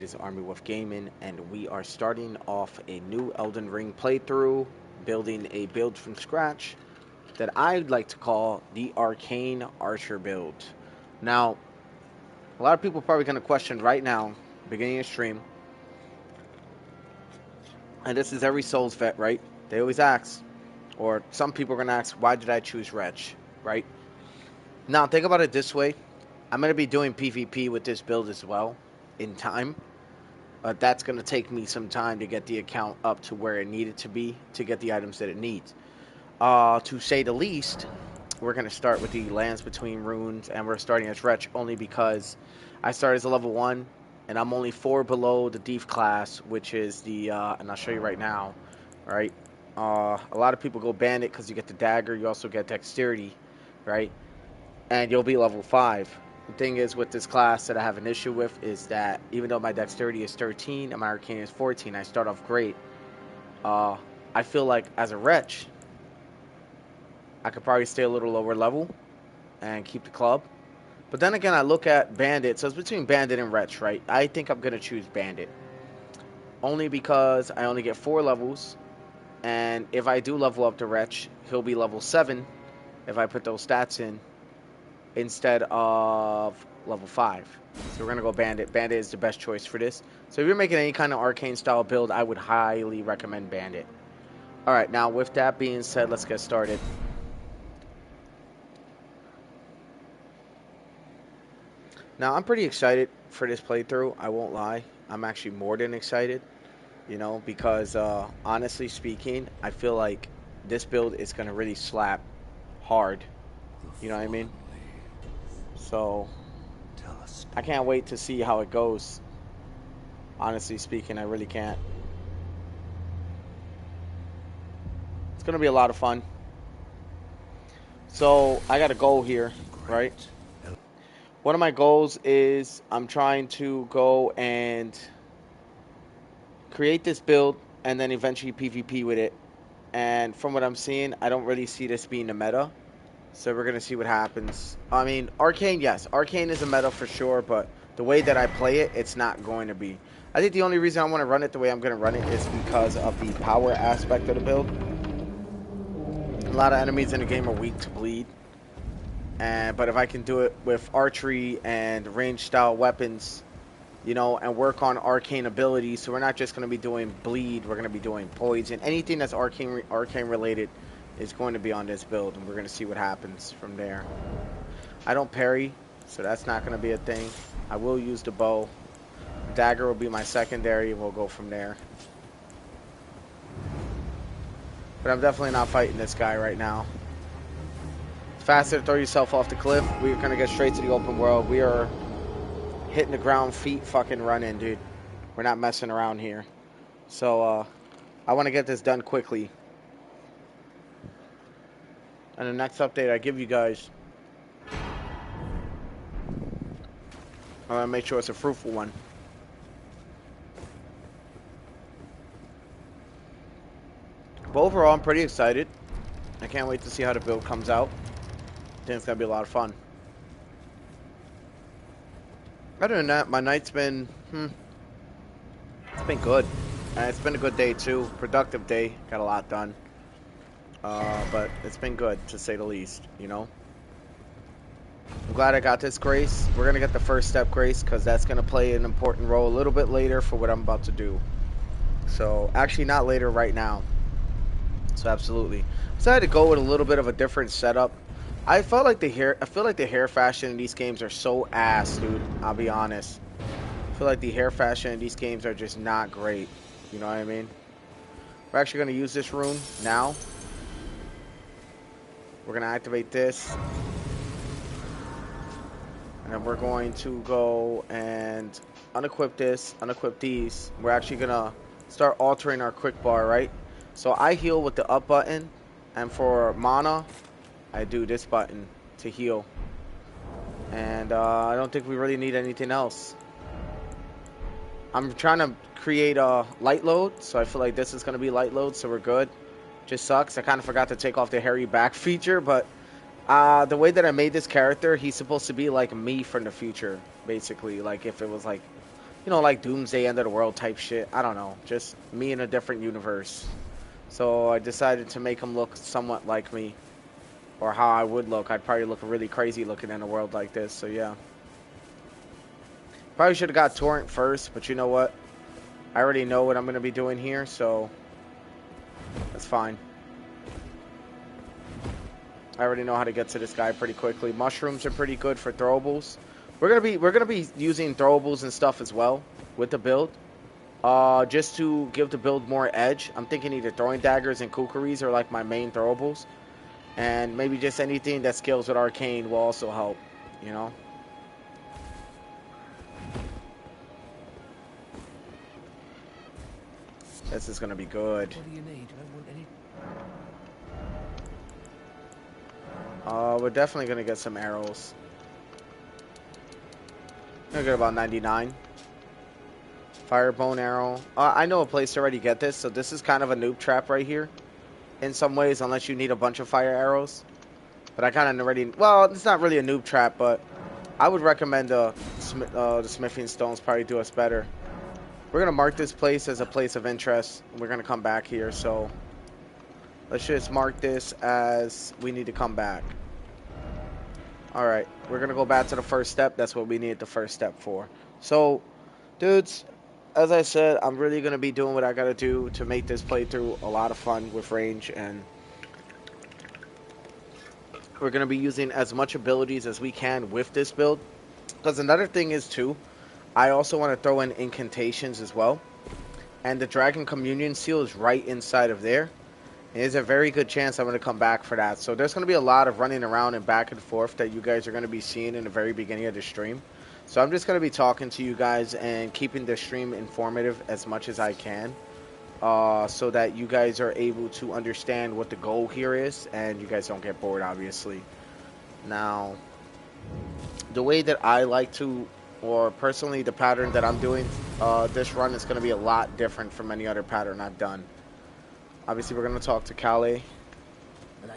Is Army with Gaming, and we are starting off a new Elden Ring playthrough, building a build from scratch that I'd like to call the Arcane Archer build. Now, a lot of people are probably going to question right now, beginning of stream, and this is every Souls vet, right? They always ask, or some people are going to ask, why did I choose Wretch, right? Now, think about it this way. I'm going to be doing PvP with this build as well in time. That's going to take me some time to get the account up to where it needed to be to get the items that it needs. To say the least, we're going to start with the Lands Between Runes, and we're starting as Wretch only because I started as a level 1, and I'm only 4 below the Thief class, which is the, and I'll show you right now, right? A lot of people go Bandit because you get the dagger, you also get Dexterity, right? And you'll be level 5. The thing is with this class that I have an issue with is that even though my Dexterity is 13 and my Arcane is 14, I start off great. I feel like as a Wretch, I could probably stay a little lower level and keep the club. But then again, I look at Bandit, so it's between Bandit and Wretch, right? I think I'm going to choose Bandit. Only because I only get 4 levels, and if I do level up to Wretch, he'll be level 7 if I put those stats in, instead of level 5. So we're going to go Bandit. Bandit is the best choice for this. So if you're making any kind of Arcane style build, I would highly recommend Bandit. Alright, now with that being said, let's get started. Now, I'm pretty excited for this playthrough. I won't lie. I'm actually more than excited, because honestly speaking, I feel like this build is going to really slap hard. You know what I mean? So, I can't wait to see how it goes. Honestly speaking, I really can't. It's going to be a lot of fun. So, I got a goal here, right? One of my goals is I'm trying to go and create this build and then eventually PvP with it. And from what I'm seeing, I don't really see this being a meta. So we're going to see what happens. I mean, Arcane, yes. Arcane is a meta for sure, but the way that I play it, it's not going to be. I think the only reason I want to run it the way I'm going to run it is because of the power aspect of the build. A lot of enemies in the game are weak to bleed. But if I can do it with archery and range style weapons, and work on arcane abilities, so we're not just going to be doing bleed, we're going to be doing poison. Anything that's arcane related is going to be on this build, and we're going to see what happens from there. I don't parry, so that's not going to be a thing. I will use the bow. Dagger will be my secondary, and we'll go from there. But I'm definitely not fighting this guy right now. It's faster to throw yourself off the cliff. We're going to get straight to the open world. We are hitting the ground, feet fucking running, dude. We're not messing around here. So, I want to get this done quickly. And the next update I give you guys, I want to make sure it's a fruitful one. But overall, I'm pretty excited. I can't wait to see how the build comes out. I think it's going to be a lot of fun. Other than that, my night's been, it's been good. And it's been a good day too. Productive day. Got a lot done. But it's been good, to say the least, I'm glad I got this grace. We're going to get the first step grace because that's going to play an important role a little bit later for what I'm about to do. So, actually not later, right now. So, absolutely. So, I had to go with a little bit of a different setup. I feel like the hair fashion in these games are so ass, dude. I'll be honest. I feel like the hair fashion in these games are just not great. You know what I mean? We're actually going to use this rune now. We're going to activate this. And then we're going to go and unequip this, unequip these. We're actually going to start altering our quick bar, right? So I heal with the up button. And for mana, I do this button to heal. And I don't think we really need anything else. I'm trying to create a light load, so I feel like this is going to be light load, so we're good. Just sucks. I kind of forgot to take off the hairy back feature, but the way that I made this character, he's supposed to be like me from the future, basically. Like if it was like you know, like Doomsday, End of the World type shit. I don't know, just me in a different universe. So I decided to make him look somewhat like me, or how I would look. I'd probably look really crazy looking in a world like this. So yeah, probably should have got Torrent first, but you know what? I already know what I'm gonna be doing here, so that's fine. I already know how to get to this guy pretty quickly. Mushrooms are pretty good for throwables. We're gonna be using throwables and stuff as well with the build. Just to give the build more edge. I'm thinking either throwing daggers and kookaries are like my main throwables. And maybe just anything that scales with Arcane will also help, you know? This is gonna be good. What do you need? I want any... We're definitely gonna get some arrows. I'm gonna get about 99. Fire bone arrow. I know a place to already get this, so this is kind of a noob trap right here. In some ways, unless you need a bunch of fire arrows. But I kind of already... Well, it's not really a noob trap, but I would recommend the smithing stones probably do us better. We're gonna mark this place as a place of interest. We're gonna come back here, so... Let's just mark this as we need to come back. Alright, we're going to go back to the first step. That's what we need the first step for. So, dudes, as I said, I'm really going to be doing what I got to do to make this playthrough a lot of fun with range. And we're going to be using as much abilities as we can with this build. Because another thing is, too, I also want to throw in incantations as well. And the Dragon Communion Seal is right inside of there. There's a very good chance I'm going to come back for that. So there's going to be a lot of running around and back and forth that you guys are going to be seeing in the very beginning of the stream. So I'm just going to be talking to you guys and keeping the stream informative as much as I can. So that you guys are able to understand what the goal here is. And you guys don't get bored, obviously. Now, the way that I like to, or personally the pattern that I'm doing, this run is going to be a lot different from any other pattern I've done. Obviously, we're going to talk to Callie.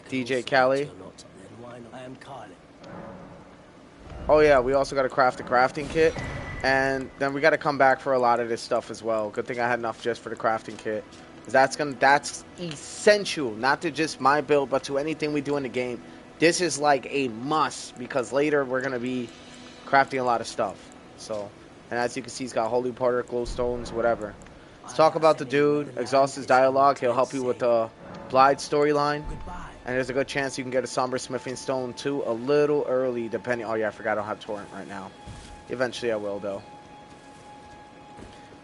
DJ Callie. Oh, yeah, we also got to craft a crafting kit. And then we got to come back for a lot of this stuff as well. Good thing I had enough just for the crafting kit. That's essential, not to just my build, but to anything we do in the game. This is like a must, because later we're going to be crafting a lot of stuff. So, and as you can see, he's got Holy Porter, Glowstones, whatever. Let's talk about the dude. Exhaust his dialogue. He'll help you with the Blythe storyline. And there's a good chance you can get a Somber Smithing Stone too a little early, depending... Oh yeah, I forgot I don't have Torrent right now. Eventually I will, though.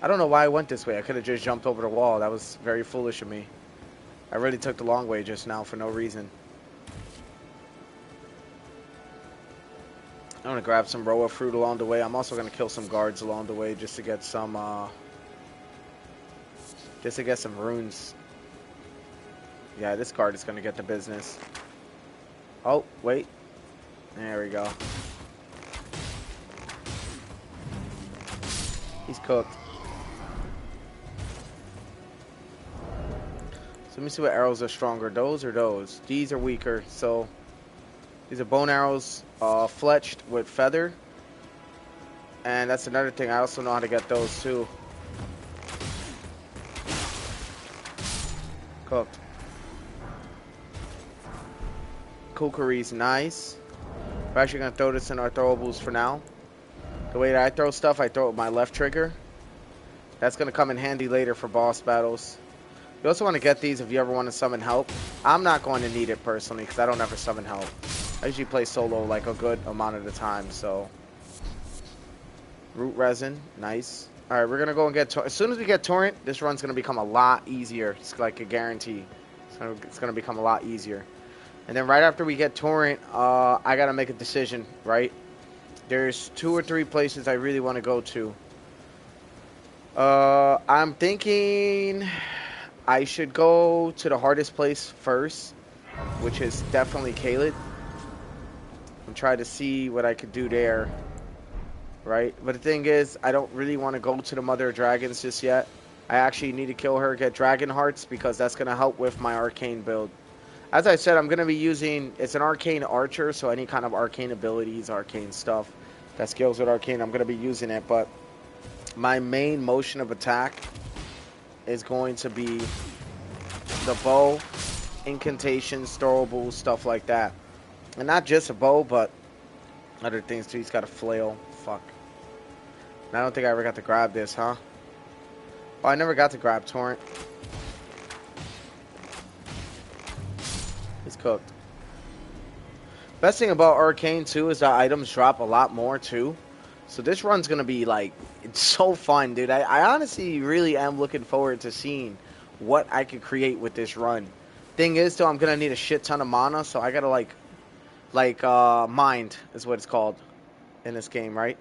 I don't know why I went this way. I could have just jumped over the wall. That was very foolish of me. I really took the long way just now for no reason. I'm going to grab some Roa fruit along the way. I'm also going to kill some guards along the way just to get some... Just to get some runes. Yeah, this card is going to get the business. Oh, wait. There we go. He's cooked. So let me see what arrows are stronger. Those or those? These are weaker. So these are bone arrows fletched with feather. And that's another thing. I also know how to get those too. Cooked. Kookary's nice. We're actually going to throw this in our throwables for now. The way that I throw stuff, I throw it with my left trigger. That's going to come in handy later for boss battles. You also want to get these if you ever want to summon help. I'm not going to need it personally because I don't ever summon help. I usually play solo like a good amount of the time, so. Root resin, nice. Alright, we're going to go and get... As soon as we get Torrent, this run's going to become a lot easier. It's like a guarantee. It's going to become a lot easier. And then right after we get Torrent, I got to make a decision, right? There's 2 or 3 places I really want to go to. I'm thinking I should go to the hardest place first, which is definitely Caelid. And try to see what I could do there. Right? But the thing is, I don't really want to go to the Mother of Dragons just yet. I actually need to kill her, get Dragon Hearts, because that's going to help with my Arcane build. As I said, I'm going to be using... It's an Arcane Archer, so any kind of Arcane abilities, Arcane stuff that scales with Arcane, I'm going to be using it. But my main motion of attack is going to be the bow, incantations, throwables, stuff like that. And not just a bow, but other things too. He's got a flail. Fuck. And I don't think I ever got to grab this, huh? Oh, I never got to grab Torrent. He's cooked. Best thing about Arcane too is that items drop a lot more too. So this run's gonna be like, it's so fun, dude. I honestly really am looking forward to seeing what I could create with this run. Thing is though, I'm gonna need a shit ton of mana, so I gotta like mind is what it's called in this game, right?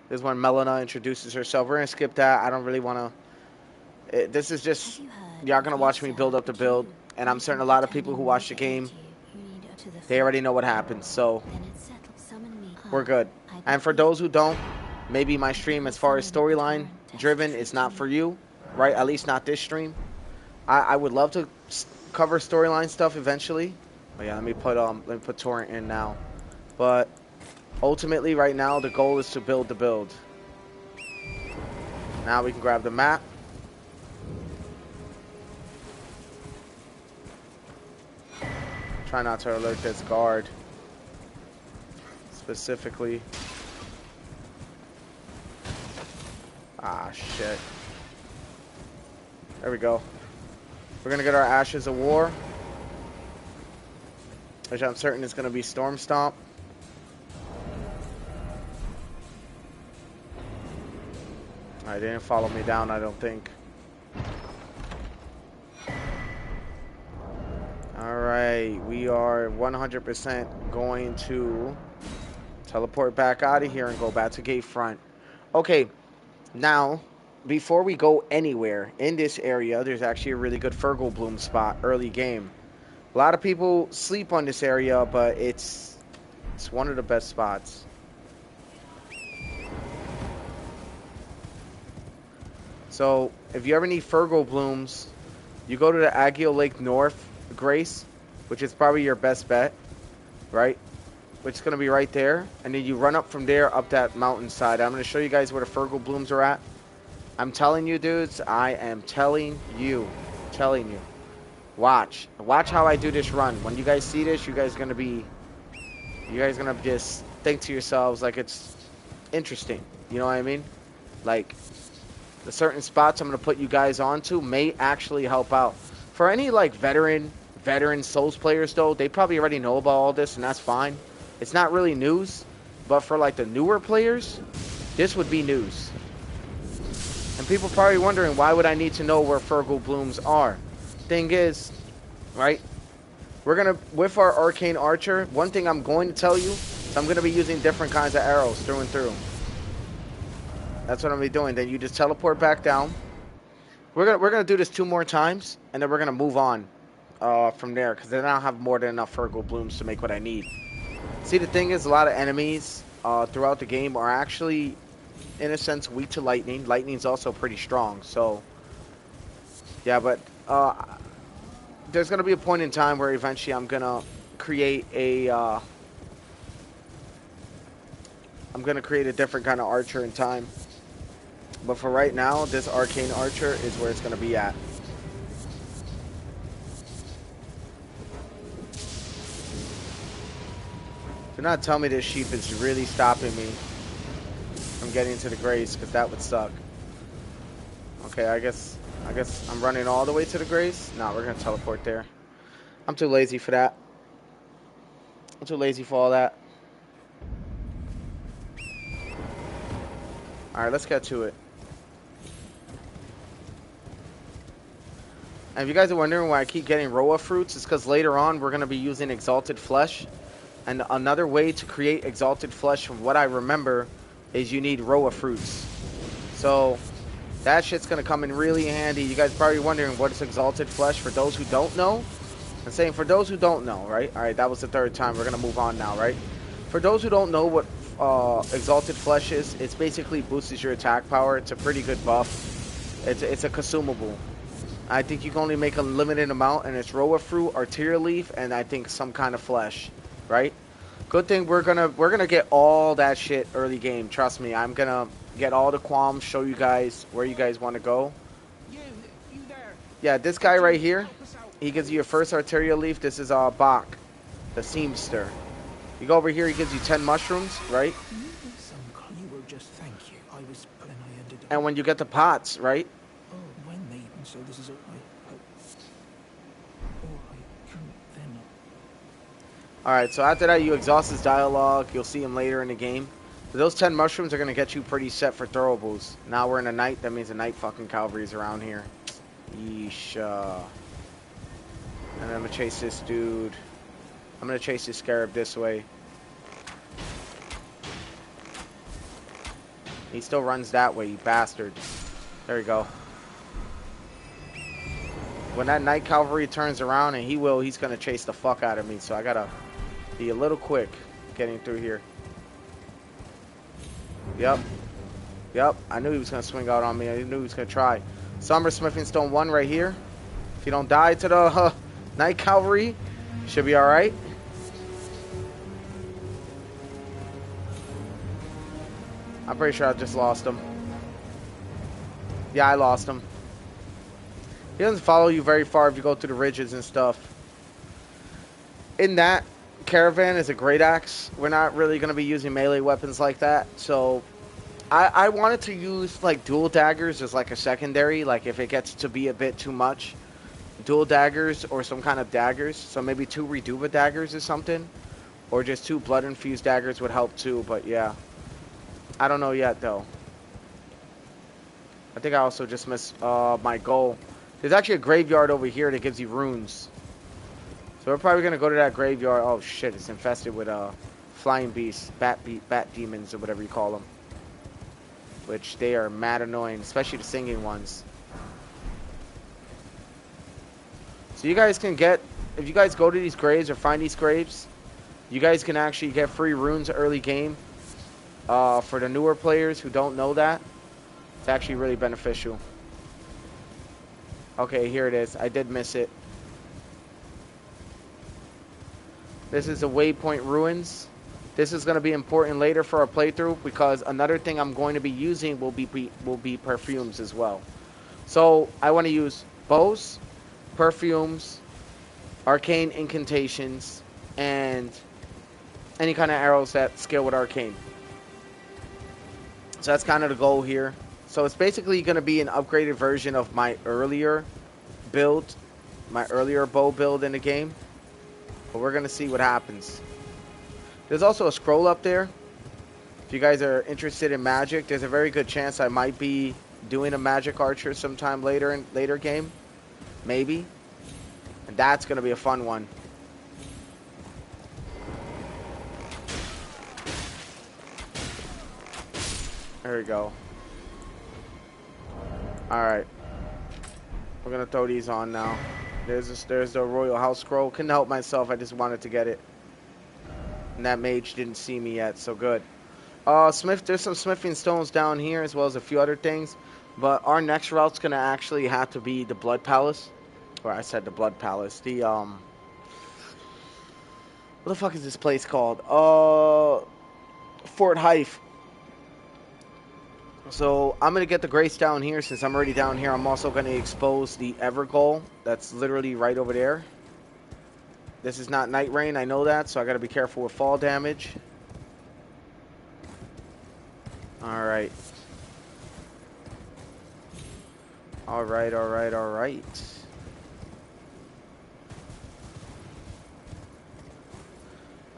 This is when Melina introduces herself. We're gonna skip that. I don't really wanna. This is just y'all gonna watch me build up the build, and I'm certain a lot of people who watch the game, they already know what happens, so we're good. And for those who don't, maybe my stream as far as storyline driven is not for you, right? At least not this stream. I would love to cover storyline stuff eventually. But yeah, let me put Torrent in now. But ultimately right now the goal is to build the build. Now we can grab the map. Try not to alert this guard specifically. Ah, shit. There we go. We're gonna get our Ashes of War, which I'm certain is gonna be Storm Stomp. Alright, they didn't follow me down, I don't think. Alright, we are 100% going to teleport back out of here and go back to gate front. Okay, now, before we go anywhere in this area, there's actually a really good Fergal Bloom spot early game. A lot of people sleep on this area, but it's one of the best spots. So, if you ever need Fergal Blooms, you go to the Agio Lake North Grace, which is probably your best bet, right? Which is going to be right there. And then you run up from there up that mountainside. I'm going to show you guys where the Fergal Blooms are at. I'm telling you, dudes. I am telling you. Watch how I do this run. When you guys see this, you guys going to just think to yourselves like it's interesting. You know what I mean? Like, the certain spots I'm going to put you guys onto may actually help out. For any, like, veteran Souls players, though, they probably already know about all this, and that's fine. It's not really news, but for, like, the newer players, this would be news. And people probably wondering, why would I need to know where Fergal Blooms are? Thing is, right, we're going to, with our Arcane Archer, one thing I'm going to tell you is I'm going to be using different kinds of arrows through and through. That's what I'm going to be doing. Then you just teleport back down. We're gonna do this 2 more times, and then we're going to move on from there, because then I'll have more than enough Fergal Blooms to make what I need. See, the thing is, a lot of enemies throughout the game are actually, in a sense, weak to lightning. Lightning's also pretty strong, so yeah, but there's going to be a point in time where eventually I'm going to create a different kind of archer in time. But for right now, this Arcane Archer is where it's going to be at. Do not tell me this sheep is really stopping me from getting to the Grace, because that would suck. Okay, I guess I'm running all the way to the Grace. No, we're going to teleport there. I'm too lazy for that. I'm too lazy for all that. Alright, let's get to it. And if you guys are wondering why I keep getting Roa fruits, it's because later on we're going to be using Exalted Flesh. And another way to create Exalted Flesh, from what I remember, is you need Roa fruits. So that shit's going to come in really handy. You guys are probably wondering what is Exalted Flesh for those who don't know. I'm saying for those who don't know, right? Alright, that was the 3rd time. We're going to move on now, right? For those who don't know what Exalted Flesh is, it's basically boosts your attack power. It's a pretty good buff. It's a consumable. I think you can only make a limited amount, and it's Roa fruit, arterial leaf, and I think some kind of flesh, right? Good thing we're gonna get all that shit early game. Trust me, I'm gonna get all the qualms, show you guys where you guys want to go. You there. Yeah, this guy right here, he gives you your first arterial leaf. This is Bach, the seamster. You go over here, he gives you 10 mushrooms, right? You will just thank you. I was when I ended up. And when you get the pots, right? Oh, when they even so this is all I hope. Or I couldn't then. Alright, so after that, you exhaust his dialogue. You'll see him later in the game. But those 10 mushrooms are going to get you pretty set for throwables. Now we're in a night. That means the night fucking cavalry's around here. Yeesh. And I'm going to chase this dude. I'm going to chase this scarab this way. He still runs that way, you bastard. There you go. When that night cavalry turns around, and he's going to chase the fuck out of me. So I got to be a little quick getting through here. Yep. I knew he was going to swing out on me. I knew he was going to try. Somber Smithing Stone 1 right here. If you don't die to the night cavalry, you should be alright. I'm pretty sure I just lost him. Yeah, I lost him. He doesn't follow you very far if you go through the ridges and stuff. In that, Caravan is a great axe. We're not really going to be using melee weapons like that. So, I wanted to use like dual daggers as like a secondary. Like if it gets to be a bit too much. Dual daggers or some kind of daggers. So maybe 2 Reduva daggers or something. Or just 2 blood-infused daggers would help too. But yeah. I don't know yet though. I think I also just missed my goal. There's actually a graveyard over here that gives you runes. So we're probably going to go to that graveyard. Oh shit, it's infested with flying beasts. Bat demons or whatever you call them. Which they are mad annoying. Especially the singing ones. So you guys can get... If you guys go to these graves or find these graves, you guys can actually get free runes early game. For the newer players who don't know that, it's actually really beneficial. Okay, here it is. I did miss it. This is the Waypoint Ruins. This is going to be important later for our playthrough because another thing I'm going to be using will be perfumes as well. So I want to use bows, perfumes, arcane incantations, and any kind of arrows that scale with arcane. So that's kind of the goal here. So it's basically going to be an upgraded version of my earlier build, my earlier bow build in the game. But we're going to see what happens. There's also a scroll up there. If you guys are interested in magic, there's a very good chance I might be doing a magic archer sometime later game. Maybe. And that's going to be a fun one. There we go. Alright. We're going to throw these on now. There's the Royal House Scroll. Couldn't help myself. I just wanted to get it. And that mage didn't see me yet, so good. There's some smithing stones down here as well as a few other things. But our next route's going to actually have to be the Blood Palace. Or I said the Blood Palace. The, what the fuck is this place called? Fort Hythe. So I'm going to get the Grace down here. Since I'm already down here, I'm also going to expose the Evergoal. That's literally right over there. This is not Night Rain, I know that, so I got to be careful with fall damage. Alright. Alright. I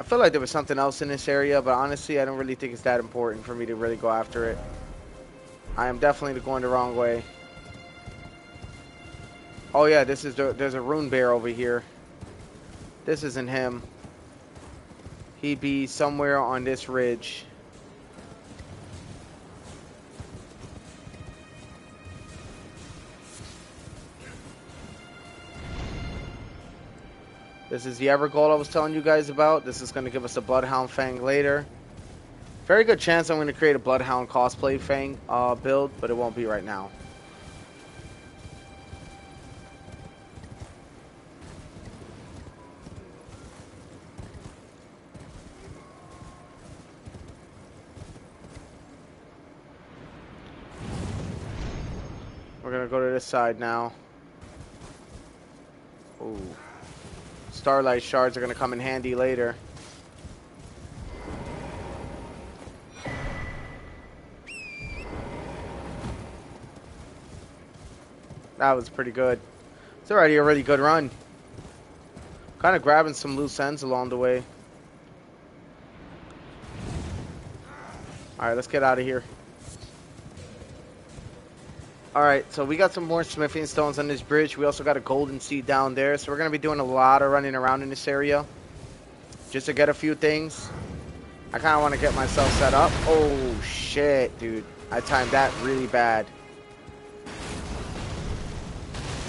feel like there was something else in this area, but honestly, I don't really think it's that important for me to really go after it. I am definitely going the wrong way. Oh yeah, there's a rune bear over here. This isn't him. He'd be somewhere on this ridge. This is the Evergoal I was telling you guys about. This is going to give us a Bloodhound Fang later. Very good chance I'm going to create a Bloodhound cosplay Fang build, but it won't be right now. We're gonna go to this side now. Ooh. Starlight shards are gonna come in handy later. That was pretty good. It's already a really good run. Kind of grabbing some loose ends along the way. Alright, let's get out of here. Alright, so we got some more smithing stones on this bridge. We also got a golden seed down there. So we're going to be doing a lot of running around in this area. Just to get a few things. I kind of want to get myself set up. Oh, shit, dude. I timed that really bad.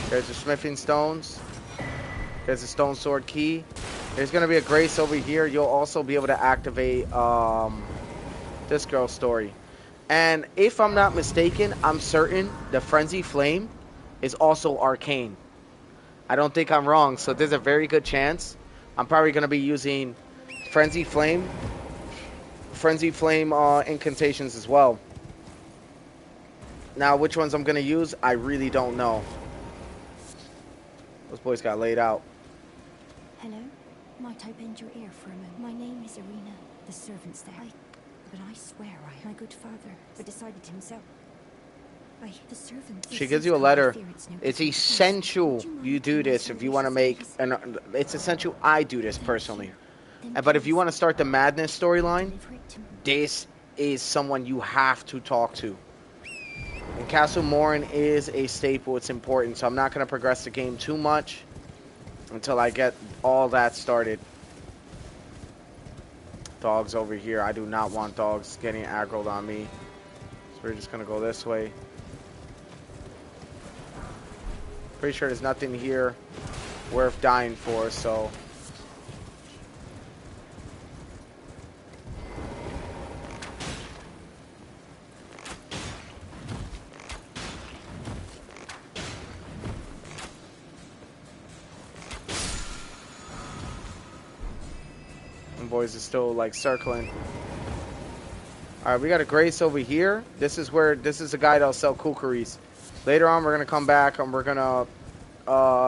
There's the smithing stones. There's the stone sword key. There's going to be a grace over here. You'll also be able to activate this girl's story. And if I'm not mistaken, I'm certain the Frenzy Flame is also arcane. I don't think I'm wrong, so there's a very good chance I'm probably going to be using Frenzy Flame incantations as well. Now, which ones I'm going to use, I really don't know. Those boys got laid out. Hello? Might I bend your ear for a moment? My name is Irina. The servant's there. But I swear my good father decided himself. The servant. She gives you a letter. It's essential you do this if you want to make it's essential I do this personally. But if you want to start the madness storyline, this is someone you have to talk to. And Castle Morin is a staple. It's important. So I'm not going to progress the game too much until I get all that started. Dogs over here. I do not want dogs getting aggroed on me. So we're just going to go this way. Pretty sure there's nothing here worth dying for, so... boys are still like circling. Alright, we got a grace over here. This is the guy that'll sell kukris. Later on we're gonna come back and we're gonna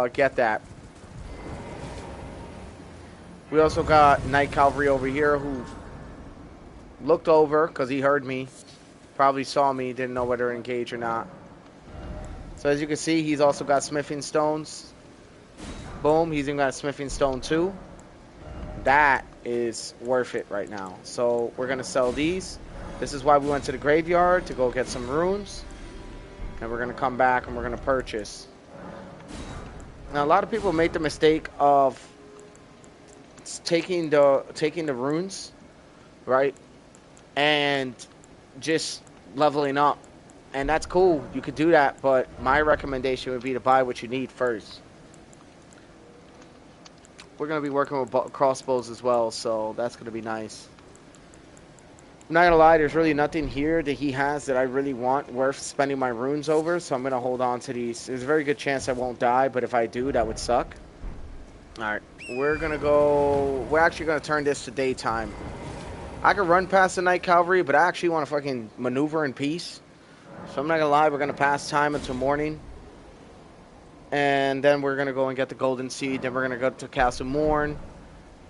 get that. We also got Knight Cavalry over here who looked over because he heard me. Probably saw me, didn't know whether to engage or not. So as you can see, he's also got smithing stones. Boom, he's even got a smithing stone too. That is worth it right now. So we're going to sell these. This is why we went to the graveyard, to go get some runes. And we're going to come back and we're going to purchase. Now a lot of people make the mistake of taking the runes, right? And just leveling up. And that's cool. You could do that, but my recommendation would be to buy what you need first. We're going to be working with crossbows as well, so that's going to be nice. I'm not going to lie, there's really nothing here that he has that I really want worth spending my runes over, so I'm going to hold on to these. There's a very good chance I won't die, but if I do, that would suck. Alright, we're going to go... We're actually going to turn this to daytime. I could run past the Knight Cavalry, but I actually want to fucking maneuver in peace. So I'm not going to lie, we're going to pass time until morning. And then we're going to go and get the golden seed. Then we're going to go to Castle Morn.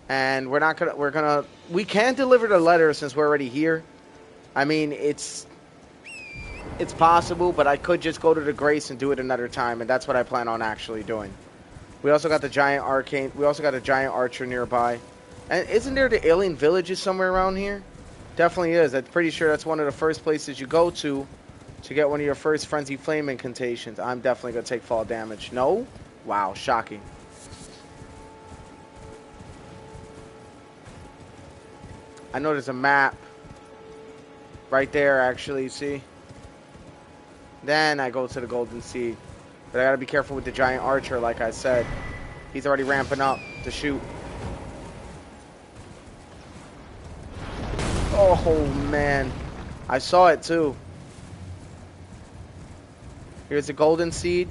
And we can deliver the letter since we're already here. I mean, it's possible, but I could just go to the Grace and do it another time. And that's what I plan on actually doing. We also got the giant Arcane. We also got a giant Archer nearby. And isn't there the alien villages somewhere around here? Definitely is. I'm pretty sure that's one of the first places you go to get one of your first Frenzy Flame incantations. I'm definitely going to take fall damage. No? Wow, shocking. I know there's a map right there, actually, see? Then I go to the Golden Seed. But I got to be careful with the Giant Archer, like I said. He's already ramping up to shoot. Oh, man. I saw it, too. Here's the golden seed.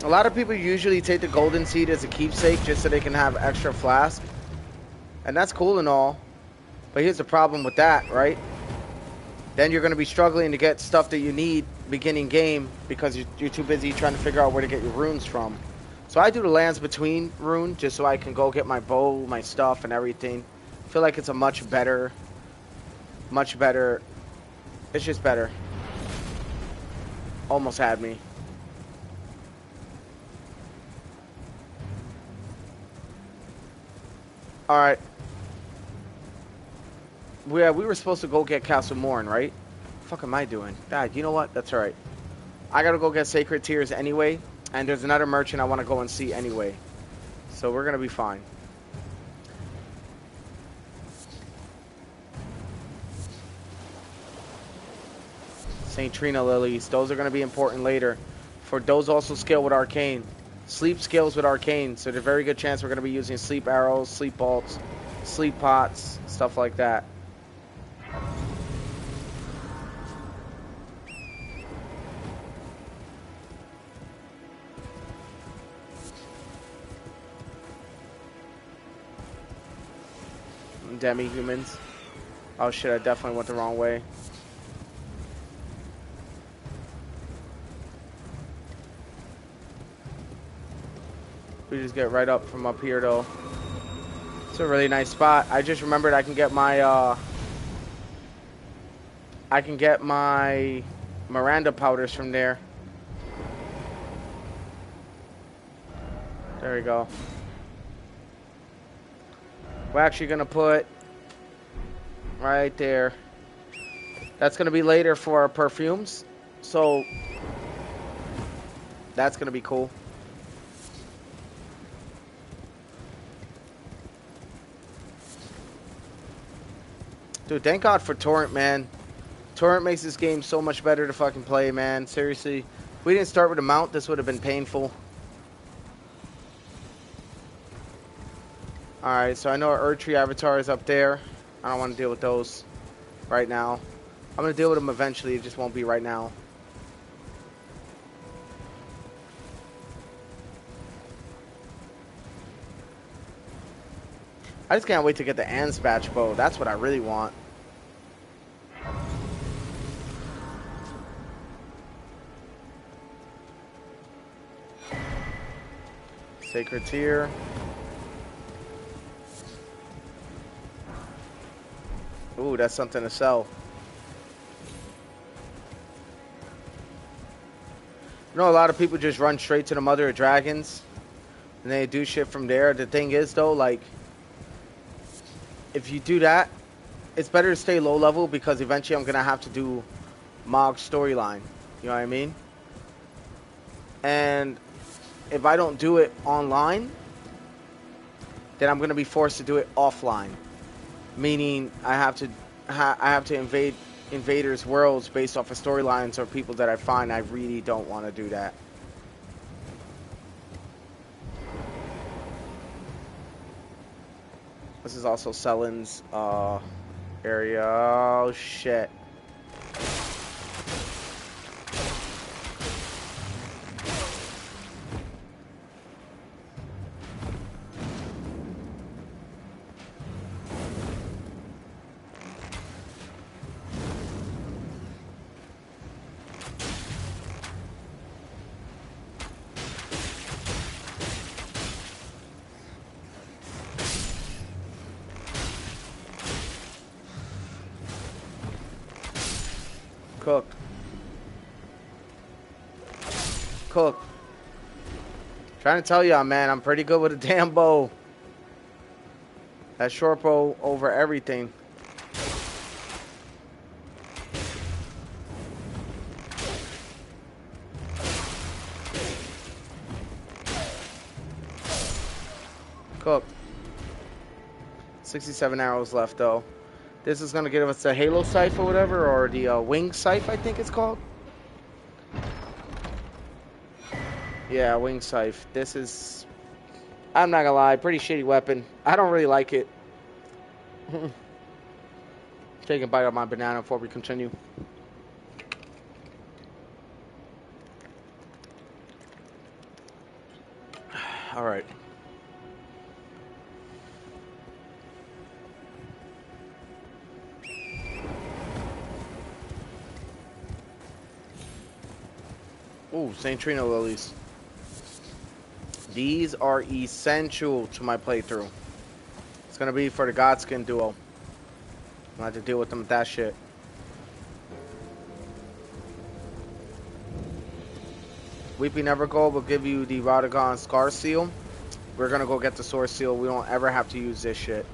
A lot of people usually take the golden seed as a keepsake just so they can have extra flask. And that's cool and all. But here's the problem with that, right? Then you're going to be struggling to get stuff that you need beginning game because you're too busy trying to figure out where to get your runes from. So I do the lands between rune just so I can go get my bow, my stuff, and everything. I feel like it's a much better. It's just better. Almost had me. All right. We were supposed to go get Castle Morn, right? The fuck am I doing? God, you know what? That's all right. I gotta go get Sacred Tears anyway, and there's another merchant I want to go and see anyway. So we're gonna be fine. St. Trina lilies. Those are gonna be important later. For those also scale with Arcane. Sleep scales with Arcane, so there's a very good chance we're gonna be using sleep arrows, sleep bolts, sleep pots, stuff like that. Demi-humans. Oh shit, I definitely went the wrong way. We just get right up from up here though. It's a really nice spot. I just remembered I can get my Miranda powders from there. There we go. We're actually gonna put right there. That's gonna be later for our perfumes. So that's gonna be cool. Dude, thank God for Torrent, man. Torrent makes this game so much better to fucking play, man. Seriously. If we didn't start with a mount, this would have been painful. Alright, so I know our Erdtree avatar is up there. I don't want to deal with those right now. I'm going to deal with them eventually. It just won't be right now. I just can't wait to get the Anspatch bow. That's what I really want. Sacred Tear. Ooh, that's something to sell. You know, a lot of people just run straight to the Mother of Dragons. And they do shit from there. The thing is, though, like, if you do that, it's better to stay low level because eventually I'm going to have to do Mog's storyline. You know what I mean? And if I don't do it online, then I'm going to be forced to do it offline. Meaning I have to invade invaders' worlds based off of storylines or people that I find. I really don't want to do that. This is also Sellen's area. Oh shit. Cook. Cook. Trying to tell y'all, man, I'm pretty good with a damn bow. That short bow over everything. Cook. 67 arrows left, though. This is going to give us the Halo Scythe or whatever, or the Wing Scythe, I think it's called. Yeah, Wing Scythe. This is, I'm not going to lie, pretty shitty weapon. I don't really like it. Take a bite of my banana before we continue. All right. Ooh, St. Trina lilies. These are essential to my playthrough. It's gonna be for the Godskin duo. I have to deal with them with that shit. Weeping Evergold will give you the Radagon Scar Seal. We're gonna go get the Sword Seal. We don't ever have to use this shit.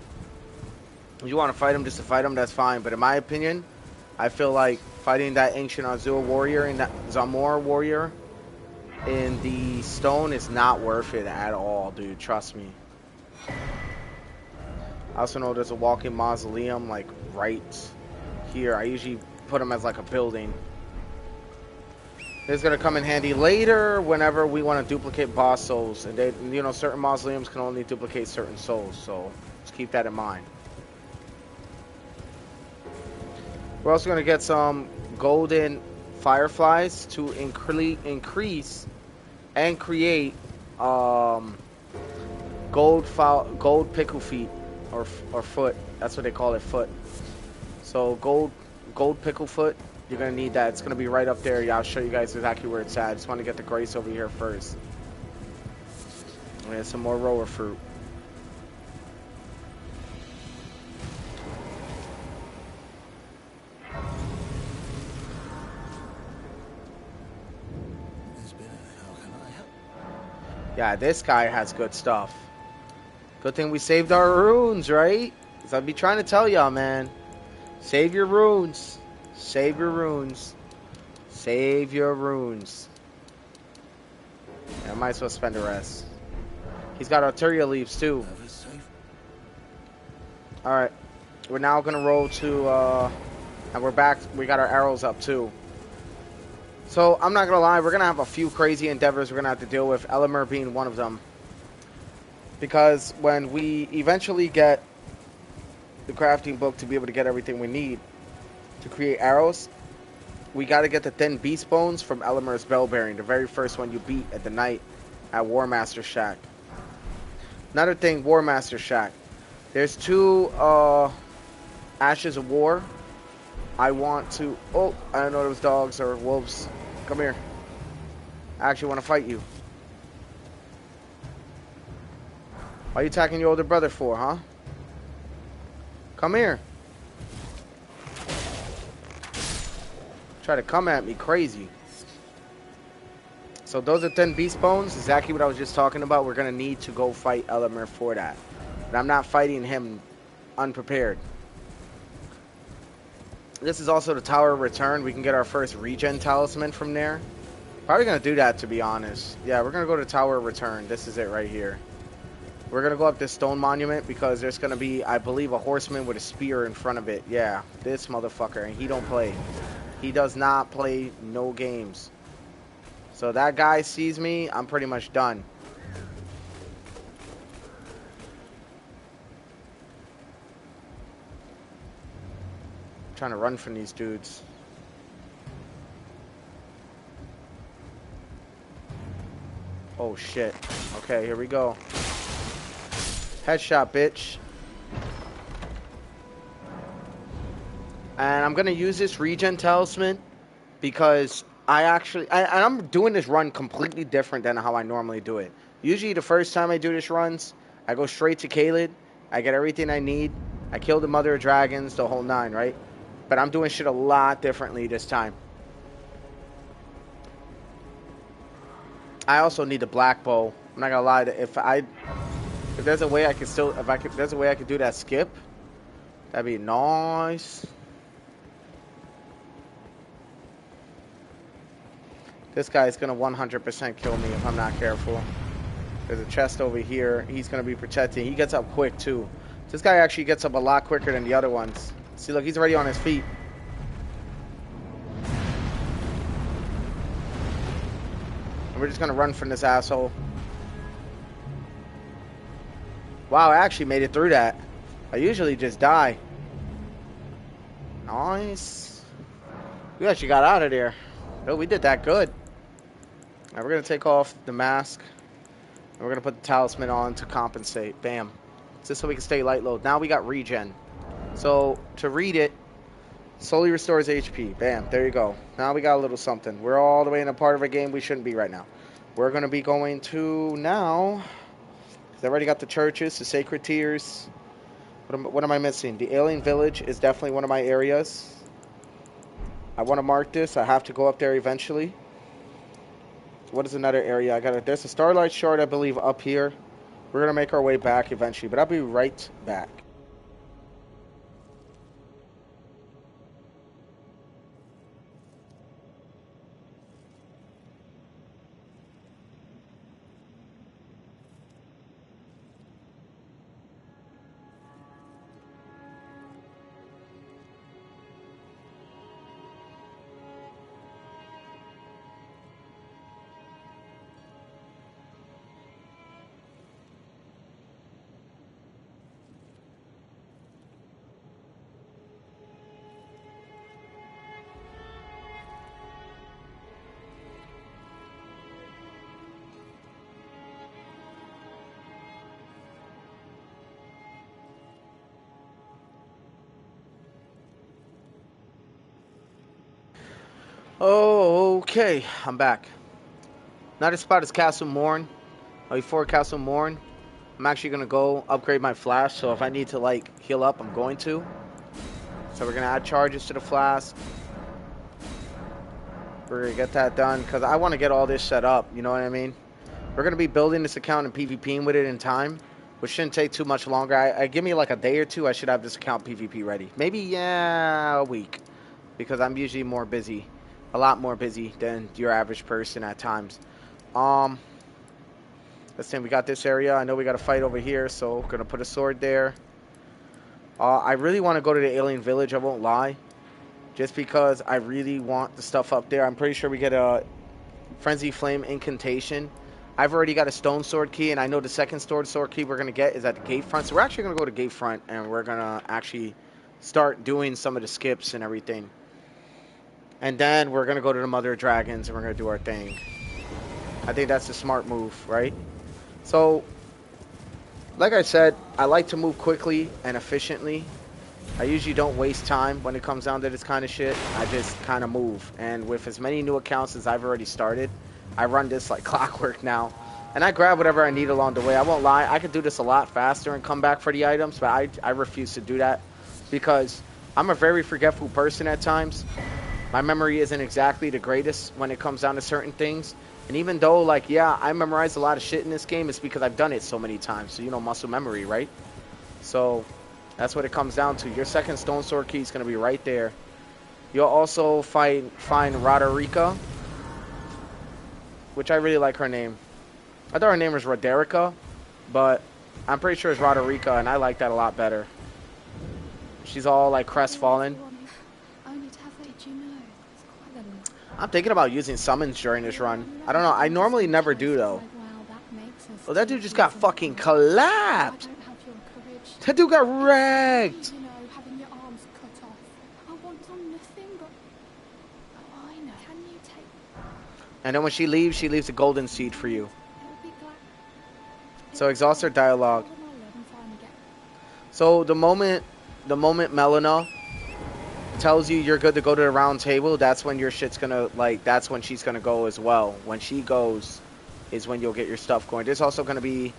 If you want to fight him just to fight him, that's fine. But in my opinion, I feel like fighting that Ancient Azul warrior and that Zamor warrior in the stone is not worth it at all, dude. Trust me. I also know there's a walking mausoleum like right here. I usually put them as like a building. It's gonna come in handy later whenever we want to duplicate boss souls, and they, you know, certain mausoleums can only duplicate certain souls, so just keep that in mind. We're also gonna get some golden fireflies to increase and create gold pickle feet or foot. That's what they call it, foot. So gold pickle foot. You're gonna need that. It's gonna be right up there. Yeah, I'll show you guys exactly where it's at. I just want to get the grace over here first. And some more rower fruit. Yeah, this guy has good stuff. Good thing we saved our runes, right? Because I'd be trying to tell y'all, man. Save your runes. Save your runes. Save your runes. Yeah, I might as well spend the rest. He's got arterial leaves, too. Alright. We're now going to roll to... and we're back. We got our arrows up, too. So, I'm not going to lie, we're going to have a few crazy endeavors we're going to have to deal with, Elimer being one of them. Because when we eventually get the crafting book to be able to get everything we need to create arrows, we got to get the thin beast bones from Elimer's bell bearing, the very first one you beat at the night at War Master Shack. Another thing, War Master Shack. There's 2 Ashes of War. I want to... Oh, I don't know if it was dogs or wolves. Come here. I actually want to fight you. Why are you attacking your older brother for, huh? Come here. Try to come at me crazy. So those are 10 beast bones. Exactly what I was just talking about. We're going to need to go fight Elimer for that. But I'm not fighting him unprepared. This is also the Tower of Return. We can get our first regen talisman from there. Probably going to do that, to be honest. Yeah, we're going to go to Tower of Return. This is it right here. We're going to go up this stone monument because there's going to be, I believe, a horseman with a spear in front of it. Yeah, this motherfucker. And he don't play. He does not play no games. So that guy sees me, I'm pretty much done. I'm trying to run from these dudes. Oh shit. Okay, here we go. Headshot, bitch. And I'm going to use this regen talisman because I'm doing this run completely different than how I normally do it. Usually the first time I do this runs, I go straight to Caelid. I get everything I need. I kill the mother of dragons, the whole 9, right? But I'm doing shit a lot differently this time. I also need the black bow. I'm not gonna lie. If there's a way I could still, there's a way I could do that skip, that'd be nice. This guy's gonna 100% kill me if I'm not careful. There's a chest over here. He's gonna be protected. He gets up quick too. This guy actually gets up a lot quicker than the other ones. See, look, he's already on his feet. And we're just gonna run from this asshole. Wow, I actually made it through that. I usually just die. Nice. We actually got out of there. Oh, we did that good. Now we're gonna take off the mask. And we're gonna put the talisman on to compensate. Bam. Just so we can stay light load. Now we got regen. So to read it, Slowly restores HP. Bam. There you go. Now we got a little something. We're all the way in a part of a game we shouldn't be right now. We're going to be going to now. I already got the churches, the sacred tears. What am I missing? The alien village is definitely one of my areas. I want to mark this. I have to go up there eventually. What is another area? There's a starlight shard, I believe, up here. We're going to make our way back eventually, but I'll be right back. Oh, okay. I'm back. Another spot is Castle Morn. Before Castle Morn, I'm actually going to go upgrade my flask. So if I need to, like, heal up, I'm going to. So we're going to add charges to the flask. We're going to get that done because I want to get all this set up. You know what I mean? We're going to be building this account and PvPing with it in time, which shouldn't take too much longer. I give me like a day or two. I should have this account PvP ready. Maybe, yeah, a week. Because I'm usually more busy. A lot more busy than your average person at times. Let's see, we got this area. I know we got to fight over here, so we're going to put a sword there. I really want to go to the alien village, I won't lie. Just because I really want the stuff up there. I'm pretty sure we get a Frenzy Flame incantation. I've already got a stone sword key, and I know the second sword key we're going to get is at the gate front. So we're actually going to go to gate front, and we're going to actually start doing some of the skips and everything. And then we're going to go to the Mother of Dragons, and we're going to do our thing. I think that's a smart move, right? So, like I said, I like to move quickly and efficiently. I usually don't waste time when it comes down to this kind of shit. I just kind of move. And with as many new accounts as I've already started, I run this like clockwork now. And I grab whatever I need along the way. I won't lie, I could do this a lot faster and come back for the items, but I refuse to do that because I'm a very forgetful person at times. My memory isn't exactly the greatest when it comes down to certain things. And even though, like, yeah, I memorize a lot of shit in this game, it's because I've done it so many times. So, you know, muscle memory, right? So, that's what it comes down to. Your second stone sword key is going to be right there. You'll also find Roderica, which I really like her name. I thought her name was Roderica, but I'm pretty sure it's Roderica, and I like that a lot better. She's all, like, crestfallen. I'm thinking about using summons during this run. I don't know. I normally never do, though. Oh, that dude just got fucking collapsed. That dude got wrecked. And then when she leaves a golden seed for you. So exhaust her dialogue. So the moment Melina tells you you're good to go to the round table, that's when your shit's gonna, like, that's when she's gonna go as well. When she goes is when you'll get your stuff going. There's also gonna be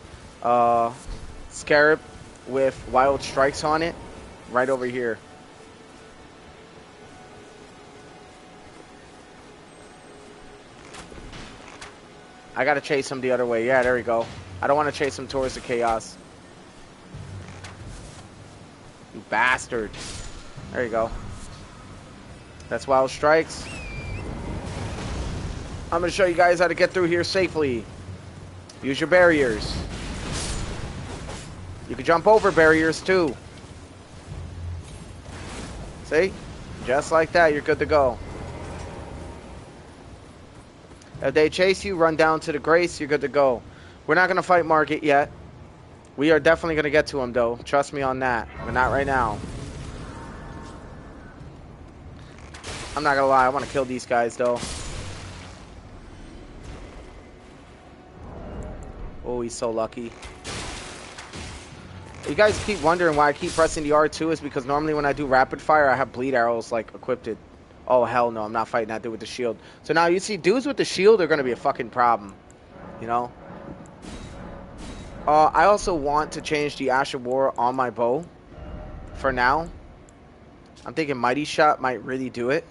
Scarab with wild strikes on it right over here. I gotta chase him the other way. Yeah, there we go. I don't want to chase him towards the chaos. You bastard. There you go. That's wild strikes. I'm going to show you guys how to get through here safely. Use your barriers. You can jump over barriers too. See? Just like that, you're good to go. If they chase you, run down to the Grace, you're good to go. We're not going to fight Margit yet. We are definitely going to get to him, though. Trust me on that. But not right now. I'm not going to lie. I want to kill these guys, though. Oh, he's so lucky. You guys keep wondering why I keep pressing the R2 is because normally when I do rapid fire, I have bleed arrows like equipped. Oh hell no, I'm not fighting that dude with the shield. So now you see dudes with the shield are gonna be a fucking problem, you know. I also want to change the Ash of War on my bow. For now, I'm thinking Mighty Shot might really do it.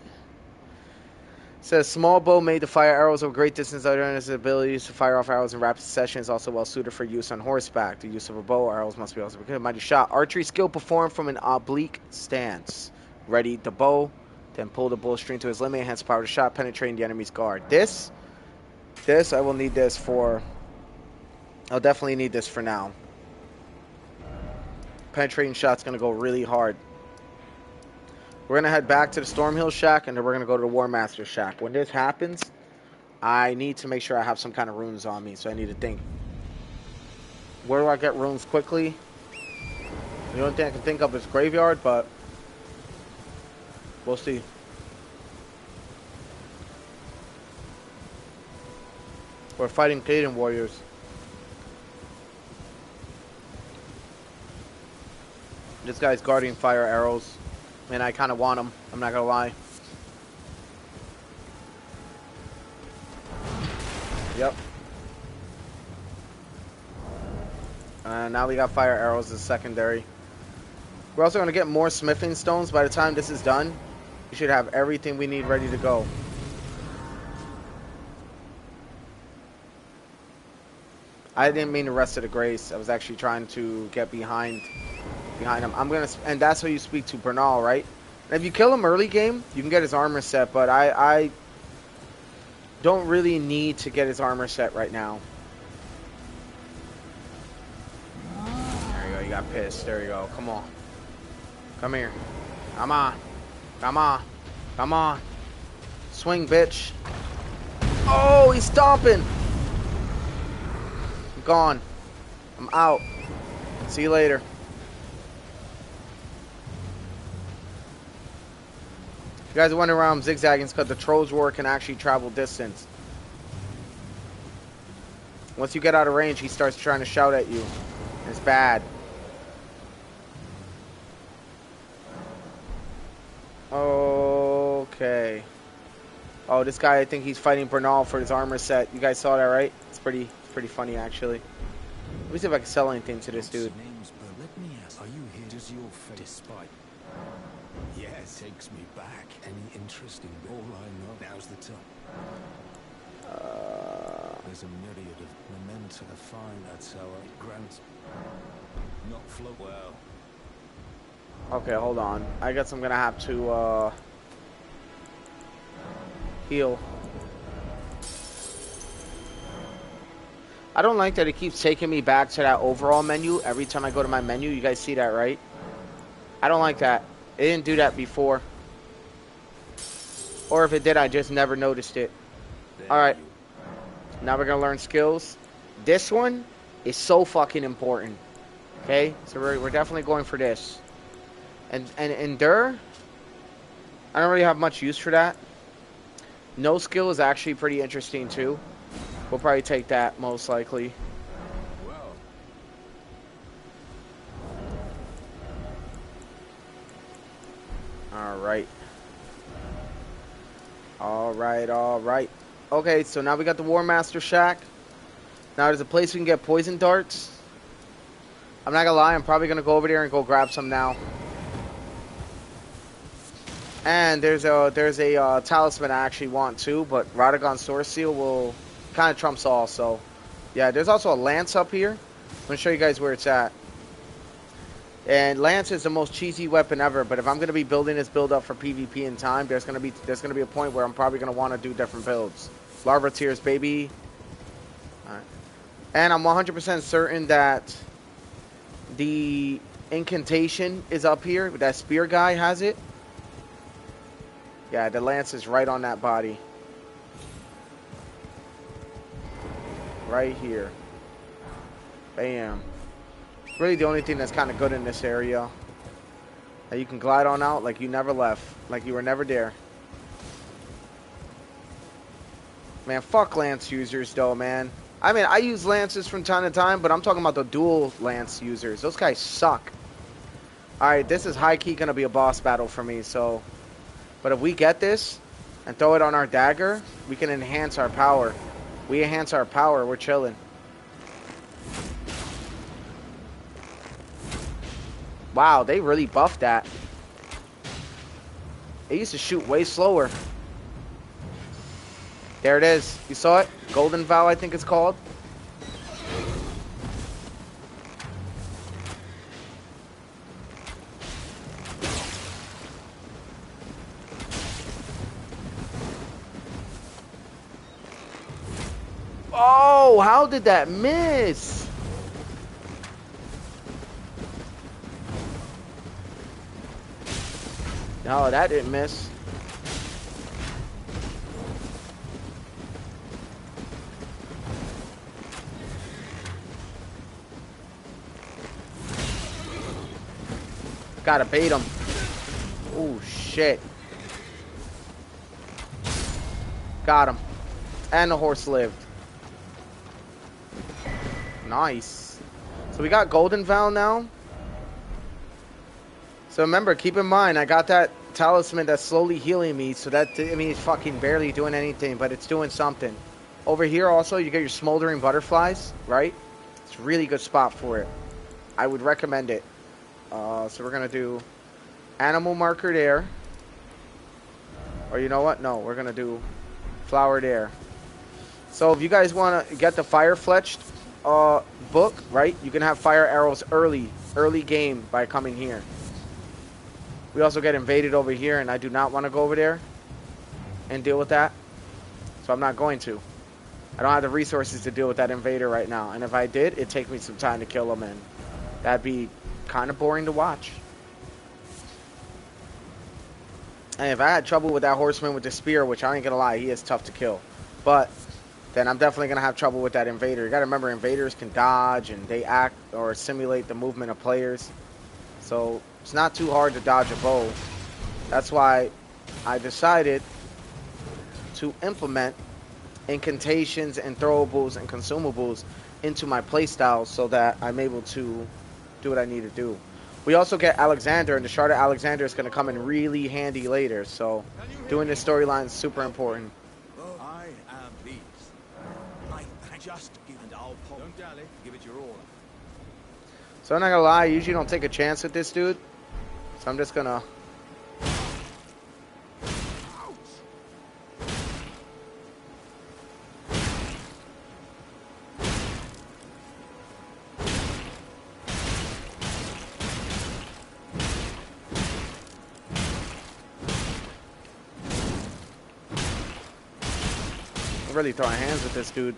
Says small bow made to fire arrows over great distance. Other than its abilities to fire off arrows in rapid succession is also well suited for use on horseback. The use of a bow arrows must be also good. Mighty Shot. Archery skill performed from an oblique stance. Ready the bow, then pull the bowstring to his limit. Enhance power of the shot, penetrating the enemy's guard. This I will need this for. I'll definitely need this for now. Penetrating shot's gonna go really hard. We're going to head back to the Stormhill Shack, and then we're going to go to the War Master Shack. When this happens, I need to make sure I have some kind of runes on me, so I need to think. Where do I get runes quickly? The only thing I can think of is Graveyard, but we'll see. We're fighting Caden Warriors. This guy's guarding fire arrows. And I kind of want him. I'm not going to lie. Yep. Now we got fire arrows as secondary. We're also going to get more smithing stones. By the time this is done, we should have everything we need ready to go. I didn't mean to rest of the grace. I was actually trying to get behind him. I'm gonna, and that's how you speak to Bernal, right? And if you kill him early game, you can get his armor set, but I don't really need to get his armor set right now. There you go. You got pissed. There you go. Come on. Come here. Come on. Come on. Come on. Swing, bitch. Oh, he's stomping. I'm gone. I'm out. See you later. You guys are wondering why I'm zigzagging. It's because the Troll's Roar can actually travel distance. Once you get out of range, he starts trying to shout at you. It's bad. Okay. Oh, this guy, I think he's fighting Bernal for his armor set. You guys saw that, right? It's pretty funny, actually. Let me see if I can sell anything to this dude. Let me ask, are you here? Does your face despite? Yes, takes me back. Any interesting? All I know now's the time. There's a myriad of memento to find. That's how I grant. Not float well. Okay, hold on. I guess I'm gonna have to heal. I don't like that it keeps taking me back to that overall menu every time I go to my menu. You guys see that, right? I don't like that. It didn't do that before. Or if it did, I just never noticed it. Alright. Now we're going to learn skills. This one is so fucking important. Okay? So we're definitely going for this. And Endure, I don't really have much use for that. No skill is actually pretty interesting too. We'll probably take that most likely. Alright. Alright. Okay, so now we got the War Master Shack. Now there's a place we can get poison darts. I'm not gonna lie, I'm probably gonna go over there and go grab some now. And there's a talisman I actually want too, but Radagon Source Seal will kind of trumps all. So yeah, there's also a lance up here. I'm gonna show you guys where it's at. And lance is the most cheesy weapon ever, but if I'm gonna be building this build up for PvP in time, there's gonna be a point where I'm probably gonna want to do different builds. Larva Tears, baby. All right. And I'm 100% certain that the incantation is up here. That spear guy has it. Yeah, the lance is right on that body. Right here. Bam. Really the only thing that's kind of good in this area. That you can glide on out like you never left. Like you were never there. Man, fuck lance users though, man. I mean, I use lances from time to time, but I'm talking about the dual lance users. Those guys suck. Alright, this is high-key going to be a boss battle for me, so... But if we get this and throw it on our dagger, we can enhance our power. We enhance our power, we're chilling. Wow, they really buffed that. It used to shoot way slower. There it is. You saw it? Golden Vow, I think it's called. Oh, how did that miss? No, that didn't miss. Gotta bait him. Oh, shit. Got him. And the horse lived. Nice. So we got Golden Vow now. So remember, keep in mind, I got that talisman that's slowly healing me. So that, I mean, it's fucking barely doing anything, but it's doing something. Over here also, you get your smoldering butterflies, right? It's a really good spot for it. I would recommend it. So we're going to do animal marker there. Or you know what? No, we're going to do flower there. So if you guys want to get the fire fletched book, right? You can have fire arrows early game by coming here. We also get invaded over here, and I do not want to go over there and deal with that. So I'm not going to. I don't have the resources to deal with that invader right now. And if I did, it'd take me some time to kill him, and that'd be kind of boring to watch. And if I had trouble with that horseman with the spear, which I ain't gonna lie, he is tough to kill. But then I'm definitely gonna have trouble with that invader. You gotta remember, invaders can dodge and they act or simulate the movement of players. So it's not too hard to dodge a bow. That's why I decided to implement incantations and throwables and consumables into my playstyle so that I'm able to do what I need to do. We also get Alexander, and the Shard of Alexander is going to come in really handy later. So doing this storyline is super important. I am pleased. I just give and I'll pop. Don't dally. Give it your all. So I'm not going to lie, I usually don't take a chance with this dude. So I'm just going to... really throwing hands with this dude.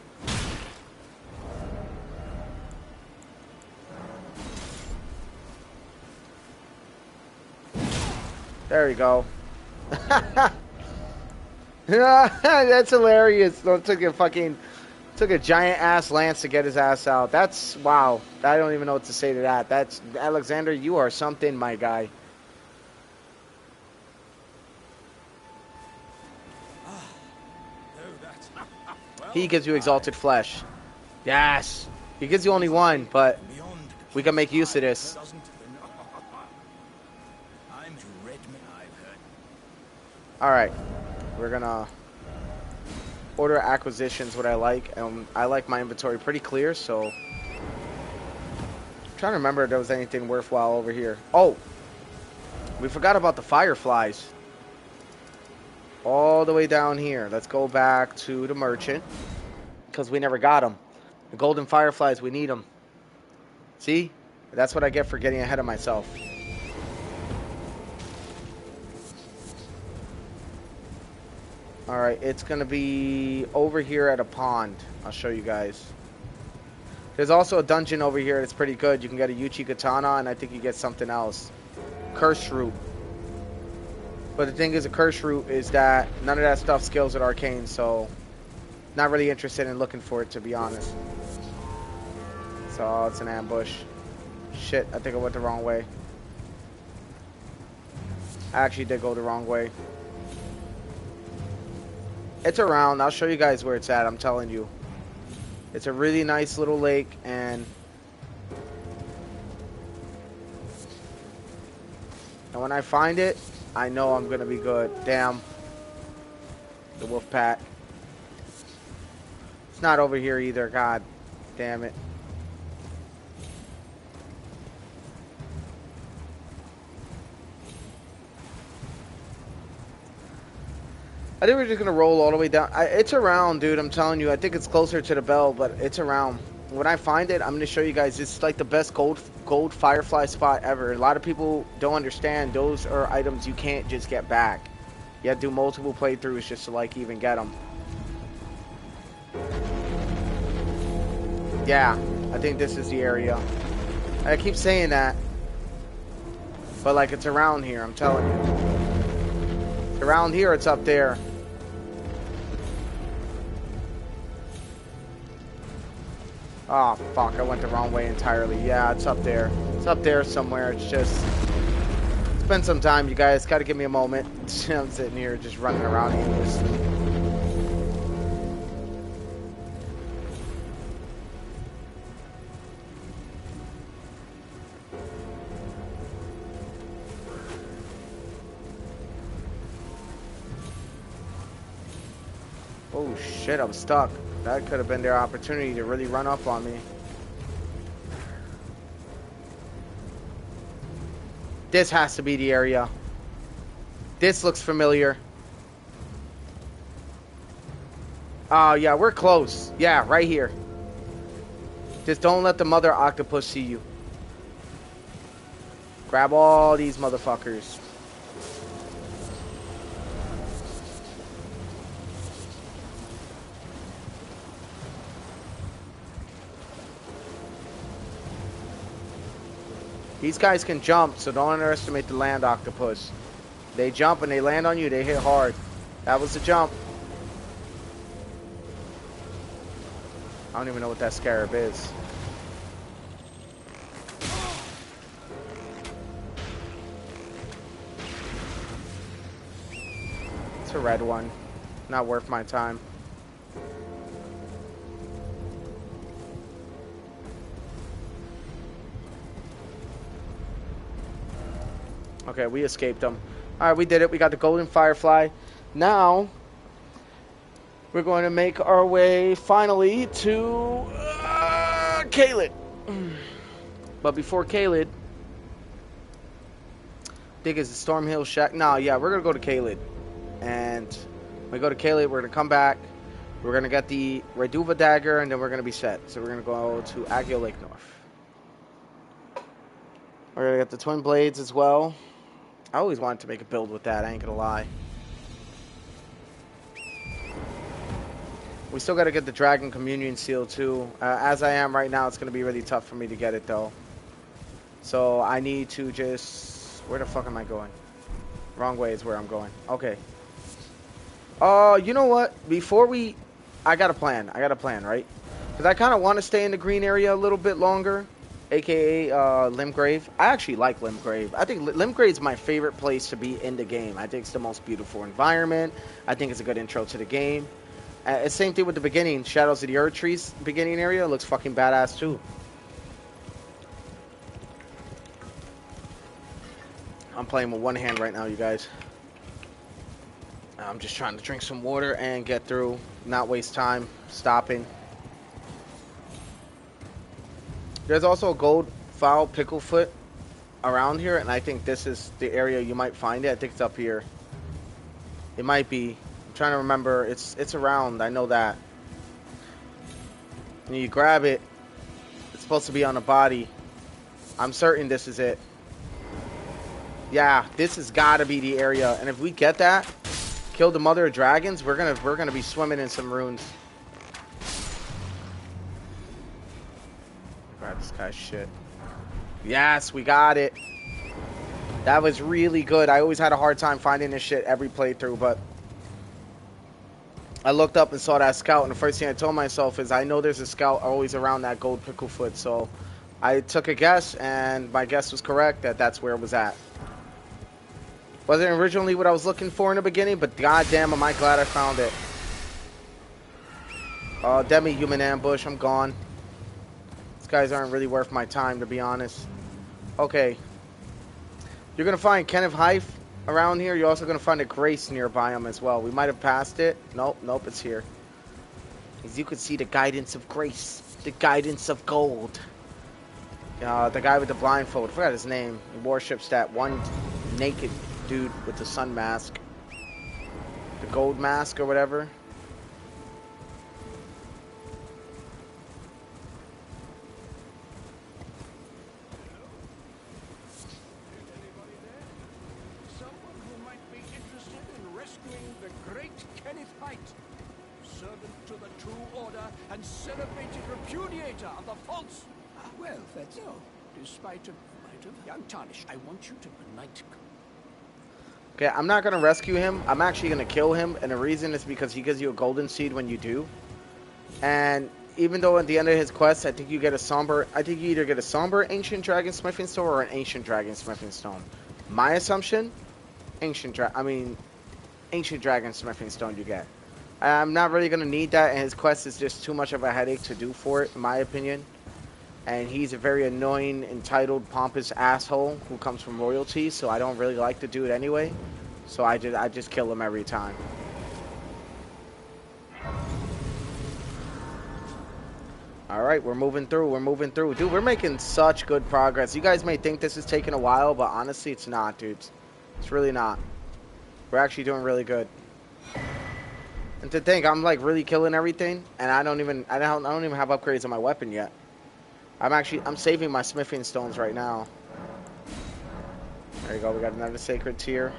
There we go. That's hilarious. Took a giant ass lance to get his ass out. That's wow. I don't even know what to say to that. That's Alexander, you are something, my guy. He gives you exalted flesh. Yes. He gives you only one, but we can make use of this. Alright. We're gonna order acquisitions what I like. I like my inventory pretty clear, so... I'm trying to remember if there was anything worthwhile over here. Oh! We forgot about the fireflies. All the way down here. Let's go back to the merchant. Because we never got them. The golden fireflies, we need them. See? That's what I get for getting ahead of myself. Alright, it's going to be over here at a pond. I'll show you guys. There's also a dungeon over here that's pretty good. You can get a Yuchi Katana, and I think you get something else. Curse Root. But the thing is, a curse root is that none of that stuff scales with Arcane, so not really interested in looking for it, to be honest. So it's an ambush. Shit, I think I went the wrong way. I actually did go the wrong way. It's around. I'll show you guys where it's at, I'm telling you. It's a really nice little lake, and when I find it, I know I'm gonna be good. Damn. The wolf pack. It's not over here either. God damn it. I think we're just gonna roll all the way down. It's around, dude. I'm telling you. I think it's closer to the bell, but it's around. When I find it, I'm gonna show you guys. It's like the best gold firefly spot ever. A lot of people don't understand. Those are items you can't just get back. You have to do multiple playthroughs just to like even get them. Yeah, I think this is the area. I keep saying that, but like it's around here. I'm telling you. It's around here. It's up there. Oh, fuck, I went the wrong way entirely. Yeah, it's up there. It's up there somewhere. It's just... Spend some time, you guys. Gotta give me a moment. I'm sitting here just running around aimlessly. Oh, shit, I'm stuck. That could have been their opportunity to really run up on me. This has to be the area. This looks familiar. Oh, yeah, we're close. Yeah, right here. Just don't let the mother octopus see you. Grab all these motherfuckers. These guys can jump, so don't underestimate the land octopus. They jump and they land on you, they hit hard. That was the jump. I don't even know what that scarab is. It's a red one. Not worth my time. Okay, we escaped them. Alright, we did it. We got the golden firefly. Now, we're going to make our way, finally, to Caelid. But before Caelid, I think it's the Storm Hill Shack. No, yeah, we're going to go to Caelid. And when we go to Caelid, we're going to come back. We're going to get the Reduva dagger, and then we're going to be set. So we're going to go to Agio Lake North. We're going to get the twin blades as well. I always wanted to make a build with that, I ain't gonna lie. We still gotta get the Dragon Communion Seal too. As I am right now, it's gonna be really tough for me to get it though. So I need to just... Where the fuck am I going? Wrong way is where I'm going. Okay. You know what? Before we... I got a plan, right? Because I kind of want to stay in the green area a little bit longer. AKA Limgrave. I actually like Limgrave. I think Limgrave is my favorite place to be in the game. I think it's the most beautiful environment. I think it's a good intro to the game. Same thing with the beginning. Shadows of the Earth Trees beginning area looks fucking badass too. I'm playing with one hand right now, you guys. I'm just trying to drink some water and get through. Not waste time stopping. There's also a gold fowl picklefoot around here, and I think this is the area you might find it. I think it's up here. It might be. I'm trying to remember. It's around. I know that. When you grab it, it's supposed to be on the body. I'm certain this is it. Yeah, this has got to be the area. And if we get that, kill the mother of dragons, we're gonna be swimming in some runes. Grab this guy's shit. Yes, we got it. That was really good. I always had a hard time finding this shit every playthrough, but I looked up and saw that scout, and the first thing I told myself is I know there's a scout always around that gold picklefoot, so I took a guess, and my guess was correct that that's where it was at. Wasn't originally what I was looking for in the beginning, but goddamn am I glad I found it. Demi-human ambush. I'm gone. These guys aren't really worth my time, to be honest. Okay. You're going to find Kenneth Hythe around here. You're also going to find a Grace nearby him as well. We might have passed it. Nope, it's here. As you can see, the guidance of grace. The guidance of gold. The guy with the blindfold. I forgot his name. He worships that one naked dude with the sun mask. The gold mask or whatever. Someone who might be interested in rescuing the great Kenneth Hythe, servant to the true order and celebrated repudiator of the false. Well, that's no. Despite a might of young tarnish, I want you to polite. Okay, I'm not gonna rescue him. I'm actually gonna kill him, and the reason is because he gives you a golden seed when you do. And even though at the end of his quest, I think you either get a somber ancient dragon smithing stone or an ancient dragon smithing stone. My assumption, ancient dragon smithing stone you get. I'm not really gonna need that, and his quest is just too much of a headache to do for it, in my opinion. And he's a very annoying, entitled, pompous asshole who comes from royalty, so I don't really like to do it anyway. So I just kill him every time. Alright, we're moving through. Dude, we're making such good progress. You guys may think this is taking a while, but honestly, it's not, dudes. It's really not. We're actually doing really good. And to think, I'm like really killing everything, and I don't even have upgrades on my weapon yet. I'm saving my smithing stones right now. There you go, we got another sacred tier.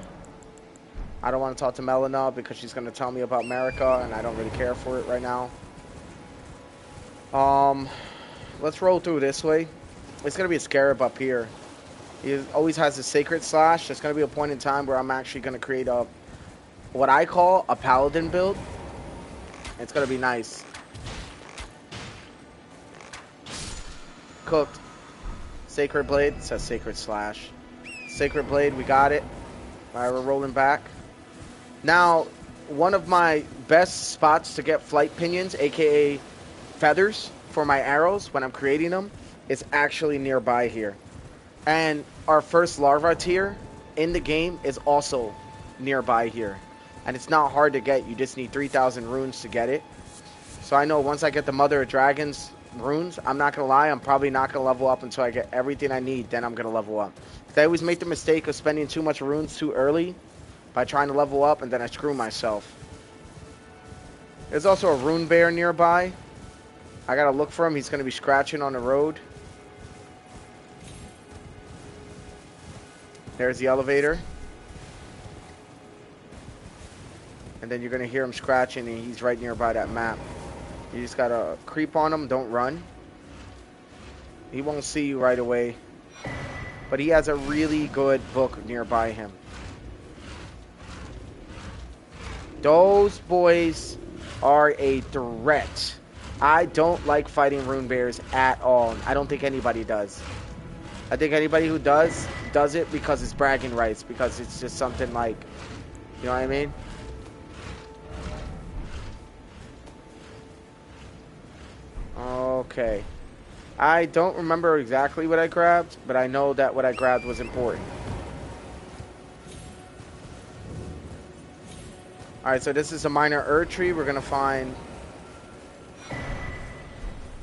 I don't want to talk to Melina because she's going to tell me about America, and I don't really care for it right now. Let's roll through this way. It's going to be a scarab up here. He always has a sacred slash. There's going to be a point in time where I'm actually going to create what I call a paladin build. It's going to be nice. Cooked. Sacred blade. It says sacred slash. Sacred blade. We got it. Alright, we're rolling back. Now, one of my best spots to get flight pinions, aka feathers, for my arrows when I'm creating them, is actually nearby here. And our first larva tier in the game is also nearby here. And it's not hard to get. You just need 3,000 runes to get it. So I know once I get the Mother of Dragons runes, I'm not gonna lie, I'm probably not gonna level up until I get everything I need, then I'm gonna level up. Because I always make the mistake of spending too much runes too early by trying to level up, and then I screw myself. There's also a rune bear nearby. I gotta look for him. He's gonna be scratching on the road. There's the elevator. And then you're gonna hear him scratching, and he's right nearby that map. You just gotta creep on him, don't run. He won't see you right away. But he has a really good book nearby him. Those boys are a threat. I don't like fighting rune bears at all. I don't think anybody does. I think anybody who does it because it's bragging rights. Because it's just something like, you know what I mean? Okay. I don't remember exactly what I grabbed, but I know that what I grabbed was important. Alright, so this is a minor Erd tree. We're gonna find...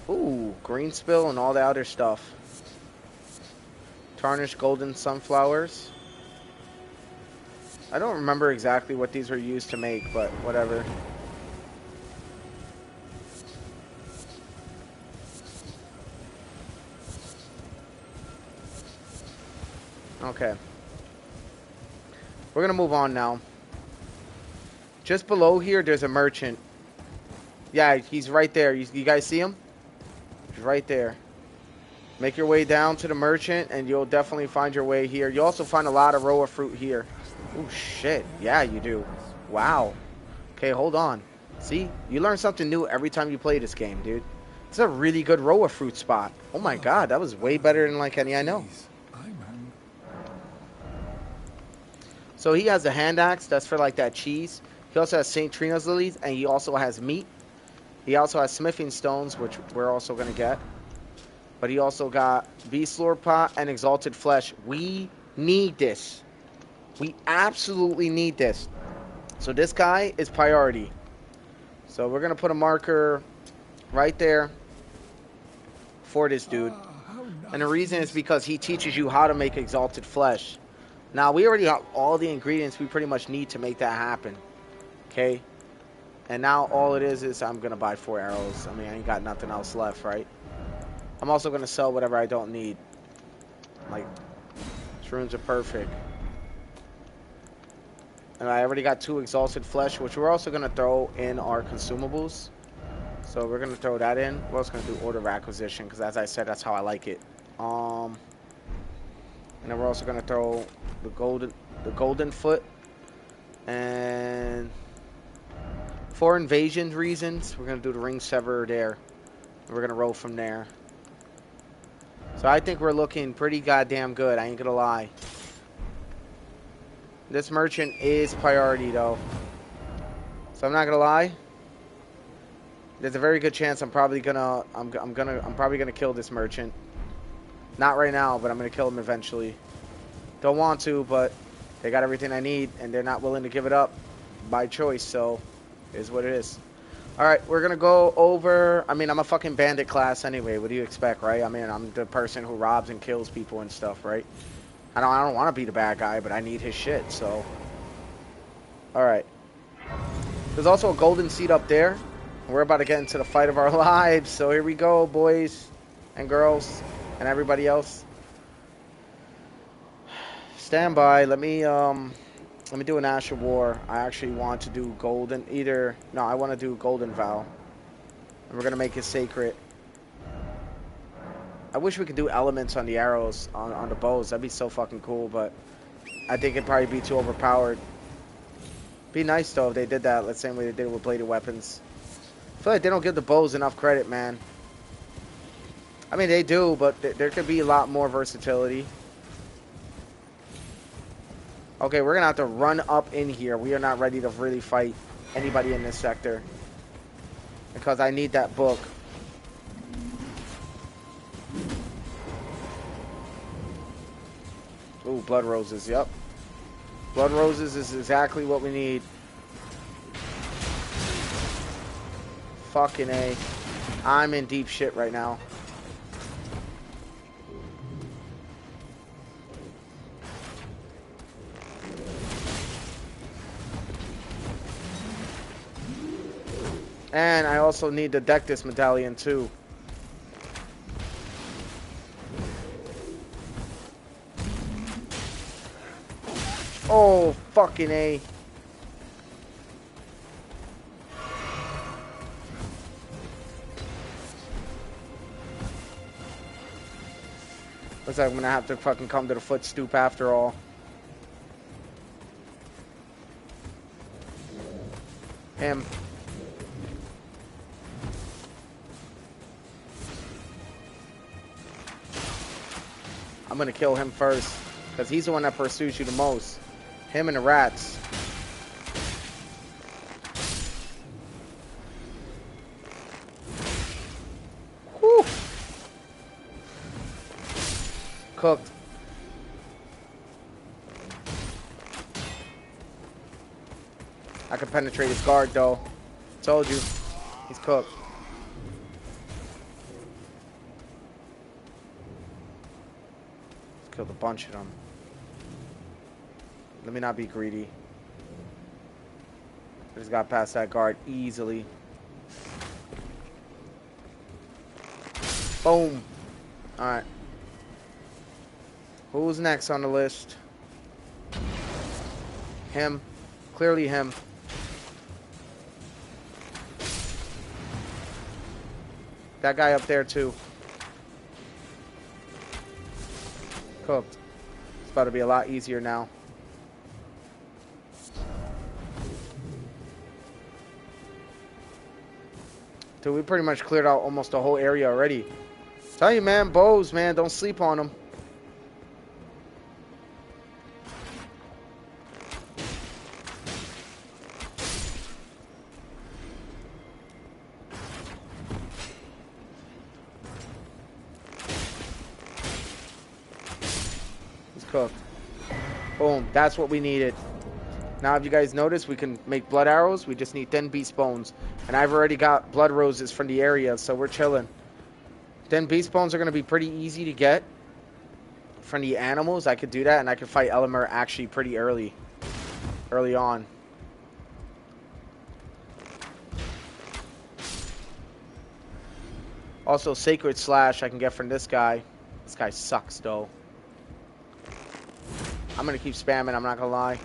Ooh, green spill and all the other stuff. Tarnished golden sunflowers. I don't remember exactly what these were used to make, but whatever. Okay. We're gonna move on now. Just below here, there's a merchant. Yeah, he's right there. You guys see him? He's right there. Make your way down to the merchant, and you'll definitely find your way here. You'll also find a lot of roa fruit here. Oh, shit. Yeah, you do. Wow. Okay, hold on. See? You learn something new every time you play this game, dude. It's a really good roa fruit spot. Oh, my God. That was way better than, like, any I know. So he has a hand axe. That's for, like, that cheese. He also has St. Trina's lilies, and he also has meat. He also has smithing stones, which we're also going to get. But he also got Beast Lord Pot and Exalted Flesh. We need this. We absolutely need this. So this guy is priority. So we're going to put a marker right there for this dude. And the reason is because he teaches you how to make Exalted Flesh. Now, we already got all the ingredients we pretty much need to make that happen. Okay? And now all it is I'm going to buy 4 arrows. I mean, I ain't got nothing else left, right? I'm also going to sell whatever I don't need. Like, shrooms are perfect. And I already got 2 Exalted Flesh, which we're also going to throw in our consumables. So we're going to throw that in. We're also going to do Order of Acquisition, because as I said, that's how I like it. And then we're also going to throw the golden foot. And for invasion reasons, we're going to do the Ring Severer there. We're going to roll from there. So I think we're looking pretty goddamn good. I ain't going to lie. This merchant is priority, though. So I'm not going to lie. There's a very good chance I'm probably going to kill this merchant. Not right now, but I'm going to kill him eventually. Don't want to, but they got everything I need, and they're not willing to give it up by choice, so it is what it is. Alright, we're going to go over... I mean, I'm a fucking bandit class anyway. What do you expect, right? I mean, I'm the person who robs and kills people and stuff, right? I don't want to be the bad guy, but I need his shit, so... Alright. There's also a golden seed up there. We're about to get into the fight of our lives, so here we go, boys and girls and everybody else. Stand by. Let me do an Ash of War. I actually want to do golden. I want to do golden vow. And we're gonna make it sacred. I wish we could do elements on the arrows on the bows. That'd be so fucking cool, but I think it'd probably be too overpowered. Be nice though if they did that. Let's say way they did it with bladed weapons. I feel like they don't give the bows enough credit, man. I mean, they do, but there could be a lot more versatility. Okay, we're going to have to run up in here. We are not ready to really fight anybody in this sector. Because I need that book. Ooh, blood roses, yep. Blood roses is exactly what we need. Fucking A. I'm in deep shit right now. And I also need the Dectus medallion too. Oh, fucking A. Looks like I'm gonna have to fucking come to the foot stoop after all. Him. I'm gonna kill him first, because he's the one that pursues you the most. Him and the rats. Whew. Cooked. I can penetrate his guard though. Told you. He's cooked. Killed a bunch of them. Let me not be greedy. I just got past that guard easily. Boom. Alright. Who's next on the list? Him. Clearly him. That guy up there too. Cooked. It's about to be a lot easier now. Dude, we pretty much cleared out almost the whole area already. Tell you, man, bows, man, don't sleep on them. cooked. Boom. That's what we needed. Now, if you guys notice, we can make blood arrows. We just need thin beast bones. And I've already got blood roses from the area, so we're chilling. Thin beast bones are going to be pretty easy to get from the animals. I could do that, and I could fight Elimer actually pretty early on. Also, Sacred Slash I can get from this guy. This guy sucks, though. I'm going to keep spamming, I'm not going to lie.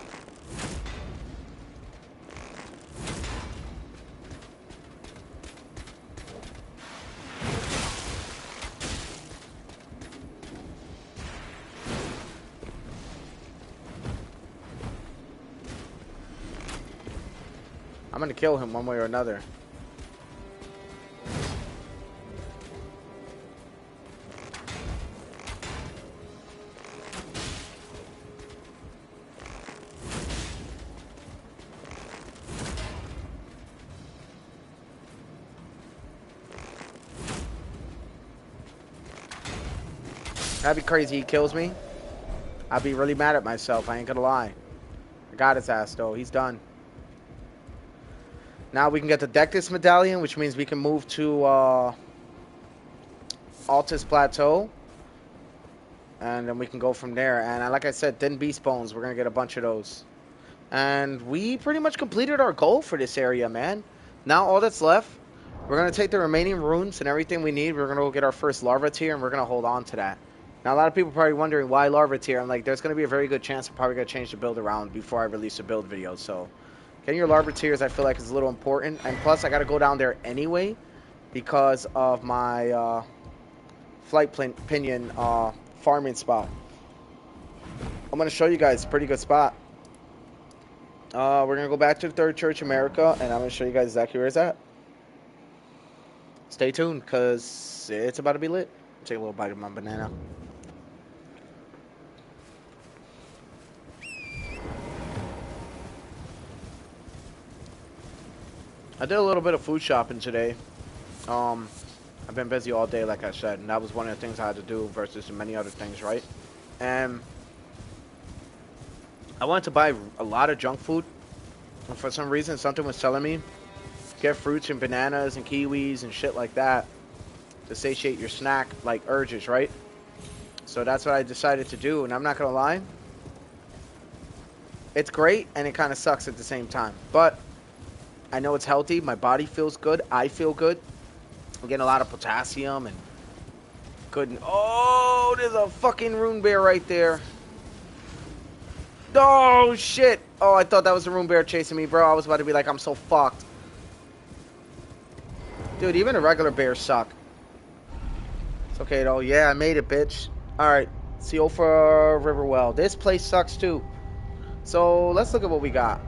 I'm going to kill him one way or another. That'd be crazy. He kills me. I'd be really mad at myself. I ain't gonna lie. I got his ass, though. He's done. Now we can get the Dectus Medallion, which means we can move to Altus Plateau. And then we can go from there. And like I said, thin beast bones. We're going to get a bunch of those. And we pretty much completed our goal for this area, man. Now all that's left, we're going to take the remaining runes and everything we need. We're going to go get our first Larva tier, and we're going to hold on to that. Now, a lot of people are probably wondering why Larva tier. I'm like, there's going to be a very good chance I'm probably going to change the build around before I release a build video. So getting your Larva tiers, I feel like, is a little important. And plus, I got to go down there anyway because of my flight pinion farming spot. I'm going to show you guys a pretty good spot. We're going to go back to the Third Church America, and I'm going to show you guys exactly where it's at. Stay tuned, because it's about to be lit. Take a little bite of my banana. I did a little bit of food shopping today. I've been busy all day, like I said, and that was one of the things I had to do versus many other things, right? And I wanted to buy a lot of junk food, and for some reason, something was telling me get fruits and bananas and kiwis and shit like that to satiate your snack like urges, right? So that's what I decided to do, and I'm not gonna lie, it's great and it kind of sucks at the same time, but I know it's healthy. My body feels good. I feel good. I'm getting a lot of potassium and good. Oh, there's a fucking rune bear right there. Oh shit. Oh, I thought that was a rune bear chasing me, bro. I was about to be like, I'm so fucked. Dude, even the regular bears suck. It's okay though. Yeah, I made it, bitch. Alright. Seofa Riverwell. This place sucks too. So let's look at what we got.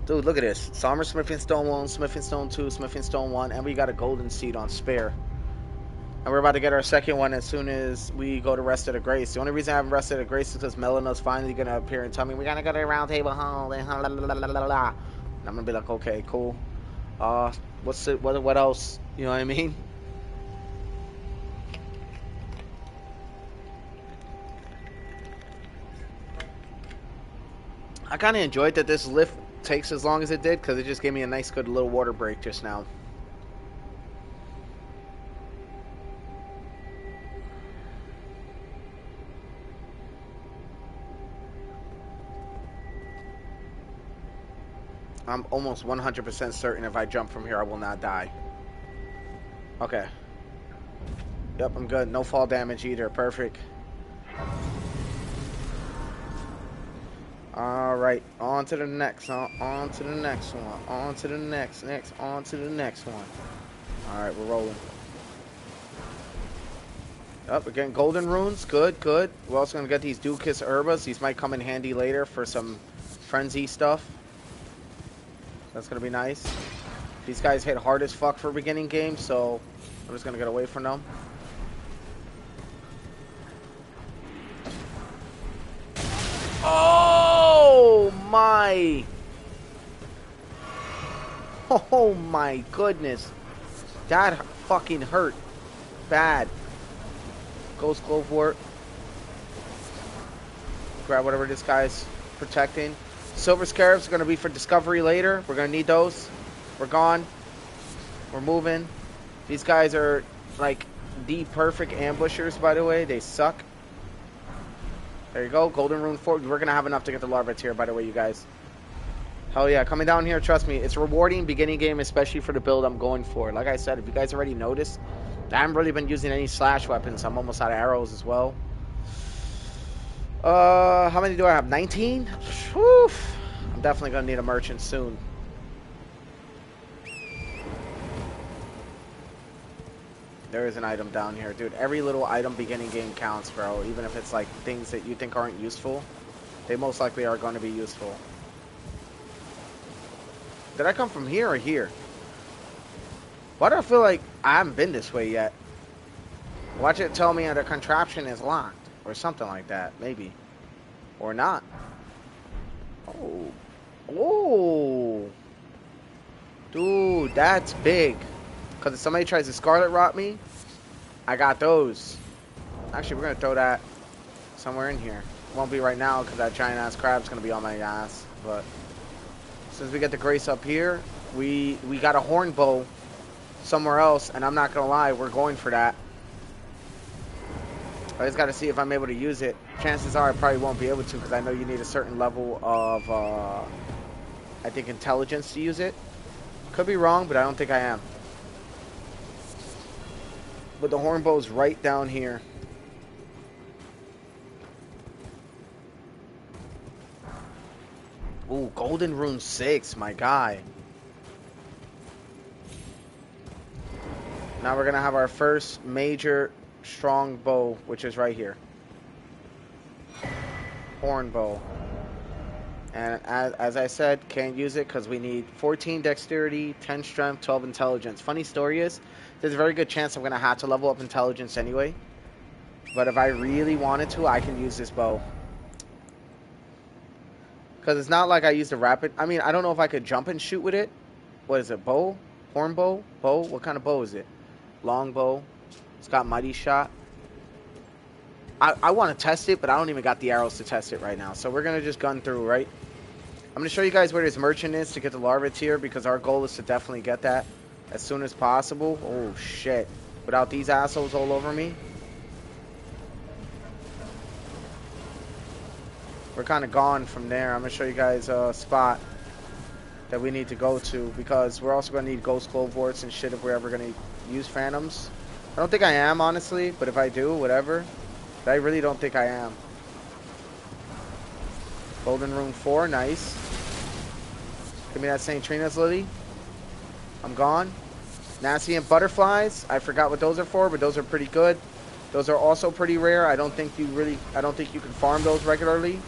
Dude, look at this. Summer Smithing Stone 1, Smithing Stone 2, Smithing Stone 1, and we got a golden seed on spare. And we're about to get our second one as soon as we go to Rested of Grace. The only reason I haven't Rested of Grace is because Melina's finally going to appear and tell me, we got to go to the round table hall. And I'm going to be like, okay, cool. What else? You know what I mean? I kind of enjoyed that this lift takes as long as it did, because it just gave me a nice good little water break just now. I'm almost 100% certain if I jump from here I will not die. Okay. Yep, I'm good. No fall damage either. Perfect. Alright, on to the next, on to the next one, on to the next, on to the next one. Alright, we're rolling. We're getting golden runes, good, good. We're also going to get these Ducus Herbas. These might come in handy later for some frenzy stuff. That's going to be nice. These guys hit hard as fuck for beginning games, so I'm just going to get away from them. Oh my! Oh my goodness. That fucking hurt. Bad. Ghost Clovewort. Grab whatever this guy's protecting. Silver Scarabs are going to be for discovery later. We're going to need those. We're gone. We're moving. These guys are like the perfect ambushers, by the way. They suck. There you go. Golden Rune 4. We're going to have enough to get the larva tier, by the way, you guys. Hell yeah. Coming down here, trust me. It's rewarding beginning game, especially for the build I'm going for. Like I said, if you guys already noticed, I haven't really been using any slash weapons. I'm almost out of arrows as well. How many do I have? 19? Whew. I'm definitely going to need a merchant soon. There is an item down here. Dude, every little item beginning game counts, bro. Even if it's like things that you think aren't useful, they most likely are going to be useful. Did I come from here or here? Why do I feel like I haven't been this way yet? Watch it tell me the contraption is locked. Or something like that, maybe. Or not. Oh. Oh. Dude, that's big. Because if somebody tries to Scarlet Rot me, I got those. Actually, we're going to throw that somewhere in here. It won't be right now because that giant-ass crab's going to be on my ass. But since we get the grace up here, we got a horn bow somewhere else. And I'm not going to lie, we're going for that. I just got to see if I'm able to use it. Chances are I probably won't be able to because I know you need a certain level of, I think, intelligence to use it. Could be wrong, but I don't think I am. But the horn bow's right down here. Ooh, Golden Rune 6, my guy. Now we're going to have our first major strong bow, which is right here. Horn bow. And as I said, can't use it because we need 14 dexterity, 10 strength, 12 intelligence. Funny story is, there's a very good chance I'm going to have to level up intelligence anyway. But if I really wanted to, I can use this bow. Because it's not like I used a rapid... I mean, I don't know if I could jump and shoot with it. What is it? Bow? Horn bow? Bow? What kind of bow is it? Long bow. It's got mighty shot. I want to test it, but I don't even got the arrows to test it right now. So we're going to just gun through, right? I'm going to show you guys where this merchant is to get the larva tier because our goal is to definitely get that as soon as possible. Oh, shit. Without these assholes all over me. We're kind of gone from there. I'm going to show you guys a spot that we need to go to because we're also going to need ghost Cloveworts and shit if we're ever going to use phantoms. I don't think I am, honestly, but if I do, whatever. But I really don't think I am. Golden Rune 4, nice. Give me that St. Trina's Lily. I'm gone. Nasty and Butterflies. I forgot what those are for, but those are pretty good. Those are also pretty rare. I don't think you can farm those regularly.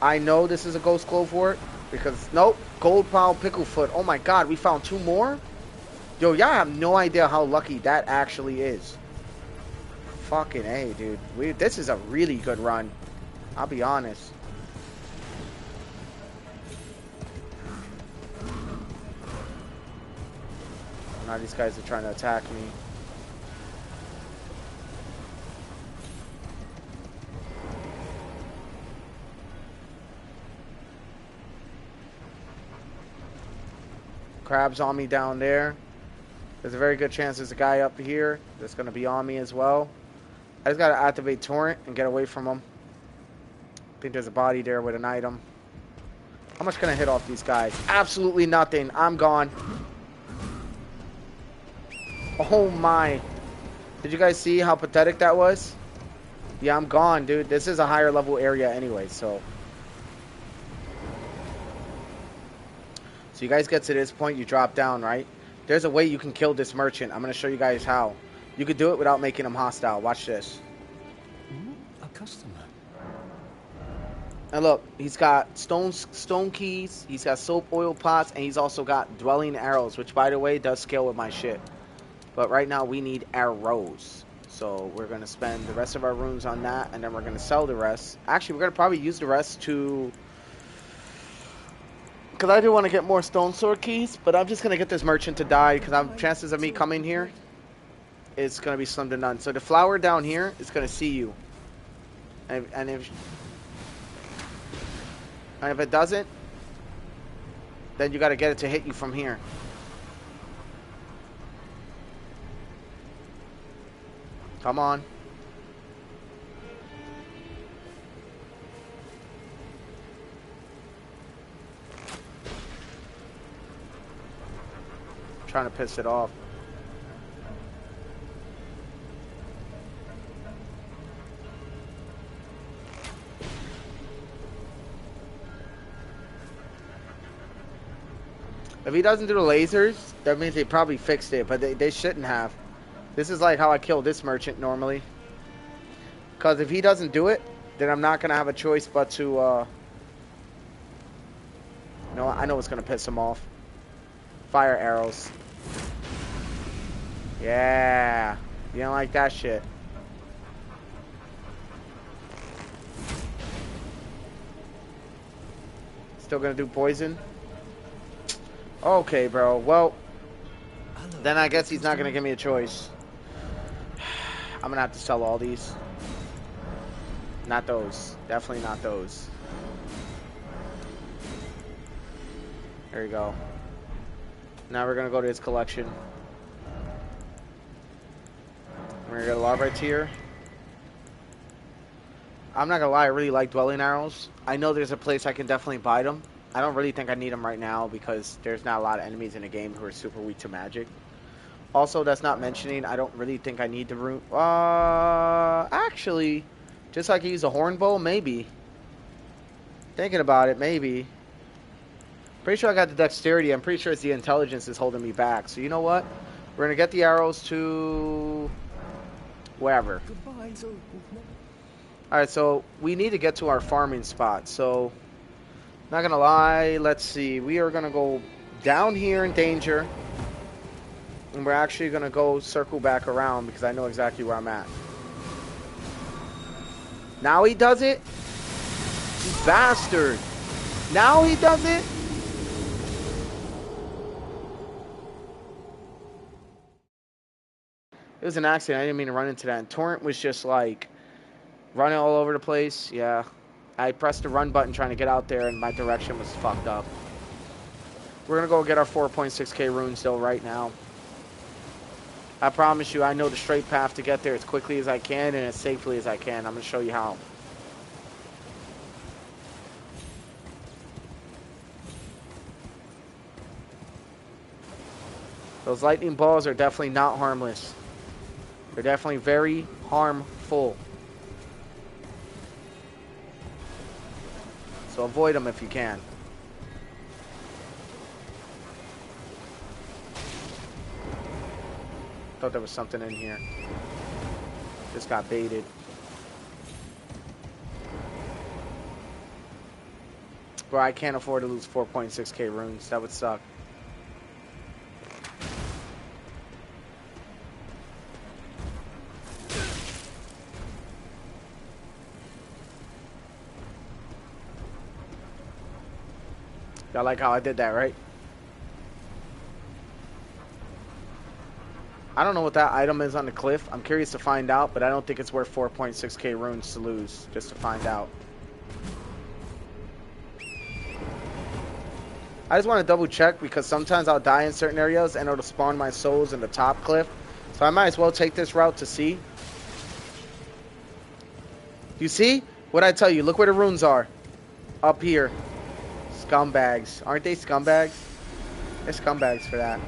I know this is a Ghost Clovewort because, nope, Gold Pile Picklefoot. Oh my god, we found 2 more? Yo, y'all have no idea how lucky that actually is. Fucking A, dude. This is a really good run. I'll be honest. Now these guys are trying to attack me. Crabs on me down there. There's a very good chance there's a guy up here that's going to be on me as well. I just got to activate Torrent and get away from him. I think there's a body there with an item. How much can I hit off these guys? Absolutely nothing. I'm gone. Oh my. Did you guys see how pathetic that was? Yeah, I'm gone, dude. This is a higher level area anyway, so. So you guys get to this point, you drop down, right? There's a way you can kill this merchant. I'm going to show you guys how. You could do it without making him hostile. Watch this. A customer. And look, he's got stone keys, he's got soap oil pots, and he's also got dwelling arrows, which, by the way, does scale with my shit. But right now, we need arrows. So we're going to spend the rest of our runes on that, and then we're going to sell the rest. Actually, we're going to probably use the rest to... Because I do want to get more stone sword keys, but I'm just going to get this merchant to die, because chances of me coming here it's going to be slim to none. So the flower down here is going to see you. And if it doesn't, then you got to get it to hit you from here. Come on. Trying to piss it off. If he doesn't do the lasers, that means they probably fixed it, but they shouldn't have. This is like how I kill this merchant normally. Because if he doesn't do it, then I'm not going to have a choice but to, no, I know what's going to piss him off. Fire arrows. Yeah. You don't like that shit. Still going to do poison? Okay, bro. Well, then I guess he's not going to give me a choice. I'm going to have to sell all these. Not those. Definitely not those. There you go. Now we're going to go to his collection. We're going to get a Larva tier. I'm not going to lie, I really like dwelling arrows. I know there's a place I can definitely buy them. I don't really think I need them right now because there's not a lot of enemies in the game who are super weak to magic. Also, that's not mentioning, I don't really think I need the rune. Actually, just like I use a horn bow, maybe. Thinking about it, maybe. Pretty sure I got the dexterity. I'm pretty sure it's the intelligence is holding me back. So you know what? We're going to get the arrows to wherever. Alright, so we need to get to our farming spot. So, not going to lie. Let's see. We are going to go down here in danger. And we're actually going to go circle back around because I know exactly where I'm at. Now he does it? You bastard. Now he does it? It was an accident. I didn't mean to run into that. And Torrent was just like running all over the place. Yeah. I pressed the run button trying to get out there and my direction was fucked up. We're going to go get our 4.6k runes though right now. I promise you, I know the straight path to get there as quickly as I can and as safely as I can. I'm going to show you how. Those lightning balls are definitely not harmless. They're definitely very harmful. So avoid them if you can. Thought there was something in here. Just got baited. Bro, I can't afford to lose 4.6k runes. That would suck. Y'all like how I did that, right? I don't know what that item is on the cliff. I'm curious to find out, but I don't think it's worth 4.6k runes to lose, just to find out. I just want to double check because sometimes I'll die in certain areas and it'll spawn my souls in the top cliff. So I might as well take this route to see. You see? What'd I tell you? Look where the runes are. Up here. Scumbags. Aren't they scumbags? They're scumbags for that.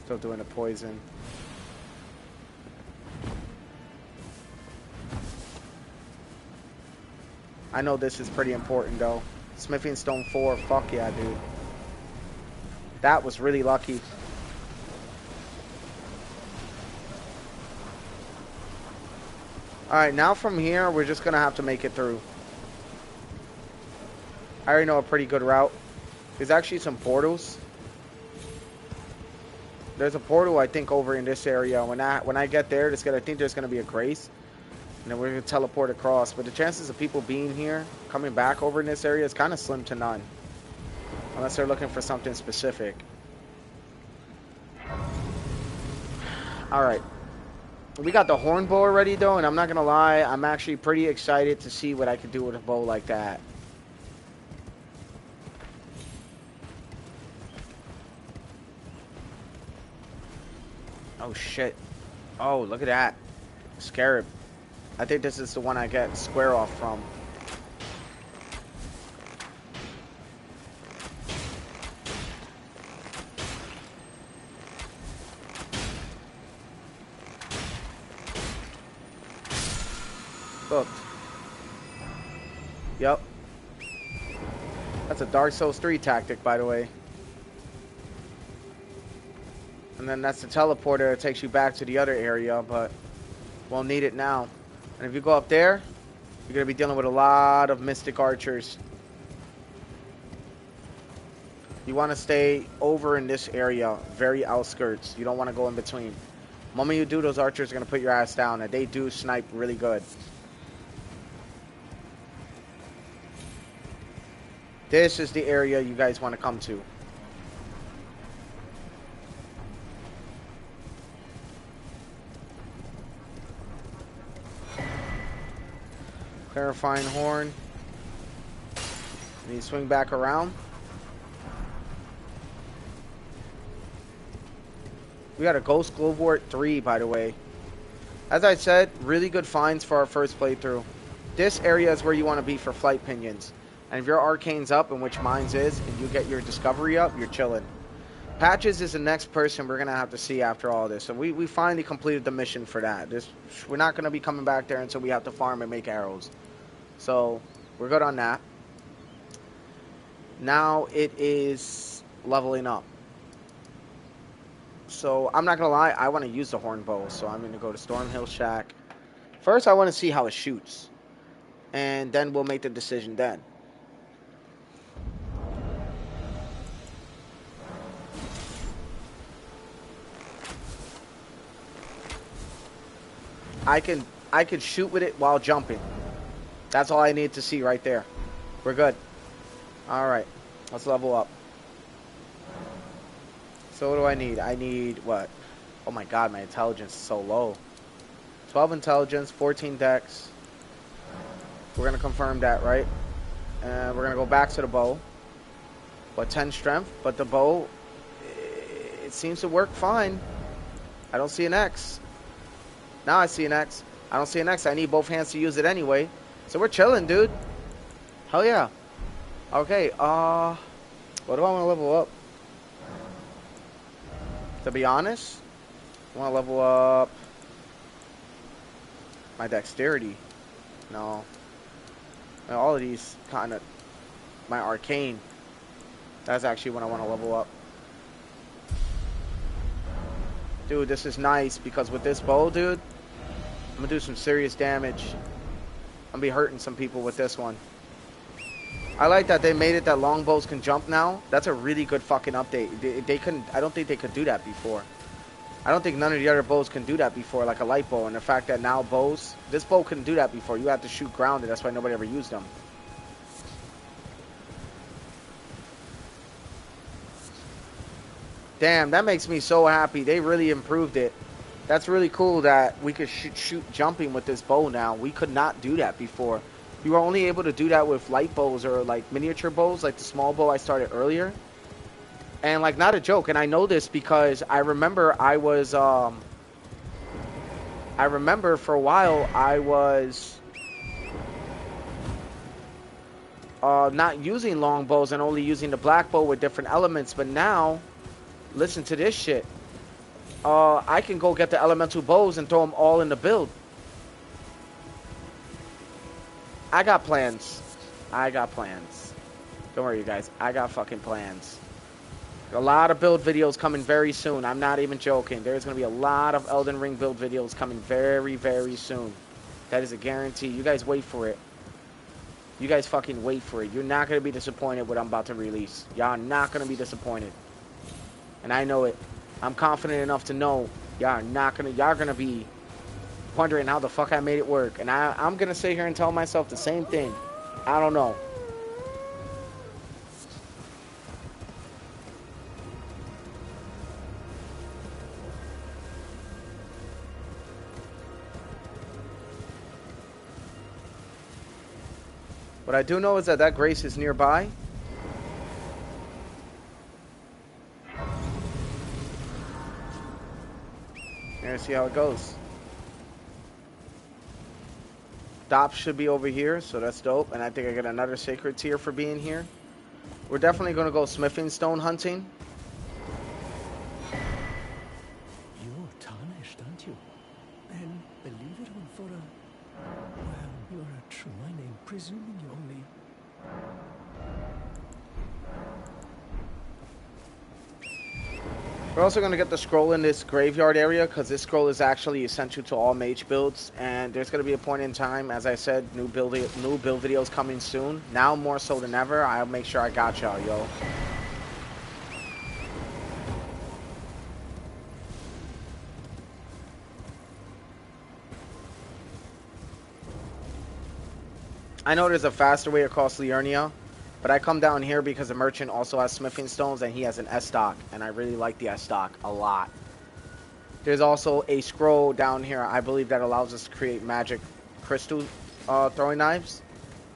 Still doing the poison. I know this is pretty important though. Smithing Stone 4, fuck yeah, dude. That was really lucky. Alright, now from here, we're just gonna have to make it through. I already know a pretty good route. There's actually some portals. There's a portal, I think, over in this area. When I get there, I think there's gonna be a grace. And then we're gonna teleport across. But the chances of people being here, coming back over in this area, is kind of slim to none. Unless they're looking for something specific. Alright. We got the horn bow already, though, and I'm not going to lie. I'm actually pretty excited to see what I can do with a bow like that. Oh, shit. Oh, look at that. Scarab. I think this is the one I get square off from. Look. Yep. That's a Dark Souls 3 tactic, by the way. And then that's the teleporter that takes you back to the other area, but won't need it now. And if you go up there, you're going to be dealing with a lot of mystic archers. You want to stay over in this area, very outskirts. You don't want to go in between. The moment you do, those archers are going to put your ass down, and they do snipe really good. This is the area you guys want to come to. Clarifying horn. And you swing back around. We got a Ghost Glowwort 3, by the way. As I said, really good finds for our first playthrough. This area is where you want to be for flight pinions. And if your arcane's up, and which mine's is, and you get your discovery up, you're chilling. Patches is the next person we're going to have to see after all this. So we finally completed the mission for that. We're not going to be coming back there until we have to farm and make arrows. So we're good on that. Now it is leveling up. So I'm not going to lie, I want to use the horn bow. So I'm going to go to Stormhill Shack. First, I want to see how it shoots. And then we'll make the decision then. I can shoot with it while jumping. That's all I need to see right there. We're good. Alright. Let's level up. So what do I need? I need what? Oh my god, my intelligence is so low. 12 intelligence, 14 dex. We're going to confirm that, right? And we're going to go back to the bow. What, 10 strength? But the bow, it seems to work fine. I don't see an X. Now I see an X. I don't see an X. I need both hands to use it anyway. So we're chilling, dude. Hell yeah. Okay, what do I want to level up? To be honest, I want to level up my dexterity. No. All of these kind of, my arcane. That's actually what I want to level up. Dude, this is nice because with this bow, dude, I'm going to do some serious damage. I'm going to be hurting some people with this one. I like that they made it that longbows can jump now. That's a really good fucking update. They couldn't, I don't think they could do that before. I don't think none of the other bows can do that before, like a light bow. And the fact that now bows, this bow couldn't do that before. You have to shoot grounded. That's why nobody ever used them. Damn, that makes me so happy. They really improved it. That's really cool that we could shoot jumping with this bow now. We could not do that before. You were only able to do that with light bows or like miniature bows, like the small bow I started earlier. And like, not a joke. And I know this because I remember I was, I remember for a while I was not using long bows and only using the black bow with different elements. But now, listen to this shit. I can go get the elemental bows and throw them all in the build. I got plans. I got plans. Don't worry, you guys. I got fucking plans. A lot of build videos coming very soon. I'm not even joking. There's going to be a lot of Elden Ring build videos coming very, very soon. That is a guarantee. You guys wait for it. You guys fucking wait for it. You're not going to be disappointed what I'm about to release. Y'all are not going to be disappointed. And I know it. I'm confident enough to know y'all are gonna be wondering how the fuck I made it work. And I'm gonna sit here and tell myself the same thing. I don't know. What I do know is that Grace is nearby. Here, see how it goes. Dop should be over here, so that's dope. And I think I get another sacred tier for being here. We're definitely going to go smithing stone hunting. You're tarnished, aren't you? Then believe it or for a... Well, you're a true name, presuming you only... We're also going to get the scroll in this graveyard area because this scroll is actually essential to all mage builds. And there's going to be a point in time, as I said, new build videos coming soon. Now more so than ever, I'll make sure I got y'all, yo. I know there's a faster way across Liurnia, but I come down here because the merchant also has smithing stones and he has an S-stock, and I really like the S-stock a lot. There's also a scroll down here, I believe, that allows us to create magic crystal throwing knives.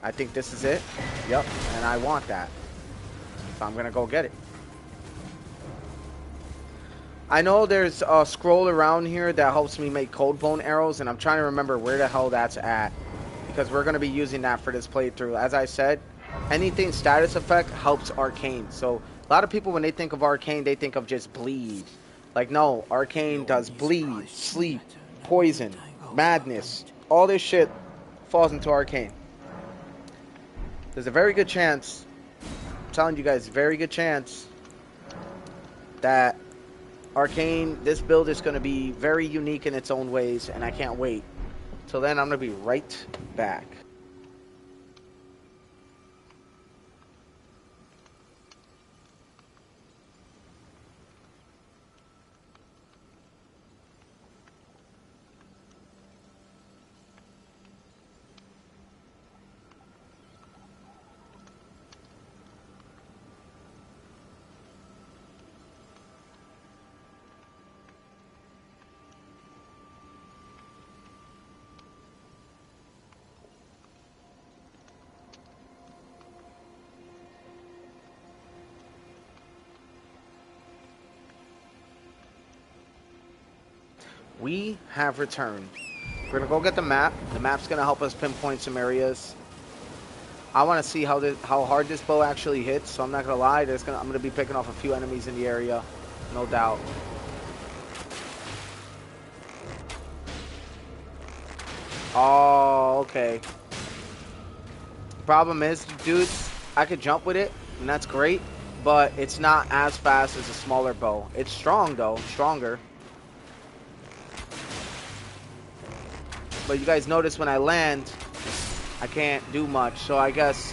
I think this is it. Yep, and I want that. So I'm going to go get it. I know there's a scroll around here that helps me make cold bone arrows, and I'm trying to remember where the hell that's at, because we're going to be using that for this playthrough. As I said, anything status effect helps Arcane. So a lot of people, when they think of Arcane, they think of just bleed. Like, no, Arcane does bleed, sleep, poison, madness. All this shit falls into Arcane. There's a very good chance, I'm telling you guys, very good chance that Arcane, this build is going to be very unique in its own ways, and I can't wait. Till then, I'm going to be right back. We have returned. We're going to go get the map. The map's going to help us pinpoint some areas. I want to see how hard this bow actually hits, so I'm not going to lie. I'm going to be picking off a few enemies in the area, no doubt. Oh, okay. Problem is, dudes, I could jump with it, and that's great, but it's not as fast as a smaller bow. It's strong, though. Stronger. But you guys notice when I land, I can't do much. So I guess...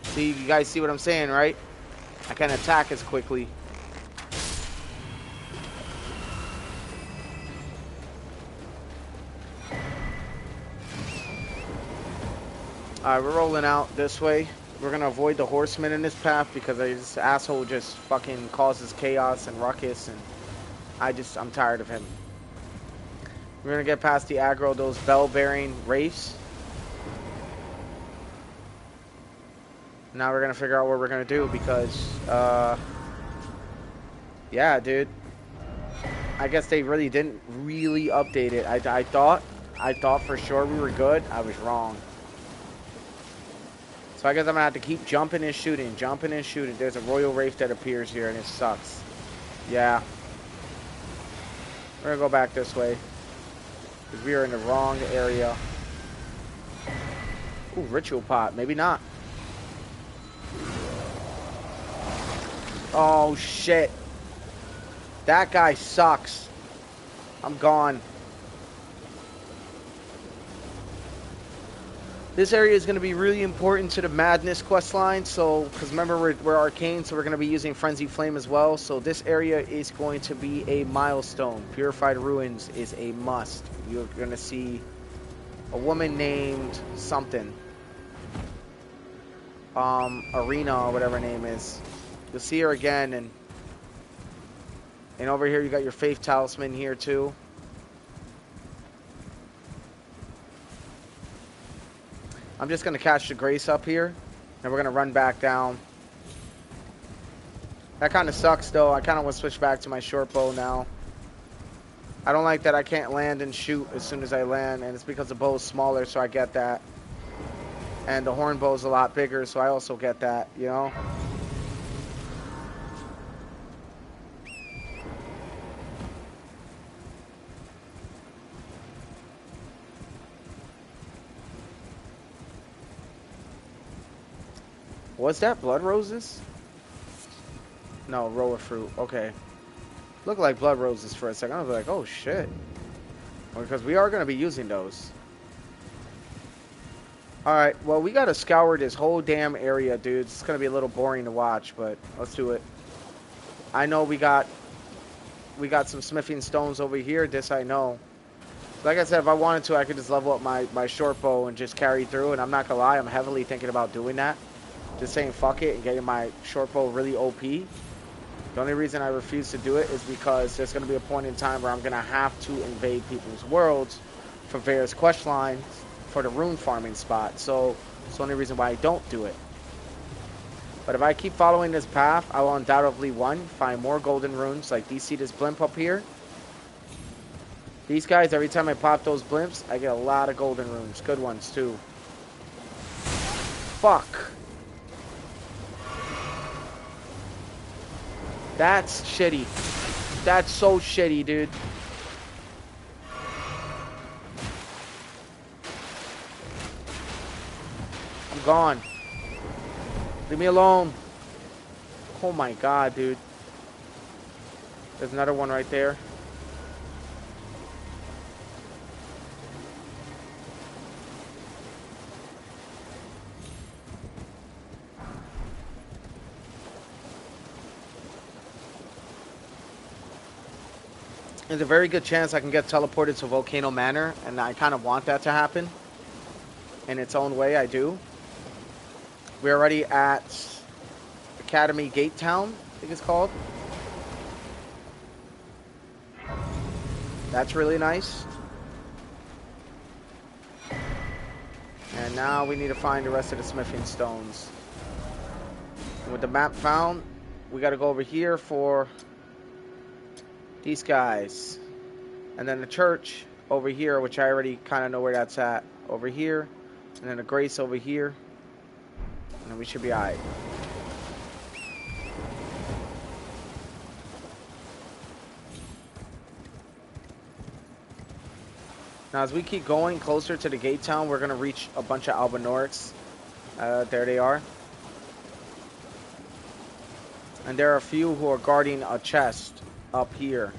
See, you guys see what I'm saying, right? I can't attack as quickly. Alright, we're rolling out this way. We're going to avoid the horsemen in this path because this asshole just fucking causes chaos and ruckus, and I'm tired of him. We're going to get past the aggro, those bell-bearing wraiths. Now we're going to figure out what we're going to do because, yeah, dude. I guess they really didn't really update it. I thought for sure we were good. I was wrong. So I guess I'm going to have to keep jumping and shooting, There's a royal wraith that appears here, and it sucks. Yeah. We're going to go back this way. Because we are in the wrong area. Ooh, ritual pot. Maybe not. Oh, shit. That guy sucks. I'm gone. This area is going to be really important to the Madness questline, so, because remember, we're Arcane, so we're going to be using Frenzy Flame as well, so this area is going to be a milestone. Purified Ruins is a must. You're going to see a woman named something. Arena, or whatever her name is. You'll see her again, and over here you got your Faith Talisman here, too. I'm just going to catch the Grace up here. And we're going to run back down. That kind of sucks, though. I kind of want to switch back to my short bow now. I don't like that I can't land and shoot as soon as I land. And it's because the bow is smaller, so I get that. And the horn bow is a lot bigger, so I also get that, you know? Was that blood roses? No, roller fruit. Okay. Look like blood roses for a second. I was like, oh shit. Because we are going to be using those. Alright, well, we got to scour this whole damn area, dude. It's going to be a little boring to watch, but let's do it. I know we got some smithing stones over here. This I know. Like I said, if I wanted to, I could just level up my short bow and just carry through. And I'm not going to lie, I'm heavily thinking about doing that. Just saying fuck it and getting my short bow really OP. The only reason I refuse to do it is because there's going to be a point in time where I'm going to have to invade people's worlds for various quest lines for the rune farming spot. So it's the only reason why I don't do it. But if I keep following this path, I will undoubtedly, one, find more golden runes. Like, do you see this blimp up here? These guys, every time I pop those blimps, I get a lot of golden runes. Good ones, too. Fuck. That's shitty. That's so shitty, dude. I'm gone. Leave me alone. Oh my god, dude. There's another one right there. There's a very good chance I can get teleported to Volcano Manor, and I kind of want that to happen. In its own way, I do. We're already at Academy Gate Town, I think it's called. That's really nice. And now we need to find the rest of the smithing stones. And with the map found, we got to go over here for these guys. And then the church over here, which I already kind of know where that's at. Over here. And then the Grace over here. And then we should be alright. Now, as we keep going closer to the gate town, we're going to reach a bunch of Albinorics. There they are. And there are a few who are guarding a chest up here.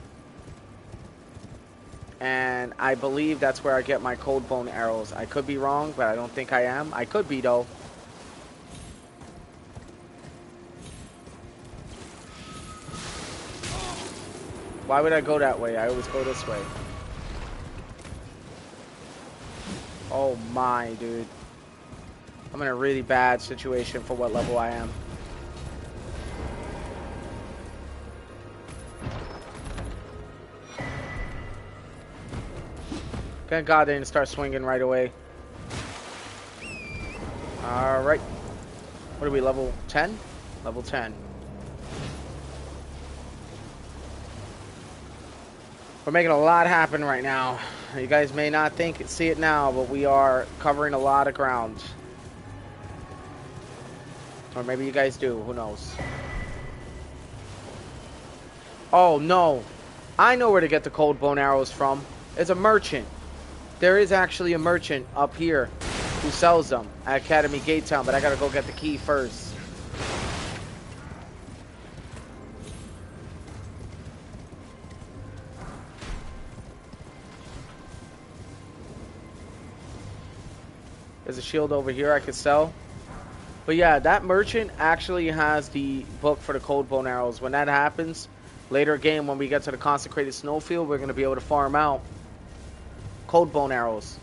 And I believe that's where I get my cold bone arrows. I could be wrong, but I don't think I am. I could be, though. Why would I go that way? I always go this way. Oh my, dude. I'm in a really bad situation for what level I am. Thank God they didn't start swinging right away. Alright. What are we, level 10? Level 10. We're making a lot happen right now. You guys may not see it now, but we are covering a lot of ground. Or maybe you guys do, who knows. Oh no, I know where to get the cold bone arrows from. It's a merchant. There is actually a merchant up here who sells them at Academy Gate Town, but I gotta go get the key first. There's a shield over here I could sell. But yeah, that merchant actually has the book for the cold bone arrows. When that happens, later game when we get to the consecrated snowfield, we're going to be able to farm out cold bone arrows.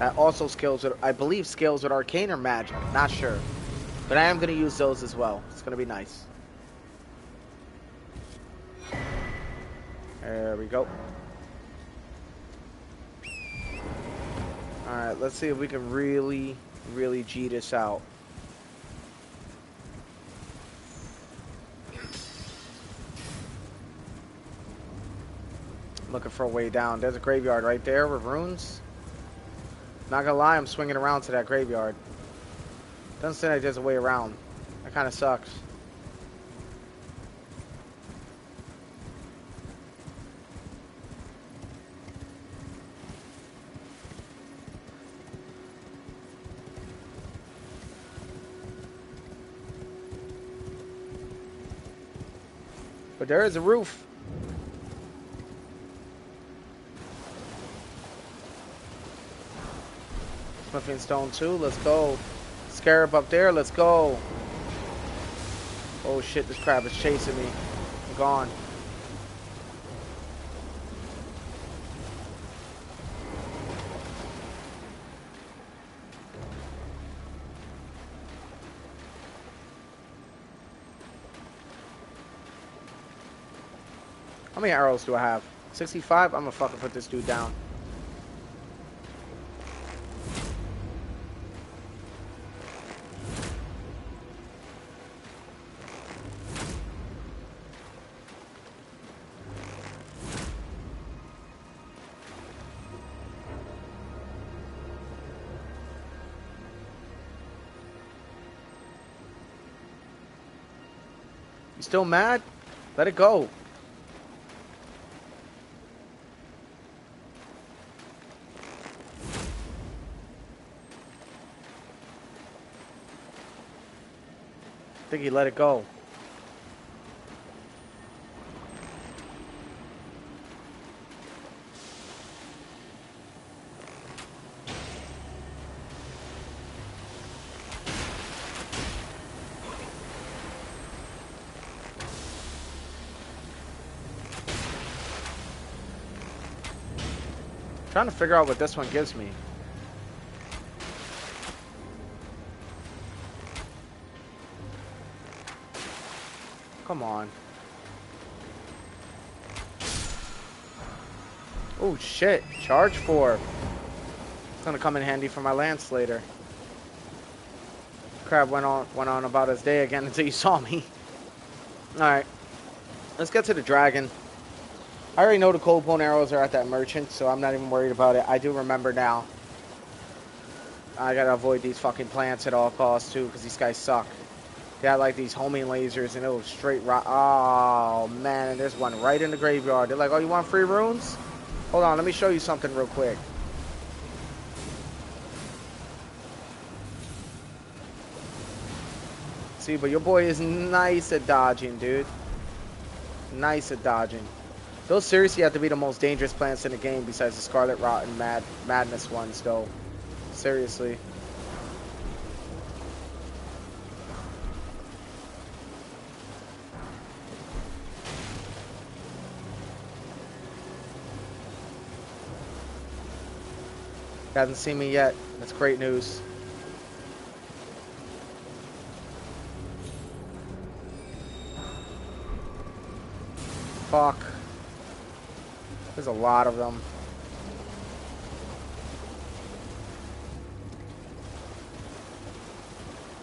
That also scales with, I believe, scales with arcane or magic. Not sure. But I am going to use those as well. It's going to be nice. There we go. Alright, let's see if we can really, really G this out. Looking for a way down. There's a graveyard right there with runes. Not gonna lie, I'm swinging around to that graveyard. Doesn't seem like there's a way around. That kind of sucks. But there is a roof. Smithing stone 2, let's go. Scarab up there, let's go. Oh shit, this crab is chasing me. I'm gone. How many arrows do I have? 65? I'm gonna fucking put this dude down. You still mad? Let it go. I think he let it go. Trying to figure out what this one gives me. Come on. Oh shit, charge 4. It's gonna come in handy for my lance later. Crab went on about his day again until you saw me. Alright. Let's get to the dragon. I already know the cold bone arrows are at that merchant, so I'm not even worried about it. I do remember now. I gotta avoid these fucking plants at all costs too, because these guys suck. They had like these homing lasers and it was straight rock. Oh man, and there's one right in the graveyard. They're like, oh, you want free runes? Hold on, let me show you something real quick. See, but your boy is nice at dodging, dude. Nice at dodging. Those seriously have to be the most dangerous plants in the game besides the Scarlet Rot and Madness ones, though. Seriously. Hasn't seen me yet. That's great news. Fuck. There's a lot of them.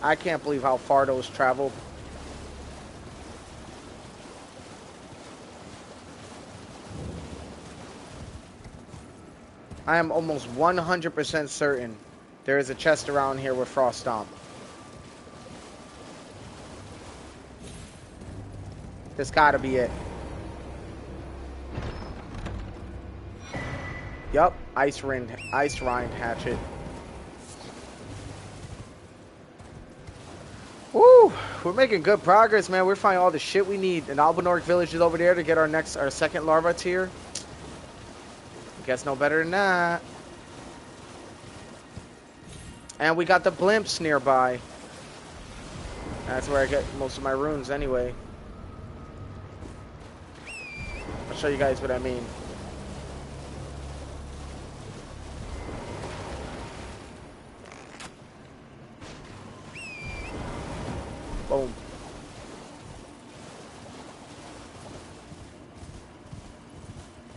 I can't believe how far those traveled. I am almost 100% certain there is a chest around here with Frost Stomp. That's gotta be it. Yup, Ice Rind Hatchet. Woo! We're making good progress, man. We're finding all the shit we need. And Albanork Village is over there to get our second larva tier. Guess no better than that. And we got the blimps nearby. That's where I get most of my runes anyway. I'll show you guys what I mean. Boom.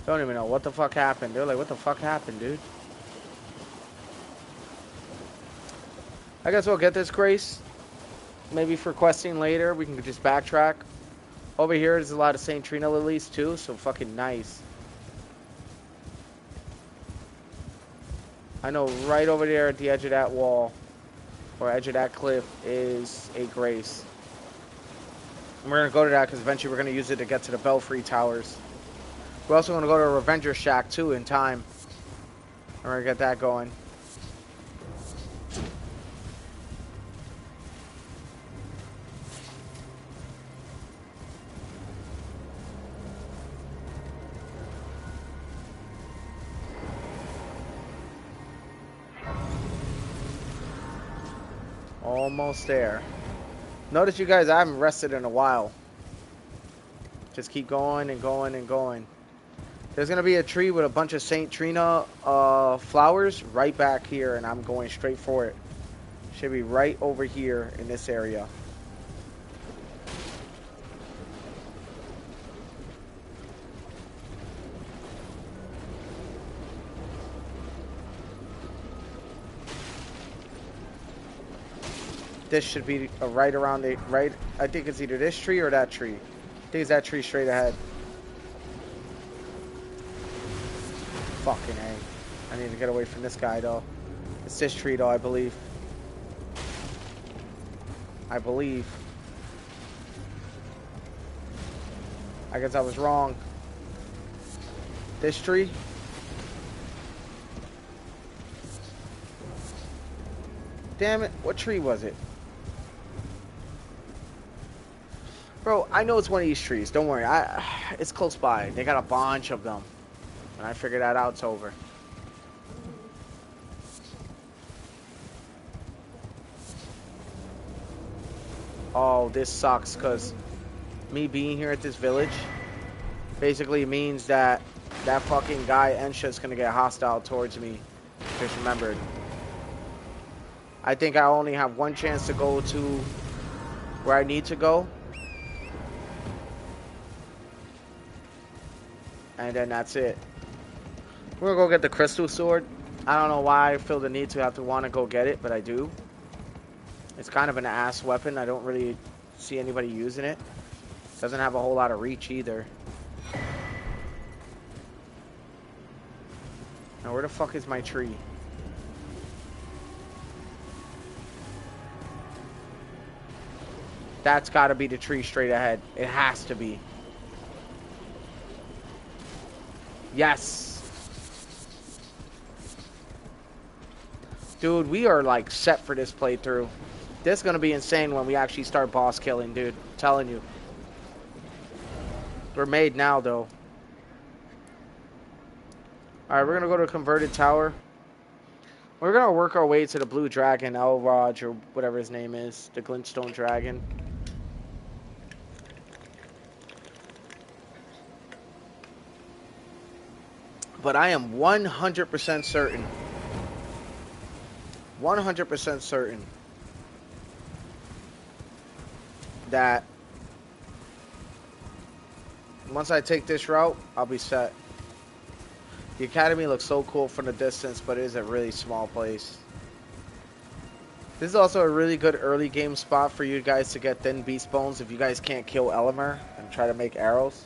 Don't even know what the fuck happened. They're like, what the fuck happened, dude? I guess we'll get this Grace. Maybe for questing later, we can just backtrack. Over here, there's a lot of St. Trina lilies too, so fucking nice. I know right over there at the edge of that wall, or edge of that cliff, is a Grace. And we're going to go to that because eventually we're going to use it to get to the Belfry Towers. We're also going to go to a Revenger Shack too in time. We're going to get that going. Almost there. Notice you guys, I haven't rested in a while. Just keep going and going and going. There's going to be a tree with a bunch of St. Trina flowers right back here, and I'm going straight for it. Should be right over here in this area. This should be right around the right. I think it's either this tree or that tree. I think it's that tree straight ahead. Fucking A. I need to get away from this guy though. It's this tree though, I believe. I guess I was wrong. This tree? Damn it. What tree was it? Bro, I know it's one of these trees. Don't worry. It's close by. They got a bunch of them. When I figure that out, it's over. Oh, this sucks because me being here at this village basically means that that fucking guy Ensha's gonna get hostile towards me. Just remembered. I think I only have one chance to go to where I need to go. And then that's it. We're gonna go get the crystal sword. I don't know why I feel the need to have to want to go get it, but I do. It's kind of an ass weapon. I don't really see anybody using it. Doesn't have a whole lot of reach either. Now where the fuck is my tree? That's gotta be the tree straight ahead. It has to be. Yes. Dude, we are like set for this playthrough. This is gonna be insane when we actually start boss killing, dude. I'm telling you. We're made now, though. Alright, we're gonna go to a converted tower. We're gonna work our way to the blue dragon, Elrod, or whatever his name is. The glintstone dragon. But I am 100% certain. 100% certain that once I take this route, I'll be set. The academy looks so cool from the distance, but it is a really small place. This is also a really good early game spot for you guys to get thin beast bones if you guys can't kill Elemer and try to make arrows.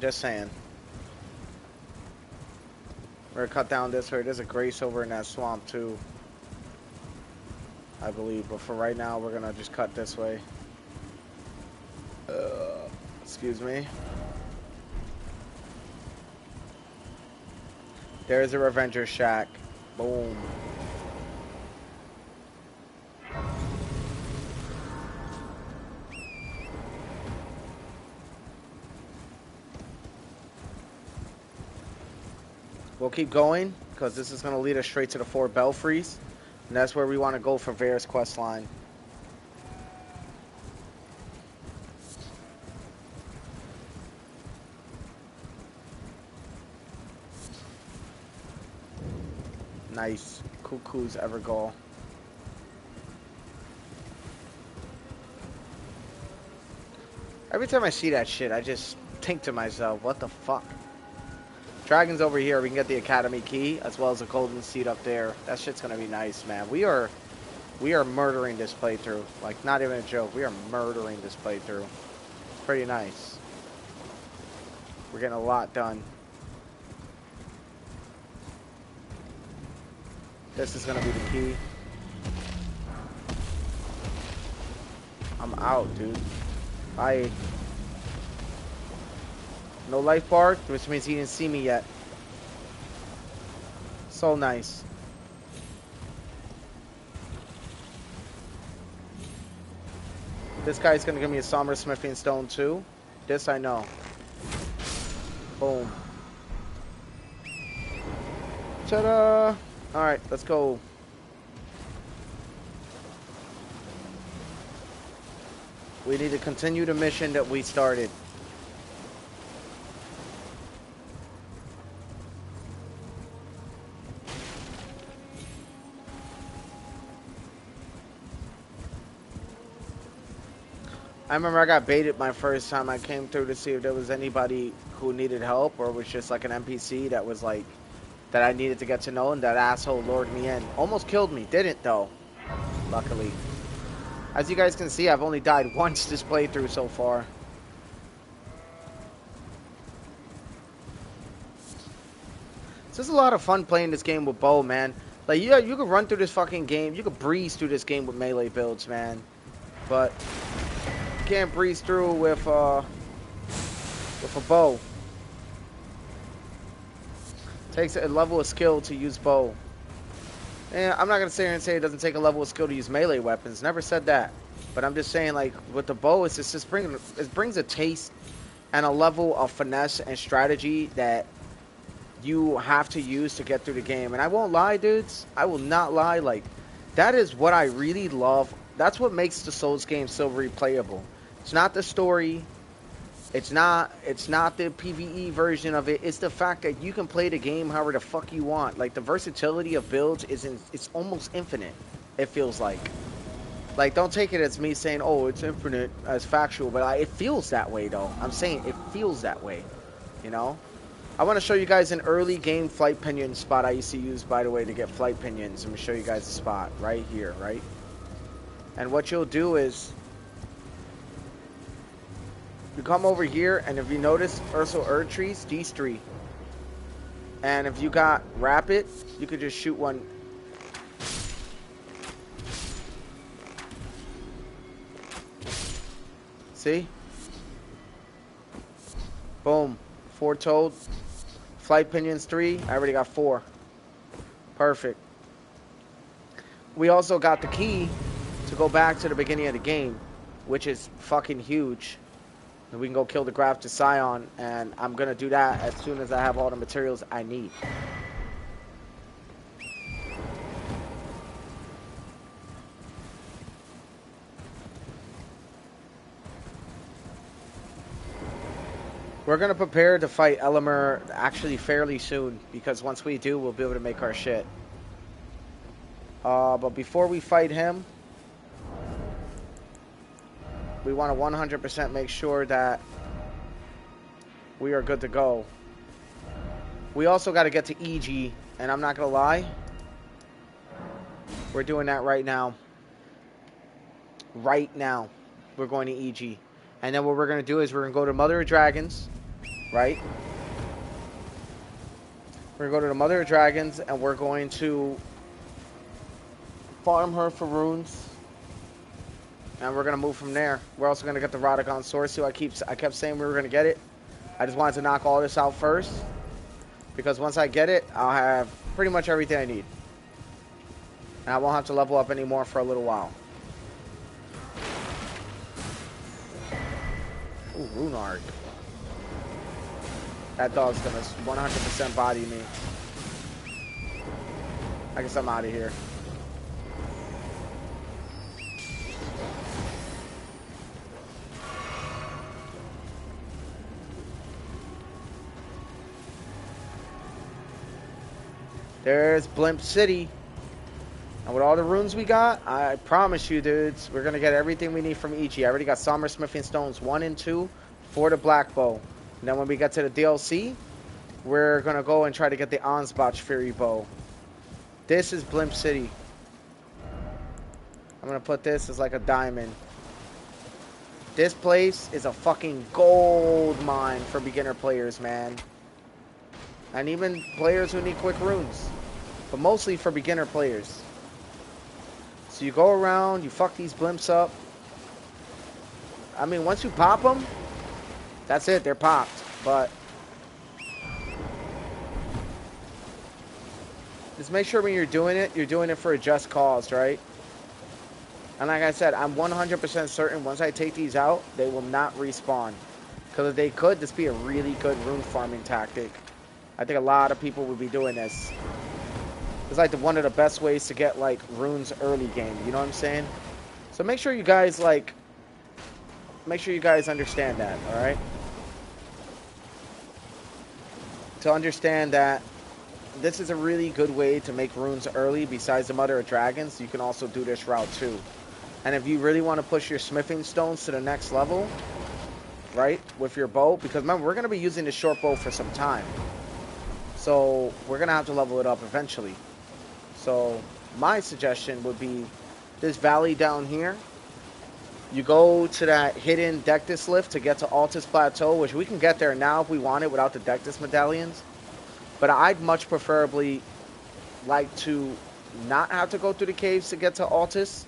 Just saying. We're gonna cut down this way. There's a Grace over in that swamp too, I believe. But for right now, we're gonna just cut this way. Excuse me. There's a Revenger Shack. Boom. We'll keep going, because this is going to lead us straight to the 4 Belfries. And that's where we want to go for Varus quest line. Nice. Cuckoo's Evergall. Every time I see that shit, I just think to myself, what the fuck? Dragon's over here. We can get the Academy key as well as a golden seed up there. That shit's gonna be nice, man. We are murdering this playthrough. Like, not even a joke. We are murdering this playthrough. Pretty nice. We're getting a lot done. This is gonna be the key. I'm out, dude. Bye. No life bar, which means he didn't see me yet. So nice. This guy's gonna give me a somber smithing stone too. This I know. Boom. Ta-da! Alright, let's go. We need to continue the mission that we started. I remember I got baited my first time I came through to see if there was anybody who needed help or was just like an NPC that was like, that I needed to get to know, and that asshole lured me in. Almost killed me. Didn't though. Luckily. As you guys can see, I've only died once this playthrough so far. It's just a lot of fun playing this game with bow, man. Like, yeah, you could run through this fucking game. You could breeze through this game with melee builds, man. But you can't breeze through with a bow. Takes a level of skill to use bow. And I'm not gonna sit here and say it doesn't take a level of skill to use melee weapons. Never said that. But I'm just saying, like, with the bow, it brings a taste and a level of finesse and strategy that you have to use to get through the game. And I won't lie, dudes. I will not lie. Like, that is what I really love. That's what makes the Souls game so replayable. It's not the story. It's not the PvE version of it. It's the fact that you can play the game however the fuck you want. Like, the versatility of builds it's almost infinite. It feels like. Like, don't take it as me saying, oh, it's infinite as factual, but it feels that way, though. I'm saying it feels that way, you know? I want to show you guys an early game flight pinion spot I used to use, by the way, to get flight pinions. Let me show you guys the spot right here, right? And what you'll do is you come over here, and if you notice Urso Erd trees, these three. And if you got rapid, you could just shoot one. See? Boom. Foretold. Flight pinions 3. I already got 4. Perfect. We also got the key to go back to the beginning of the game, which is fucking huge. And we can go kill the Grafted Scion, and I'm going to do that as soon as I have all the materials I need. We're going to prepare to fight Elimer actually fairly soon, because once we do, we'll be able to make our shit. But before we fight him, we want to 100% make sure that we are good to go. We also got to get to EG, and I'm not going to lie, we're doing that right now. Right now, we're going to EG. And then what we're going to do is we're going to go to Mother of Dragons, right? We're going to go to the Mother of Dragons, and we're going to farm her for runes. And we're going to move from there. We're also going to get the Radagon Sorcerer. I kept saying we were going to get it. I just wanted to knock all this out first. Because once I get it, I'll have pretty much everything I need. And I won't have to level up anymore for a little while. Ooh, Runarg. That dog's going to 100% body me. I guess I'm out of here. There's Blimp City. And with all the runes we got, I promise you, dudes, we're going to get everything we need from EG. I already got Somber Smithing Stones 1 and 2 for the Black Bow. And then when we get to the DLC, we're going to go and try to get the Ansbach Fury Bow. This is Blimp City. I'm going to put this as like a diamond. This place is a fucking gold mine for beginner players, man. And even players who need quick runes. But mostly for beginner players. So you go around, you fuck these blimps up. I mean, once you pop them, that's it, they're popped. But just make sure when you're doing it for a just cause, right? And like I said, I'm 100% certain once I take these out, they will not respawn. Because if they could, this would be a really good rune farming tactic. I think a lot of people would be doing this. It's like one of the best ways to get like runes early game. You know what I'm saying? So make sure you guys understand that. All right. To understand that this is a really good way to make runes early. Besides the Mother of Dragons, you can also do this route too. And if you really want to push your smithing stones to the next level, right, with your bow, because remember we're gonna be using the short bow for some time. So we're gonna have to level it up eventually. So my suggestion would be this valley down here. You go to that hidden Dectus lift to get to Altus Plateau, which we can get there now if we want it without the Dectus medallions. But I'd much preferably like to not have to go through the caves to get to Altus,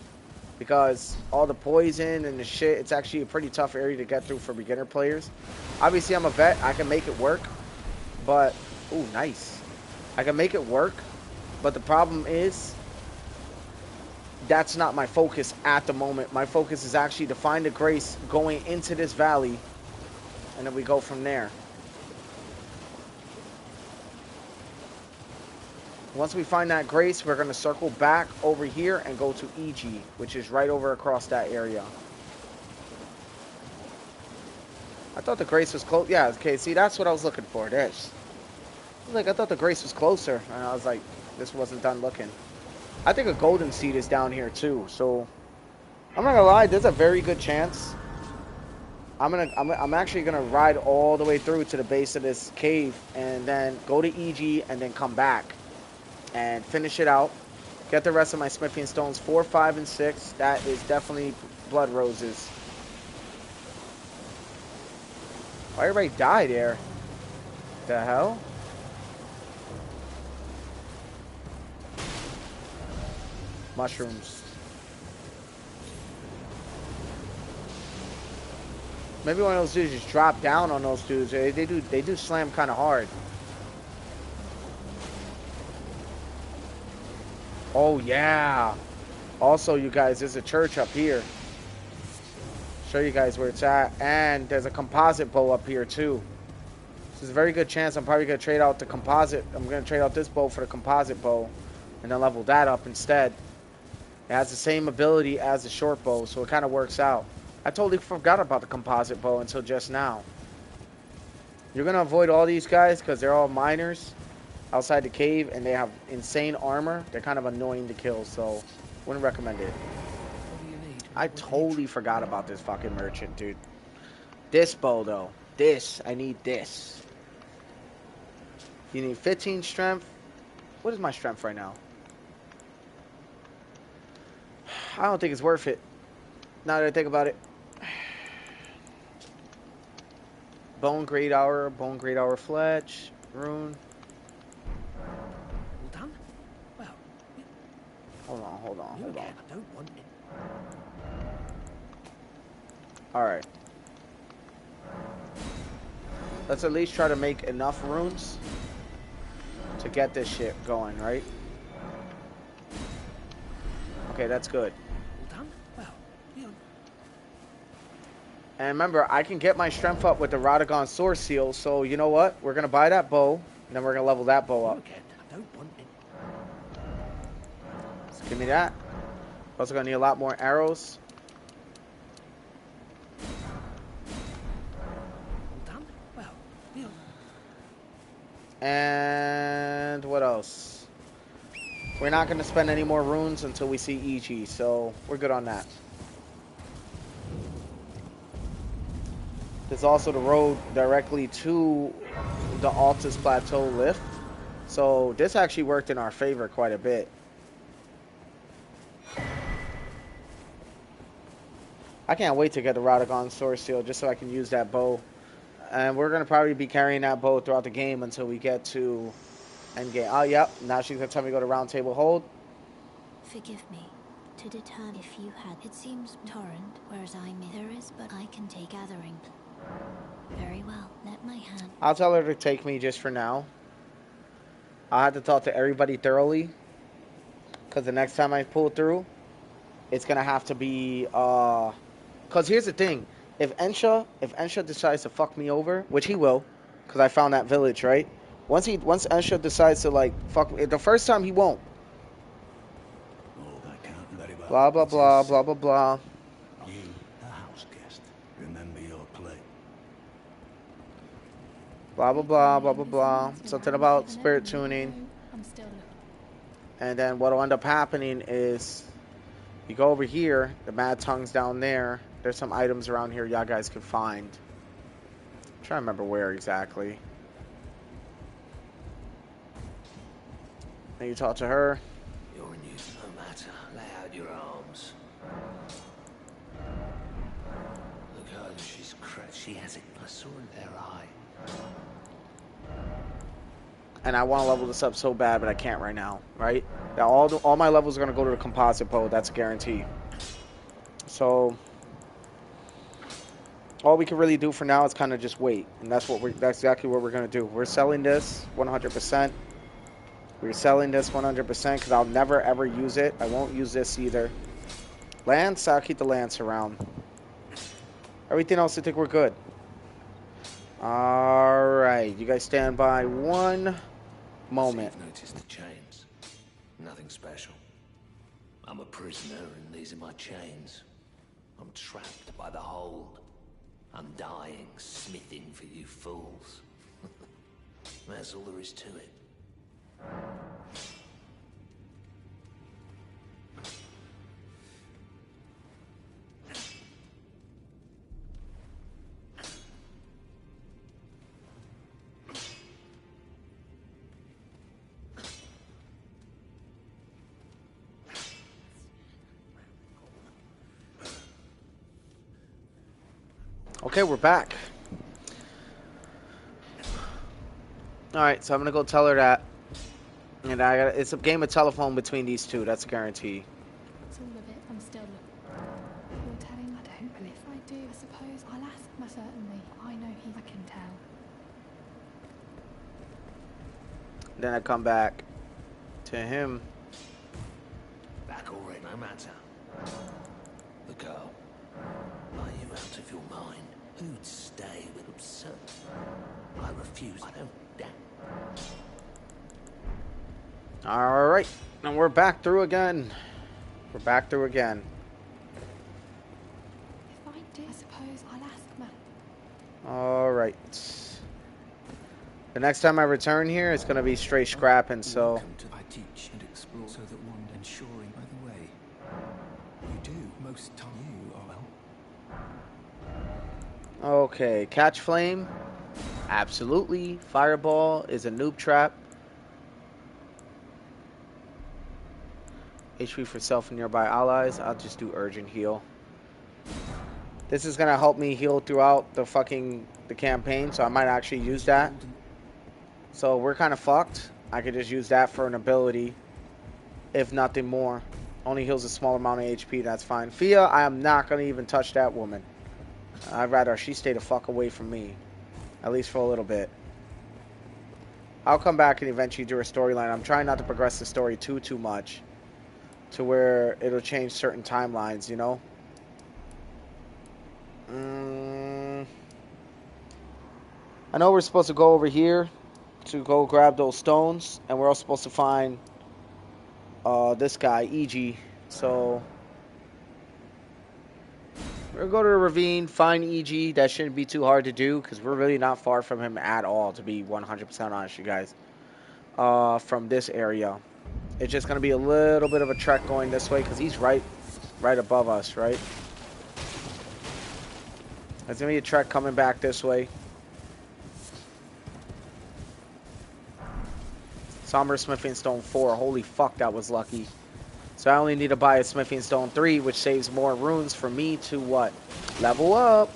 because all the poison and the shit, it's actually a pretty tough area to get through for beginner players. Obviously I'm a vet, I can make it work, but ooh, nice. I can make it work, but the problem is that's not my focus at the moment. My focus is actually to find the grace going into this valley, and then we go from there. Once we find that grace, we're going to circle back over here and go to EG, which is right over across that area. I thought the grace was close. Yeah, okay, see, that's what I was looking for. This. Like, I thought the grace was closer, and I was like, this wasn't done looking. I think a golden seed is down here too, so I'm not gonna lie, there's a very good chance I'm actually gonna ride all the way through to the base of this cave and then go to EG and then come back and finish it out, get the rest of my smithing stones 4, 5, and 6. That is definitely blood roses. Why everybody die there? The hell? Mushrooms. Maybe one of those dudes just drop down on those dudes. They do slam kind of hard. Oh yeah. Also, you guys, there's a church up here. Show you guys where it's at, and there's a composite bow up here too. So there's a very good chance I'm probably gonna trade out the composite. I'm gonna trade out this bow for the composite bow, and then level that up instead. It has the same ability as the short bow, so it kind of works out. I totally forgot about the composite bow until just now. You're going to avoid all these guys because they're all miners outside the cave, and they have insane armor. They're kind of annoying to kill, so wouldn't recommend it. I totally forgot about this fucking merchant, dude. This bow, though. This. I need this. You need 15 strength. What is my strength right now? I don't think it's worth it. Now that I think about it. Bone Great Hour Fletch, Rune. All done? Well, Hold on. I don't want it. Alright. Let's at least try to make enough runes to get this shit going, right? Okay, that's good. And remember, I can get my strength up with the Radagon Sword Seal, so you know what? We're going to buy that bow, and then we're going to level that bow up. I don't want it. So give me that. Also going to need a lot more arrows. Done? Well, and what else? We're not going to spend any more runes until we see EG, so we're good on that. There's also the road directly to the Altus Plateau lift. So this actually worked in our favor quite a bit. I can't wait to get the Radagon Sword Seal just so I can use that bow. And we're going to probably be carrying that bow throughout the game until we get to endgame. Oh, yep. Now she's going to tell me to go to Round Table Hold. Forgive me. To determine if you had... It seems torrent, whereas there is, but I can take gathering. Very well. Let my hand... I'll tell her to take me just for now. I'll have to talk to everybody thoroughly. Because the next time I pull through, it's going to have to be... Because here's the thing. If Ensha decides to fuck me over, which he will, because I found that village, right? Once Ensha decides to, like, fuck me... The first time he won't. Blah, blah, blah, blah, blah, blah. You, the house guest, remember your plate. Blah, blah, blah, blah, blah, blah. Something about spirit tuning. And then what'll end up happening is you go over here, the Mad Tongue's down there. There's some items around here y'all guys can find. I'm trying to remember where exactly. And you talk to her. Your news no matter. Lay out your arms. Look at her, she's cracked. She has it. I saw in their eye. And I want to level this up so bad, but I can't right now, right? Now all my levels are going to go to the composite bow. That's a guarantee. So all we can really do for now is kind of just wait. And that's exactly what we're going to do. We're selling this 100%. We're selling this 100% because I'll never ever use it. I won't use this either. Lance, I'll keep the Lance around. Everything else, I think we're good. Alright, you guys stand by one moment. So you've noticed the chains. Nothing special. I'm a prisoner and these are my chains. I'm trapped by the hold. I'm dying, smithing for you fools. That's all there is to it. Okay, we're back. Alright, so I'm gonna go tell her that. And it's a game of telephone between these two, that's a guarantee. It's all of it, I'm still You're telling I don't, but if I do, I suppose I'll ask my certainly. I know I can tell. Then I come back to him. Back already, no matter. The girl. Are you out of your mind? Who'd stay with absurd? I refuse. I don't doubt. Alright, and we're back through again. We're back through again. If I do, I suppose I'll ask my... Alright. The next time I return here, it's going to be straight scrapping, so... I teach and explore so that one ensuring by the way. You do, most time you are well. Okay, catch flame. Absolutely. Fireball is a noob trap. HP for self and nearby allies. I'll just do urgent heal. This is gonna help me heal throughout the campaign, so I might actually use that. So we're kind of fucked. I could just use that for an ability, if nothing more. Only heals a small amount of HP. That's fine. Fia, I am not gonna even touch that woman. I'd rather she stay the fuck away from me, at least for a little bit. I'll come back and eventually do a storyline. I'm trying not to progress the story too much, to where it'll change certain timelines, you know? I know we're supposed to go over here to go grab those stones, and we're also supposed to find this guy, E.G. So we're going to go to the ravine, find E.G. That shouldn't be too hard to do, because we're really not far from him at all, to be 100% honest, you guys. From this area. It's just going to be a little bit of a trek going this way, because he's right above us, right? There's going to be a trek coming back this way. Somber Smithing Stone 4. Holy fuck, that was lucky. So I only need to buy a Smithing Stone 3, which saves more runes for me to what? Level up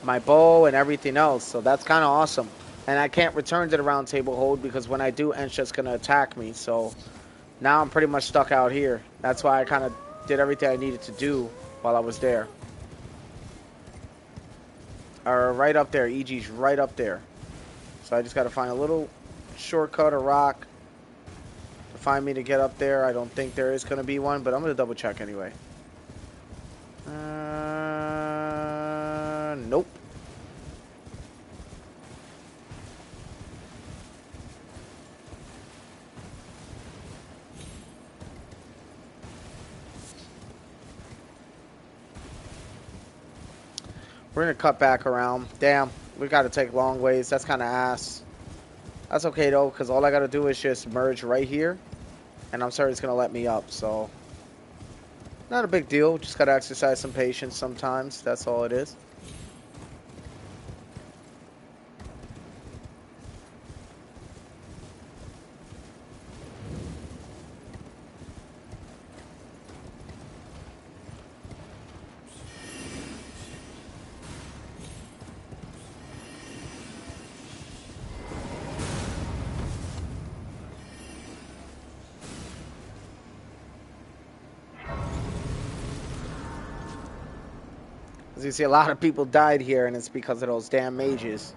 my bow and everything else. So that's kind of awesome. And I can't return to the round table hold because when I do, Ensha's going to attack me. So now I'm pretty much stuck out here. That's why I kind of did everything I needed to do while I was there. Right up there. EG's right up there. So I just got to find a little shortcut or rock to find me to get up there. I don't think there is going to be one, but I'm going to double check anyway. Nope. We're going to cut back around. Damn, we got to take long ways. That's kind of ass. That's okay, though, because all I got to do is just merge right here. And I'm sorry it's going to let me up, so... Not a big deal. Just got to exercise some patience sometimes. That's all it is. As you see, a lot of people died here, and it's because of those damn mages.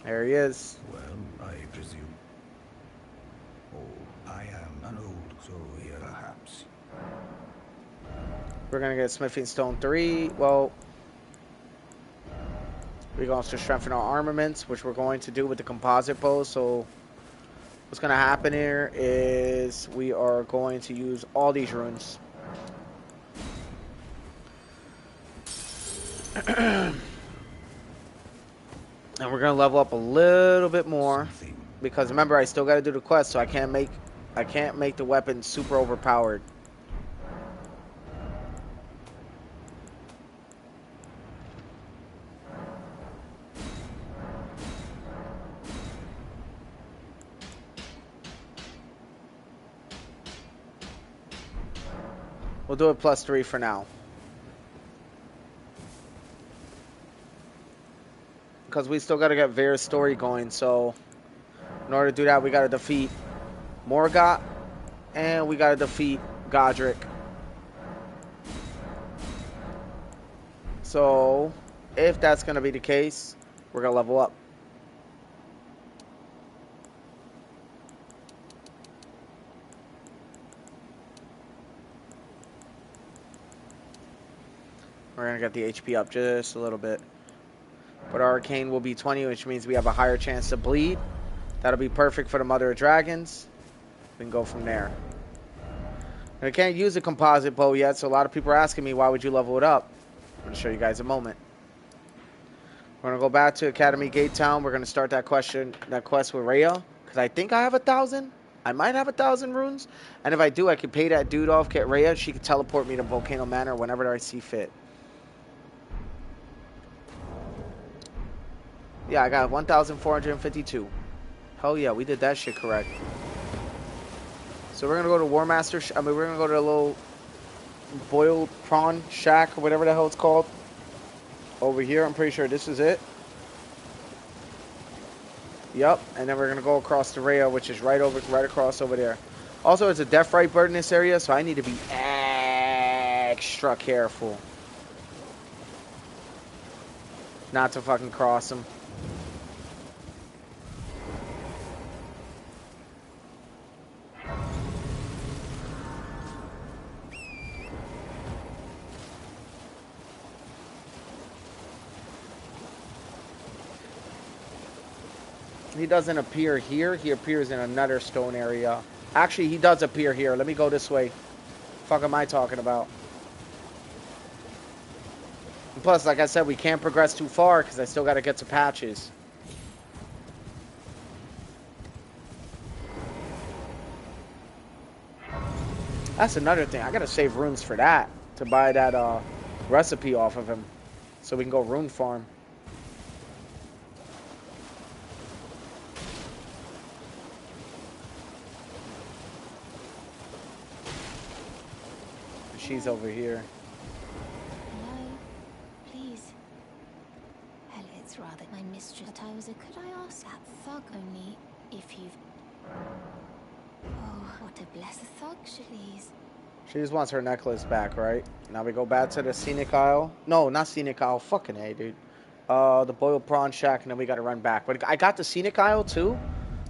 There he is. Well, I presume. Oh, I am an old soul here, perhaps. We're going to get Smithing Stone 3. Well, we're going to strengthen our armaments, which we're going to do with the composite bow. So what's going to happen here is we are going to use all these runes. And we're going to level up a little bit more. Because remember, I still got to do the quest, so I can't make the weapon super overpowered. We'll do it +3 for now. Because we still got to get Vera's story going, so in order to do that, we got to defeat Morgott, and we got to defeat Godric. So, if that's going to be the case, we're going to level up. We're going to get the HP up just a little bit. But our Arcane will be 20, which means we have a higher chance to bleed. That'll be perfect for the Mother of Dragons. We can go from there. And I can't use a composite bow yet, so a lot of people are asking me, why would you level it up? I'm going to show you guys in a moment. We're going to go back to Academy Gate Town. We're going to start that quest with Rhea. Because I think I have 1,000. I might have 1,000 runes. And if I do, I can pay that dude off, get Rhea. She can teleport me to Volcano Manor whenever I see fit. Yeah, I got 1,452. Hell yeah, we did that shit correct. So we're gonna go to War Master. We're gonna go to a little boiled prawn shack or whatever the hell it's called. Over here, I'm pretty sure this is it. Yep, and then we're gonna go across to Rhea, which is right across over there. Also, it's a death right bird in this area, so I need to be extra careful not to fucking cross him. He doesn't appear here. He appears in another stone area. Actually, he does appear here. Let me go this way. Fuck am I talking about? And plus, like I said, we can't progress too far because I still got to get to patches. That's another thing. I got to save runes for that. To buy that recipe off of him. So we can go rune farm. she's over here. Hello? Please. Hell, it's rather my mistress. But I was a... Could I ask that thug only if you've... Oh, what a blessed thug, please. She just wants her necklace back, right? Now we go back to the scenic aisle. No, not scenic aisle. Fucking A, dude. The boiled prawn shack, and then we gotta run back. But I got the scenic aisle, too.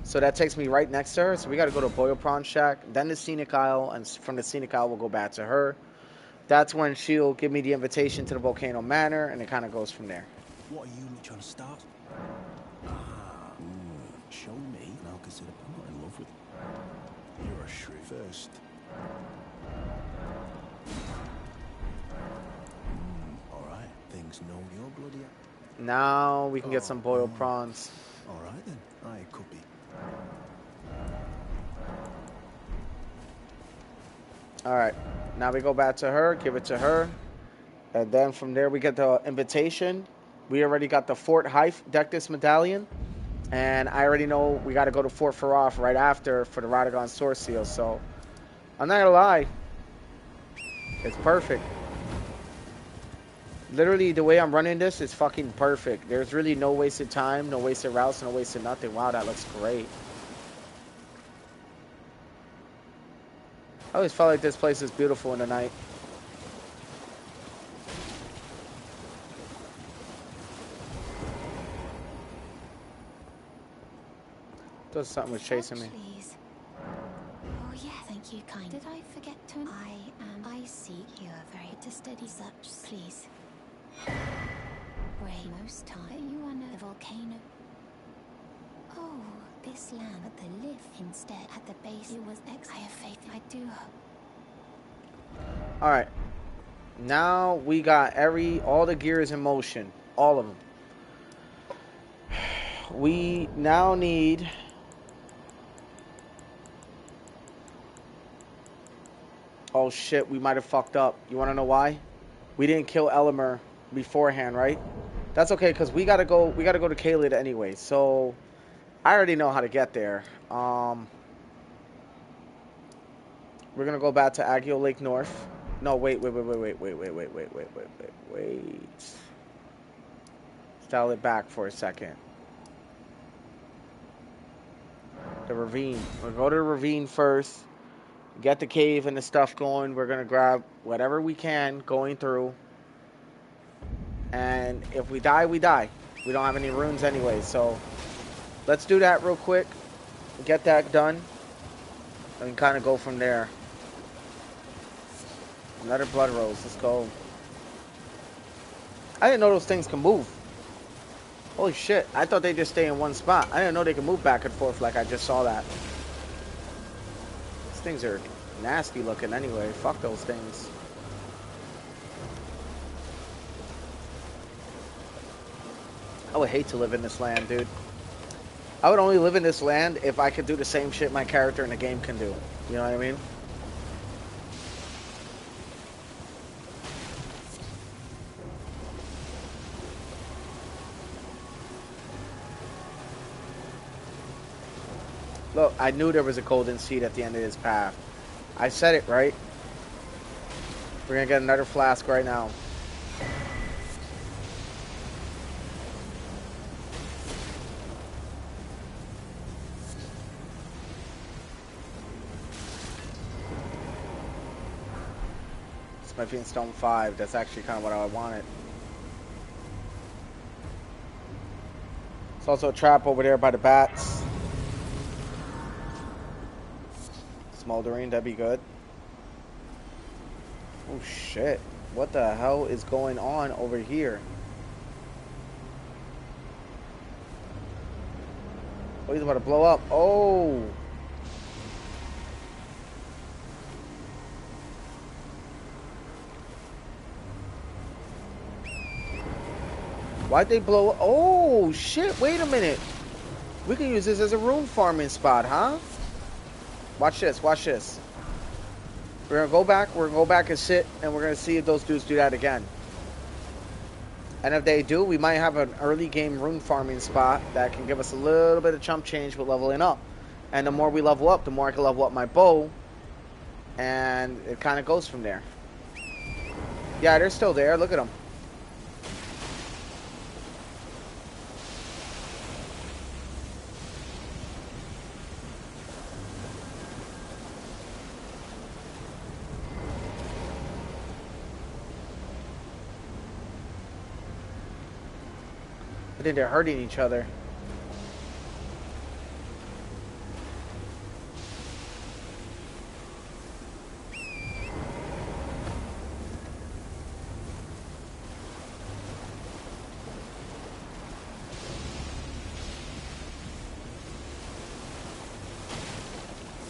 So that takes me right next to her. So we gotta go to boiled prawn shack, then the scenic aisle, and from the scenic aisle, we'll go back to her. That's when she'll give me the invitation to the Volcano Manor, and it kind of goes from there. What are you trying to start? Show me, and I'll consider. I'm not in love with you. You're a shrew first. All right, things know you're bloody. Now we can get some boiled prawns. All right then, I could be. All right, now we go back to her, give it to her, and then from there we get the invitation. We already got the Fort Hythe Dectus medallion, and I already know we got to go to Fort Faroth right after for the Radagon Source Seal. So I'm not gonna lie, it's perfect. Literally, the way I'm running this is fucking perfect. There's really no wasted time, no wasted routes, no wasted nothing. Wow, that looks great. I always felt like this place is beautiful in the night. Thought something was chasing me. Please. Oh yeah, thank you, kind. Did I forget to? I see you are very to study such. Please. Wait, most time you are the volcano. Oh, this land at the lift instead at the base. It was I have faith. I do hope. All right. Now we got all the gears in motion, all of them. We now need oh shit, we might have fucked up. You want to know why? We didn't kill Elimer beforehand, right? That's okay cuz we got to go to Caelid anyway. So I already know how to get there. We're going to go back to Agio Lake North. No, wait. Dial it back for a second. The ravine. We'll go to the ravine first. Get the cave and the stuff going. We're going to grab whatever we can going through. And if we die, we die. We don't have any runes anyway. So let's do that real quick. Get that done. And kind of go from there. Another blood rose. Let's go. I didn't know those things can move. Holy shit. I thought they just stay in one spot. I didn't know they could move back and forth like I just saw that. These things are nasty looking anyway. Fuck those things. I would hate to live in this land, dude. I would only live in this land if I could do the same shit my character in the game can do. You know what I mean? Look, I knew there was a golden seed at the end of this path. I said it, right? We're gonna get another flask right now. Smithing Stone 5. That's actually kind of what I wanted. There's also a trap over there by the bats. Smoldering, that'd be good. Oh shit. What the hell is going on over here? Oh, he's about to blow up. Oh! Why'd they blow up? Oh shit, wait a minute. We can use this as a rune farming spot, huh? Watch this, watch this. We're gonna go back and sit, and we're gonna see if those dudes do that again. And if they do, we might have an early game rune farming spot that can give us a little bit of chump change with leveling up. And the more we level up, the more I can level up my bow. And it kind of goes from there. Yeah, they're still there. Look at them. I think they're hurting each other.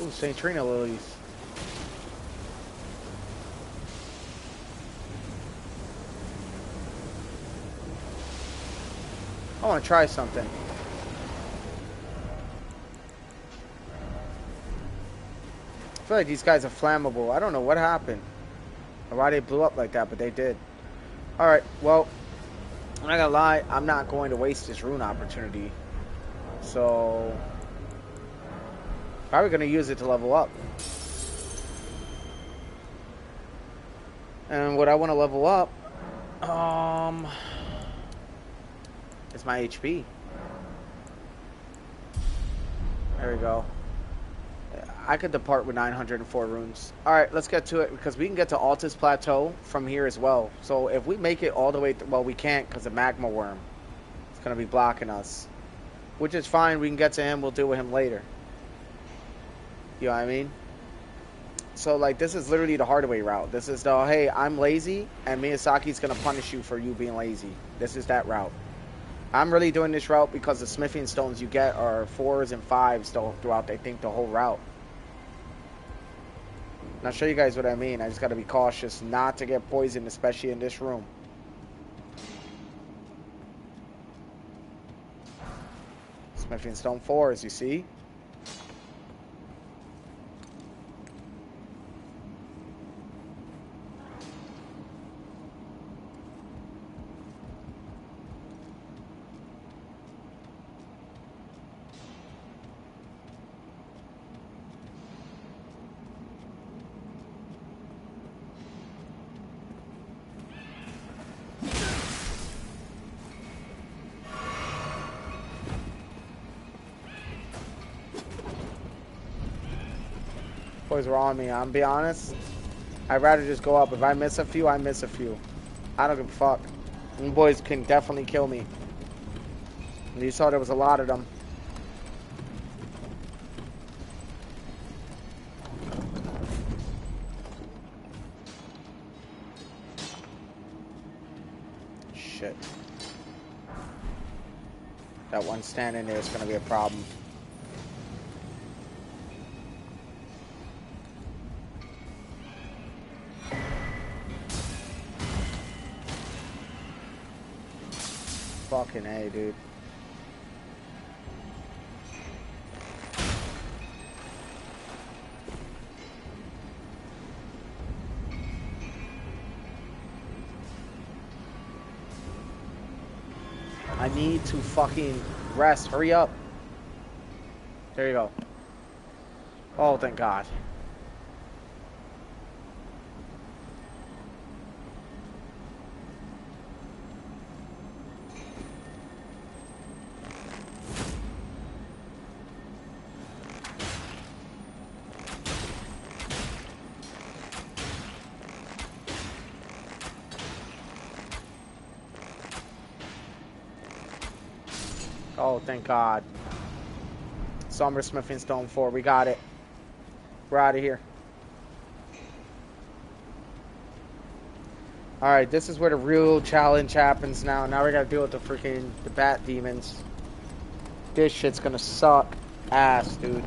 Ooh, St. Trina lilies. I want to try something. I feel like these guys are flammable. I don't know what happened or why they blew up like that, but they did. Alright, well, I'm not gonna lie, I'm not going to waste this rune opportunity. So, probably gonna use it to level up. And what I want to level up, is my HP. There we go. I could depart with 904 runes. Alright, let's get to it, because we can get to Altus Plateau from here as well. So if we make it all the way, well, we can't because of Magma Worm. It's going to be blocking us. Which is fine, we can get to him, we'll deal with him later. You know what I mean? So, like, this is literally the hard way route. This is the, hey, I'm lazy, and Miyazaki's going to punish you for you being lazy. This is that route. I'm really doing this route because the smithing stones you get are 4s and 5s throughout, I think, the whole route. And I'll show you guys what I mean. I just got to be cautious not to get poisoned, especially in this room. Smithing stone 4s, you see? Boys were on me. I'm be honest. I'd rather just go up. If I miss a few, I miss a few. I don't give a fuck. You boys can definitely kill me. And you saw there was a lot of them. Shit. That one standing there is going to be a problem. Fucking A, dude. I need to fucking rest. Hurry up. There you go. Oh, thank God. Oh, thank God. Somber Smithing Stone 4. We got it. We're out of here. Alright, this is where the real challenge happens now. Now we gotta deal with the bat demons. This shit's gonna suck ass, dude.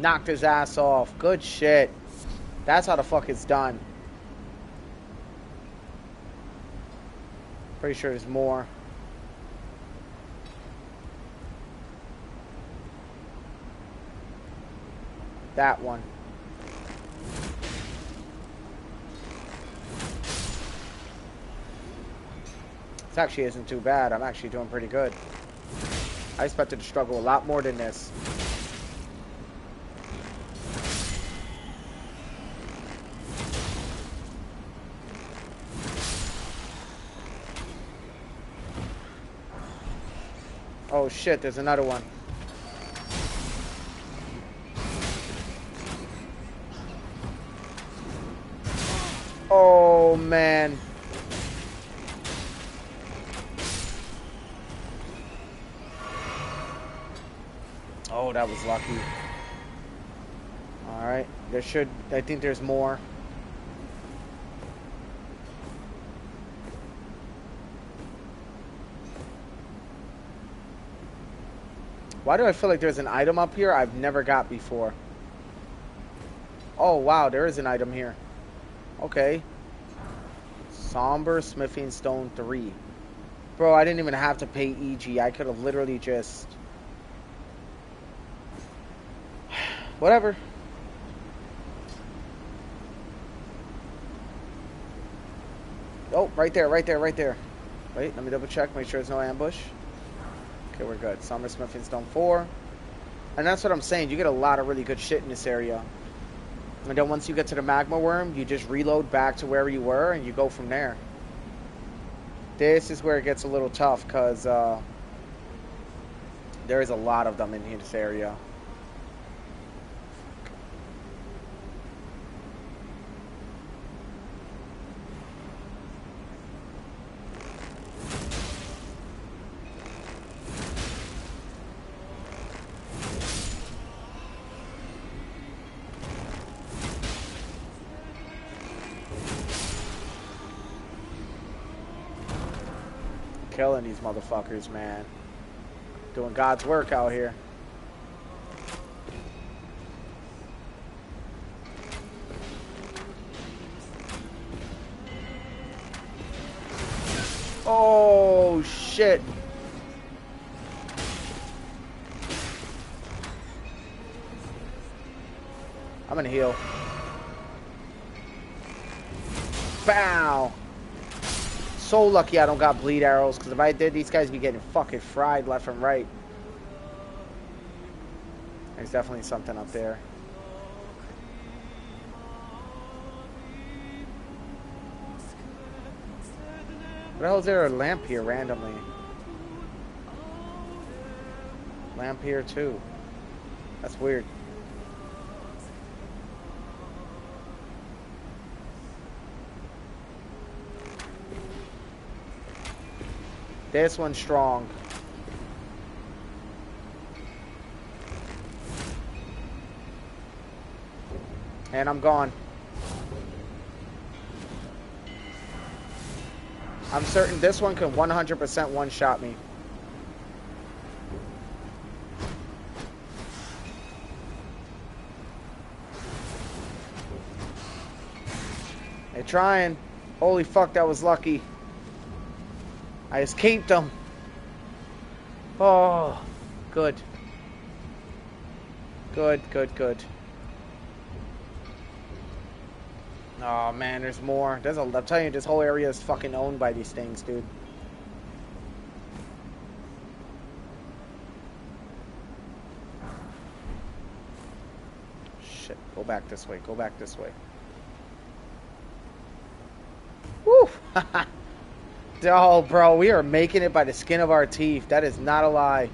Knocked his ass off. Good shit. That's how the fuck it's done. Pretty sure there's more. That one. This actually isn't too bad. I'm actually doing pretty good. I expected to struggle a lot more than this. Oh shit, there's another one. Oh man. Oh, that was lucky. Alright, I think there's more. Why do I feel like there's an item up here I've never got before? Oh, wow, there is an item here. Okay. Somber Smithing Stone 3. Bro, I didn't even have to pay EG. I could have literally just... Whatever. Oh, right there, right there, right there. Wait, let me double check, make sure there's no ambush. Okay, we're good. Summer Smithing Stone 4. And that's what I'm saying. You get a lot of really good shit in this area. And then once you get to the magma worm, you just reload back to where you were and you go from there. This is where it gets a little tough because there is a lot of them in this area. Killing these motherfuckers, man. Doing God's work out here. Oh, shit. I'm gonna heal. Bow. So lucky I don't got bleed arrows, because if I did, these guys be getting fucking fried left and right. There's definitely something up there. What the hell is there a lamp here randomly? Lamp here too. That's weird. This one's strong. And I'm gone. I'm certain this one can 100% one-shot me. They're trying. Holy fuck, that was lucky. I escaped them. Oh, good. Good, good, good. Oh man, there's more. I'm telling you, this whole area is fucking owned by these things, dude. Shit, go back this way, go back this way. Woo! Oh, bro, we are making it by the skin of our teeth. That is not a lie.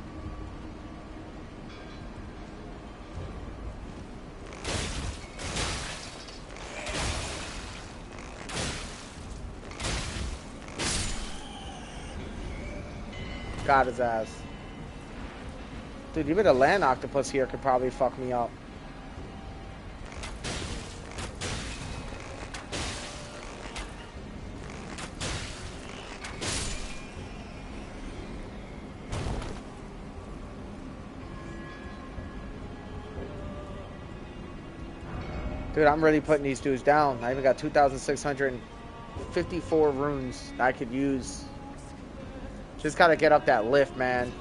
Got his ass. Dude, even a land octopus here could probably fuck me up. Dude, I'm really putting these dudes down. I even got 2,654 runes I could use. Just gotta get up that lift, man.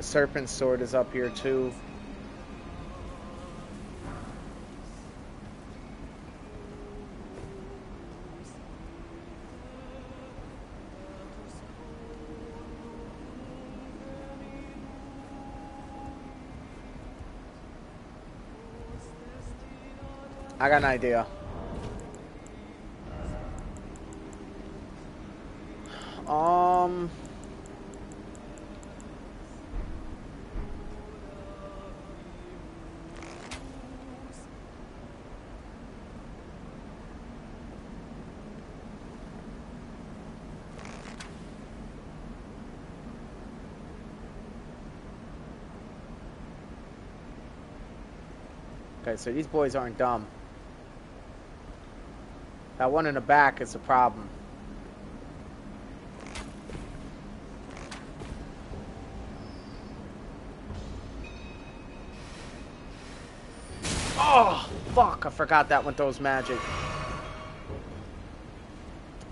The serpent sword is up here too. I got an idea. Okay, so these boys aren't dumb. That one in the back is a problem. Oh, fuck, I forgot that one throws magic.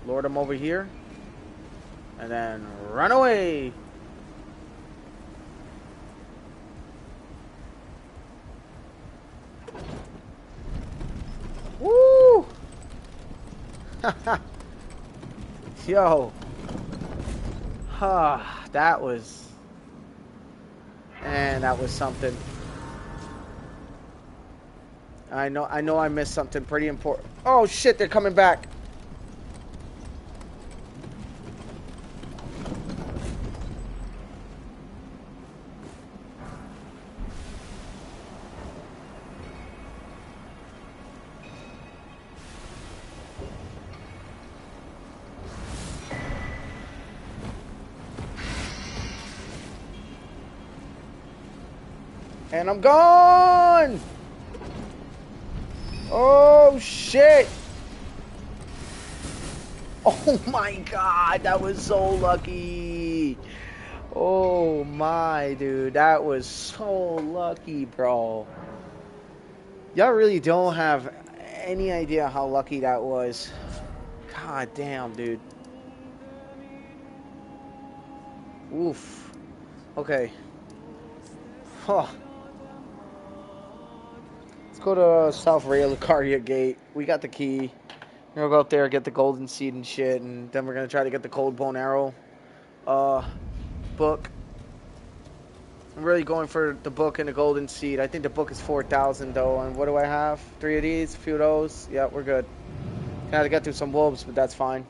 Lord him over here. And then run away. Woo! Yo. That was... Man, that was something. I know I missed something pretty important. Oh shit, they're coming back. And I'm gone! Oh, shit! Oh my god, that was so lucky! Oh my, dude, that was so lucky, bro. Y'all really don't have any idea how lucky that was. God damn, dude. Oof. Okay. Huh. Go to South Lucaria Gate. We got the key. We're gonna go up there, get the golden seed and shit, and then we're gonna try to get the cold bone arrow book. I'm really going for the book and the golden seed. I think the book is 4,000 though. And what do I have? 3 of these, a few of those. Yeah, we're good. Gonna have to get through some wolves, but that's fine.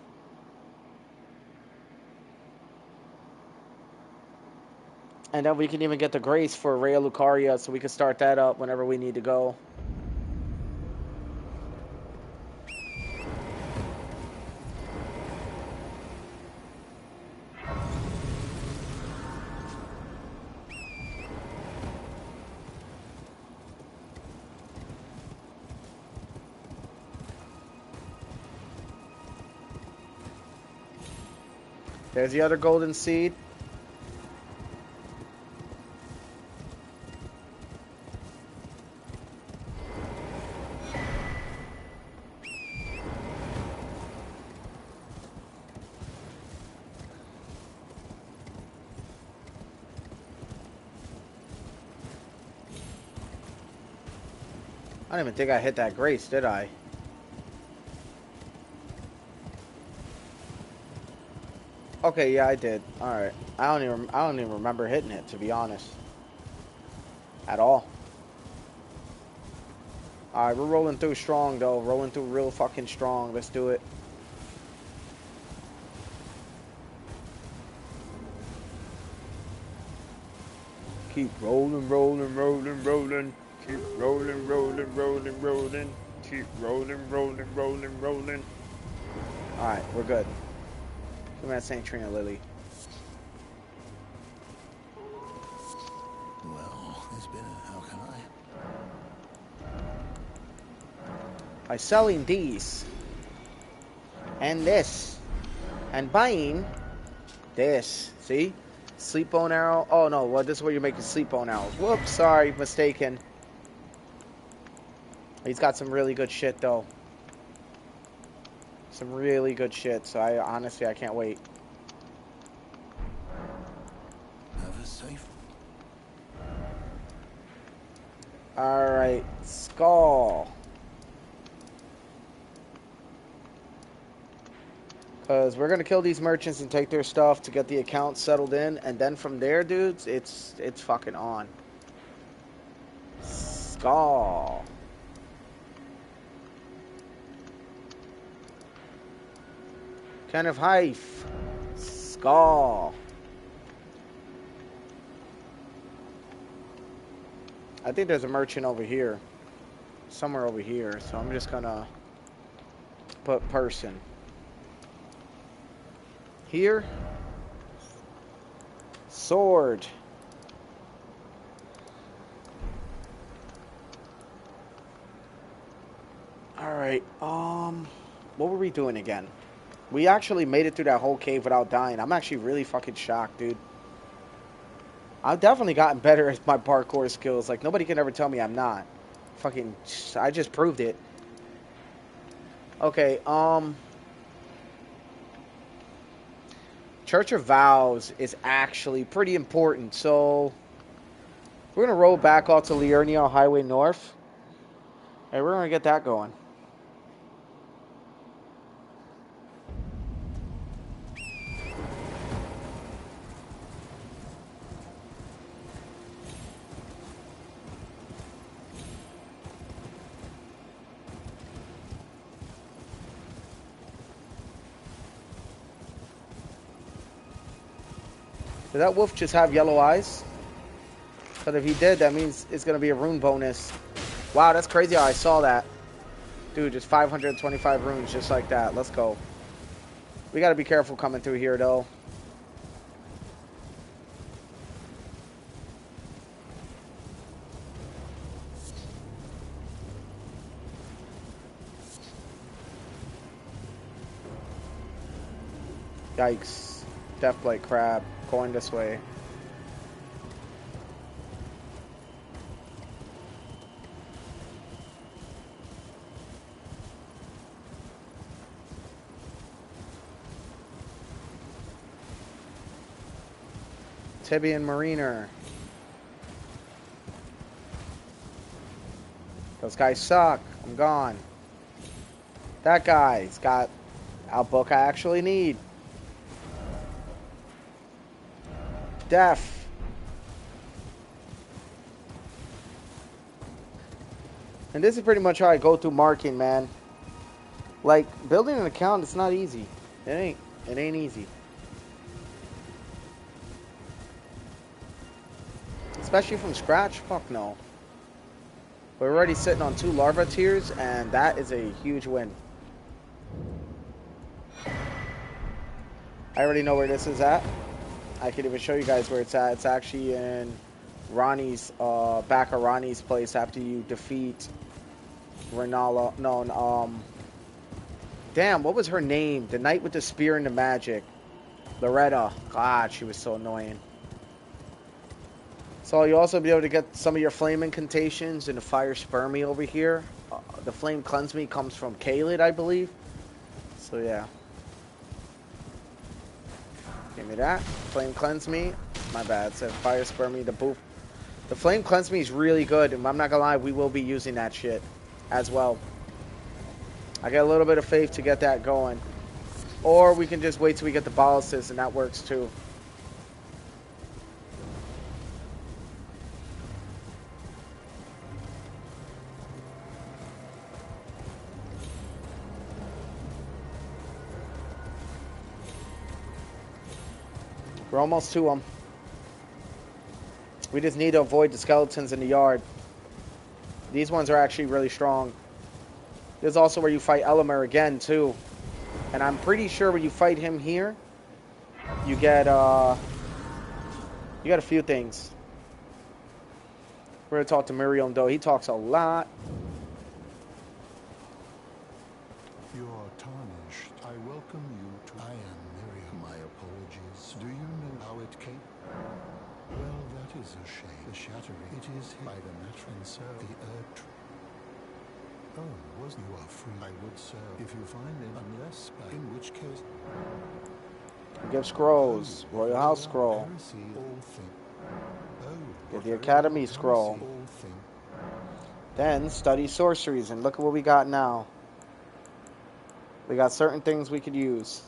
And then we can even get the grace for Rhea Lucaria, so we can start that up whenever we need to go. There's the other golden seed. I don't even think I hit that grace, did I? Okay, yeah, I did. All right. I don't even remember hitting it, to be honest. At all. All right, we're rolling through strong though. Rolling through real fucking strong. Let's do it. Keep rolling, rolling, rolling, rolling. Keep rolling, rolling, rolling, rolling. Keep rolling, rolling, rolling, rolling. All right, we're good. Come at St. Trina Lily. Well, it's been how can I? By selling these and this and buying this. See? Sleep bone arrow. Oh no, well this is where you're making sleep bone arrows. Whoops, sorry, mistaken. He's got some really good shit though. Some really good shit, so I can't wait. Have a safe. Alright, Skull. Because we're going to kill these merchants and take their stuff to get the account settled in. And then from there, dudes, it's fucking on. Skull. Kenneth Heif. Skull. I think there's a merchant over here. Somewhere over here. So I'm just going to put person. Here. Sword. Alright, what were we doing again? We actually made it through that whole cave without dying. I'm actually really fucking shocked, dude. I've definitely gotten better at my parkour skills. Like, nobody can ever tell me I'm not. Fucking, I just proved it. Okay, Church of Vows is actually pretty important. So, we're going to roll back out to Liurnia Highway North. And we're going to get that going. Did that wolf just have yellow eyes? Because if he did, that means it's going to be a rune bonus. Wow, that's crazy how I saw that. Dude, just 525 runes just like that. Let's go. We got to be careful coming through here, though. Yikes. Deathblight crab. Going this way. Tibian Mariner. Those guys suck. I'm gone. That guy's got a book I actually need. Death. And this is pretty much how I go through marking, man. Like, building an account, it's not easy. It ain't easy. Especially from scratch? Fuck no. We're already sitting on 2 larva tiers, and that is a huge win. I already know where this is at. I can even show you guys where it's at. It's actually in Ronnie's, back of Ronnie's place after you defeat Renala. No, damn, what was her name? The knight with the spear and the magic. Loretta. God, she was so annoying. So you'll also be able to get some of your flame incantations and the fire spermy over here. The flame cleanse me comes from Kaled, I believe. So yeah. Give me that. Flame cleanse me. My bad. Said fire spermy. The boof. The flame cleanse me is really good, and I'm not gonna lie, we will be using that shit as well. I got a little bit of faith to get that going, or we can just wait till we get the boluses, and that works too. We're almost to them. We just need to avoid the skeletons in the yard. These ones are actually really strong. There's also where you fight Elimer again, too. And I'm pretty sure when you fight him here, you get a few things. We're going to talk to Miriam, though. He talks a lot. You're tarnished. I welcome you to... I am Miriam. My apologies. Do you know how it came? Well, that is a shame. The shattering. It is by the natural and so the earth. Oh, was you are free. I would serve if you find it, unless in which case. Give scrolls. Royal House scroll. Get the Academy scroll. Then study sorceries, and look at what we got now. We got certain things we could use.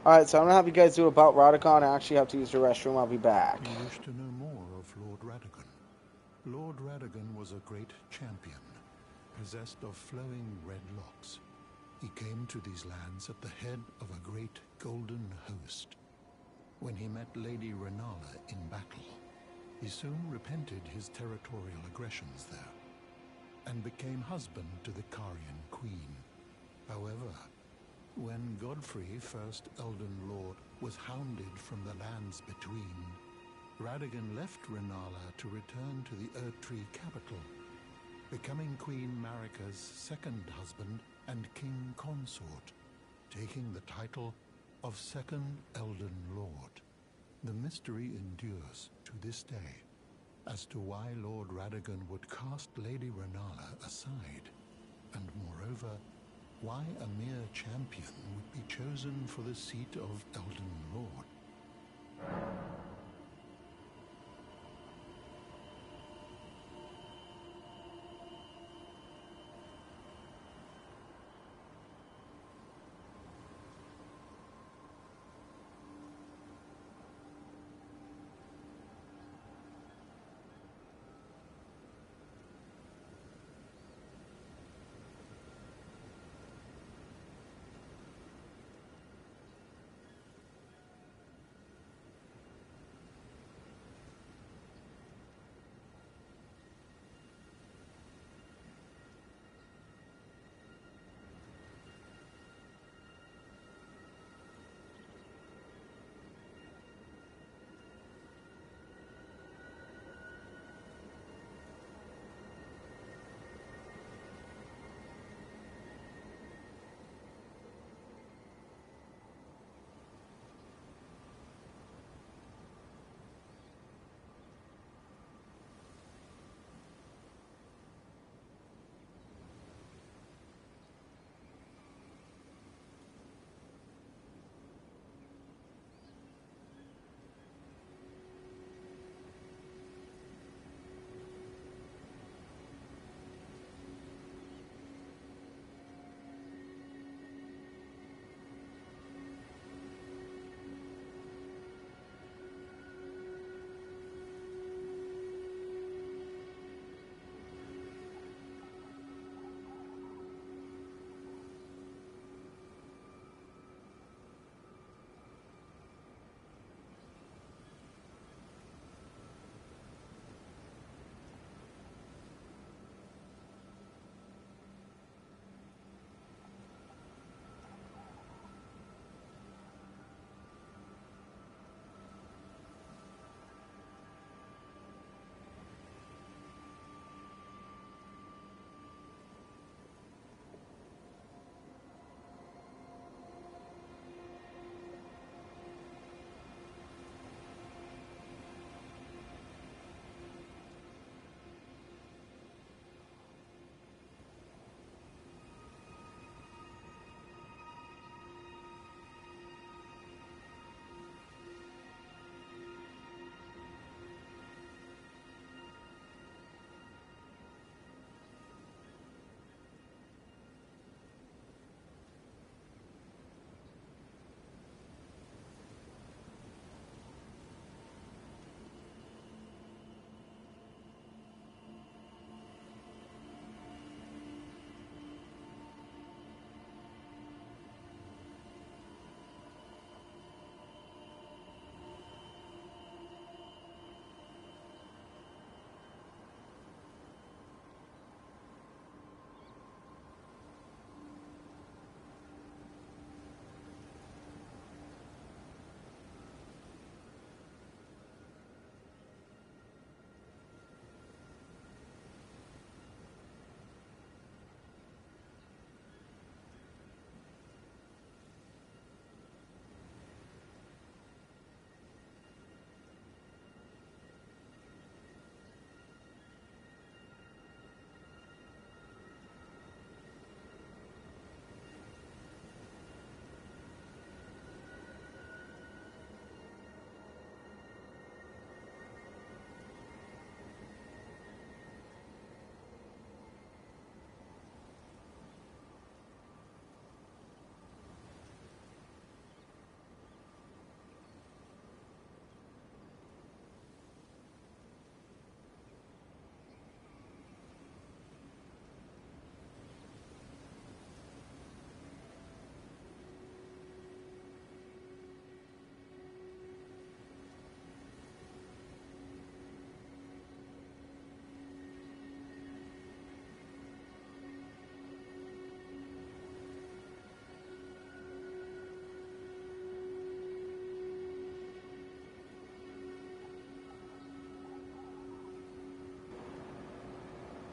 Alright, so I'm going to have you guys do about Radicon. I actually have to use the restroom. I'll be back. You wish to know more of Lord Radagon. Lord Radagon was a great champion, possessed of flowing red locks. He came to these lands at the head of a great golden host. When he met Lady Renala in battle, he soon repented his territorial aggressions there, and became husband to the Carian queen. However, when Godfrey, first Elden Lord, was hounded from the lands between, Radagon left Renala to return to the Erdtree capital, becoming Queen Marika's second husband and king consort, taking the title of Second Elden Lord. The mystery endures to this day as to why Lord Radagon would cast Lady Renala aside, and moreover, why a mere champion would be chosen for the seat of Elden Lord.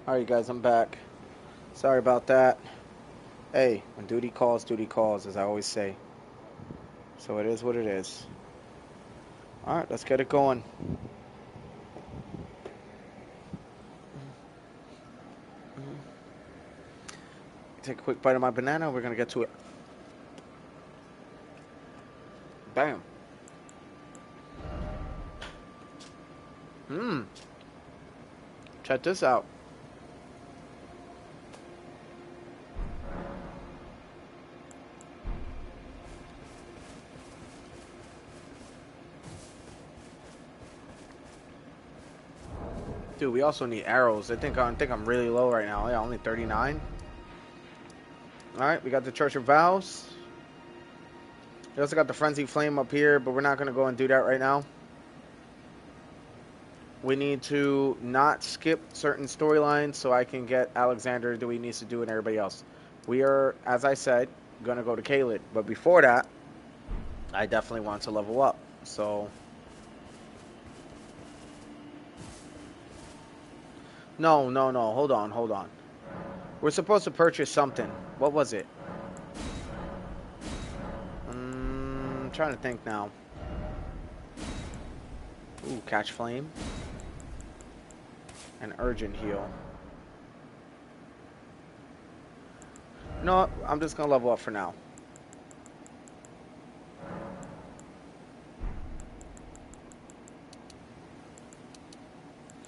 Alright, guys, I'm back. Sorry about that. Hey, when duty calls, as I always say. So it is what it is. Alright, let's get it going. Take a quick bite of my banana. We're going to get to it. Bam. Check this out. Dude, we also need arrows. I think I'm really low right now. Yeah, only 39. Alright, we got the Church of Vows. We also got the Frenzy Flame up here, but we're not going to go and do that right now. We need to not skip certain storylines so I can get Alexander to do what he needs to do and everybody else. We are, as I said, going to go to Caelid. But before that, I definitely want to level up. So... No. Hold on. We're supposed to purchase something. What was it? I'm trying to think now. Ooh, Catch Flame. And Urgent Heal. No, I'm just going to level up for now.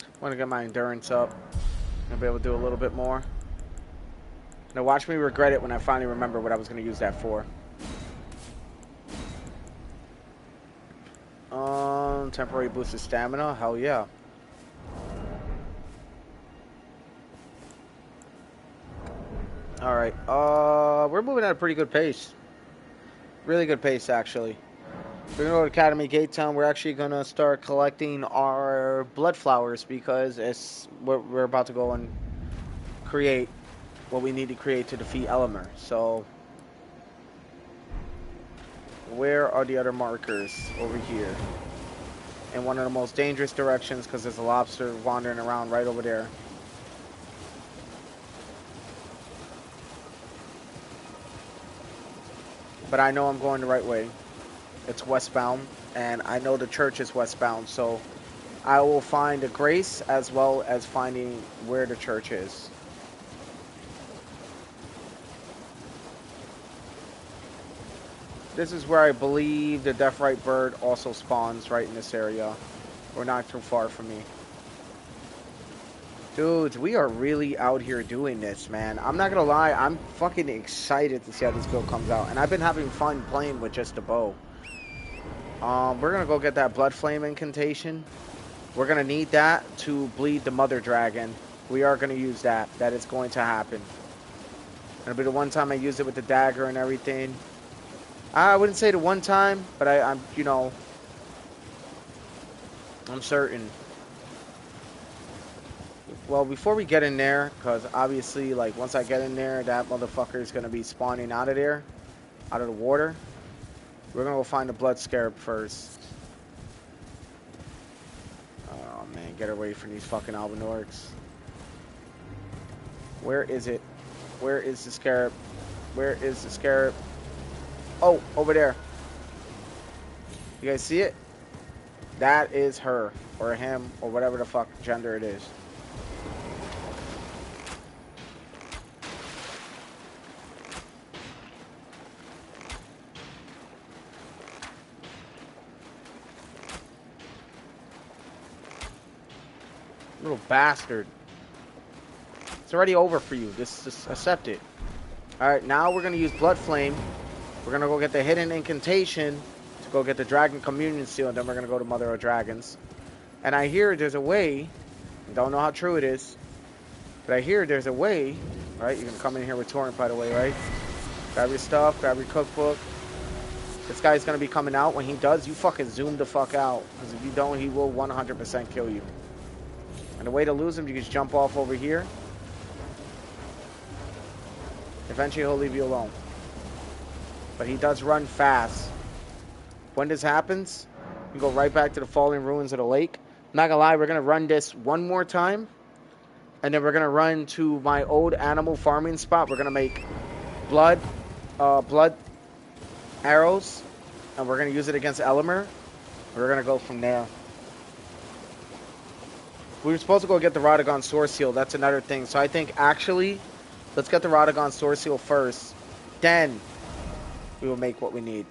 I want to get my endurance up. I'll be able to do a little bit more. Now watch me regret it when I finally remember what I was going to use that for. Temporary boost of stamina? Hell yeah. Alright, we're moving at a pretty good pace. Really good pace, actually. We're going to go to Academy Gate Town. We're actually going to start collecting our blood flowers because we're about to go and create what we need to create to defeat Elemer. So, where are the other markers? Over here. In one of the most dangerous directions because there's a lobster wandering around right over there. But I know I'm going the right way. It's westbound, and I know the church is westbound, so I will find a grace as well as finding where the church is. This is where I believe the Deathrite bird also spawns, right in this area. We're not too far from me. Dudes, we are really out here doing this, man. I'm not gonna lie, I'm fucking excited to see how this build comes out. And I've been having fun playing with just a bow. We're gonna go get that Blood Flame incantation. We're gonna need that to bleed the Mother Dragon. We are gonna use that. That is going to happen. It'll be the one time I use it with the dagger and everything. I wouldn't say the one time, but I'm, you know, I'm certain. Well, before we get in there, because obviously, like, once I get in there, that motherfucker is going to be spawning out of there, out of the water. We're going to go find the Blood Scarab first. Oh, man, get away from these fucking Albinorks. Where is it? Where is the Scarab? Where is the Scarab? Oh, over there. You guys see it? That is her, or him, or whatever the fuck gender it is. Little bastard. It's already over for you. Just accept it. Alright, now we're going to use Blood Flame. We're going to go get the hidden incantation to go get the Dragon Communion Seal, and then we're going to go to Mother of Dragons. And I hear there's a way, I don't know how true it is, but I hear there's a way, right? You're going to come in here with Torrent, by the way, right? Grab your stuff, grab your cookbook. This guy's going to be coming out. When he does, you fucking zoom the fuck out. Because if you don't, he will 100% kill you. And the way to lose him, you just jump off over here. Eventually, he'll leave you alone. But he does run fast. When this happens, you go right back to the fallen ruins of the lake. I'm not gonna lie, we're gonna run this one more time. And then we're going to run to my old animal farming spot. We're going to make blood arrows. And we're going to use it against Elimer. We're going to go from there. We were supposed to go get the Radagon Sword Seal. That's another thing. So I think actually, let's get the Radagon Sword Seal first. Then we will make what we need.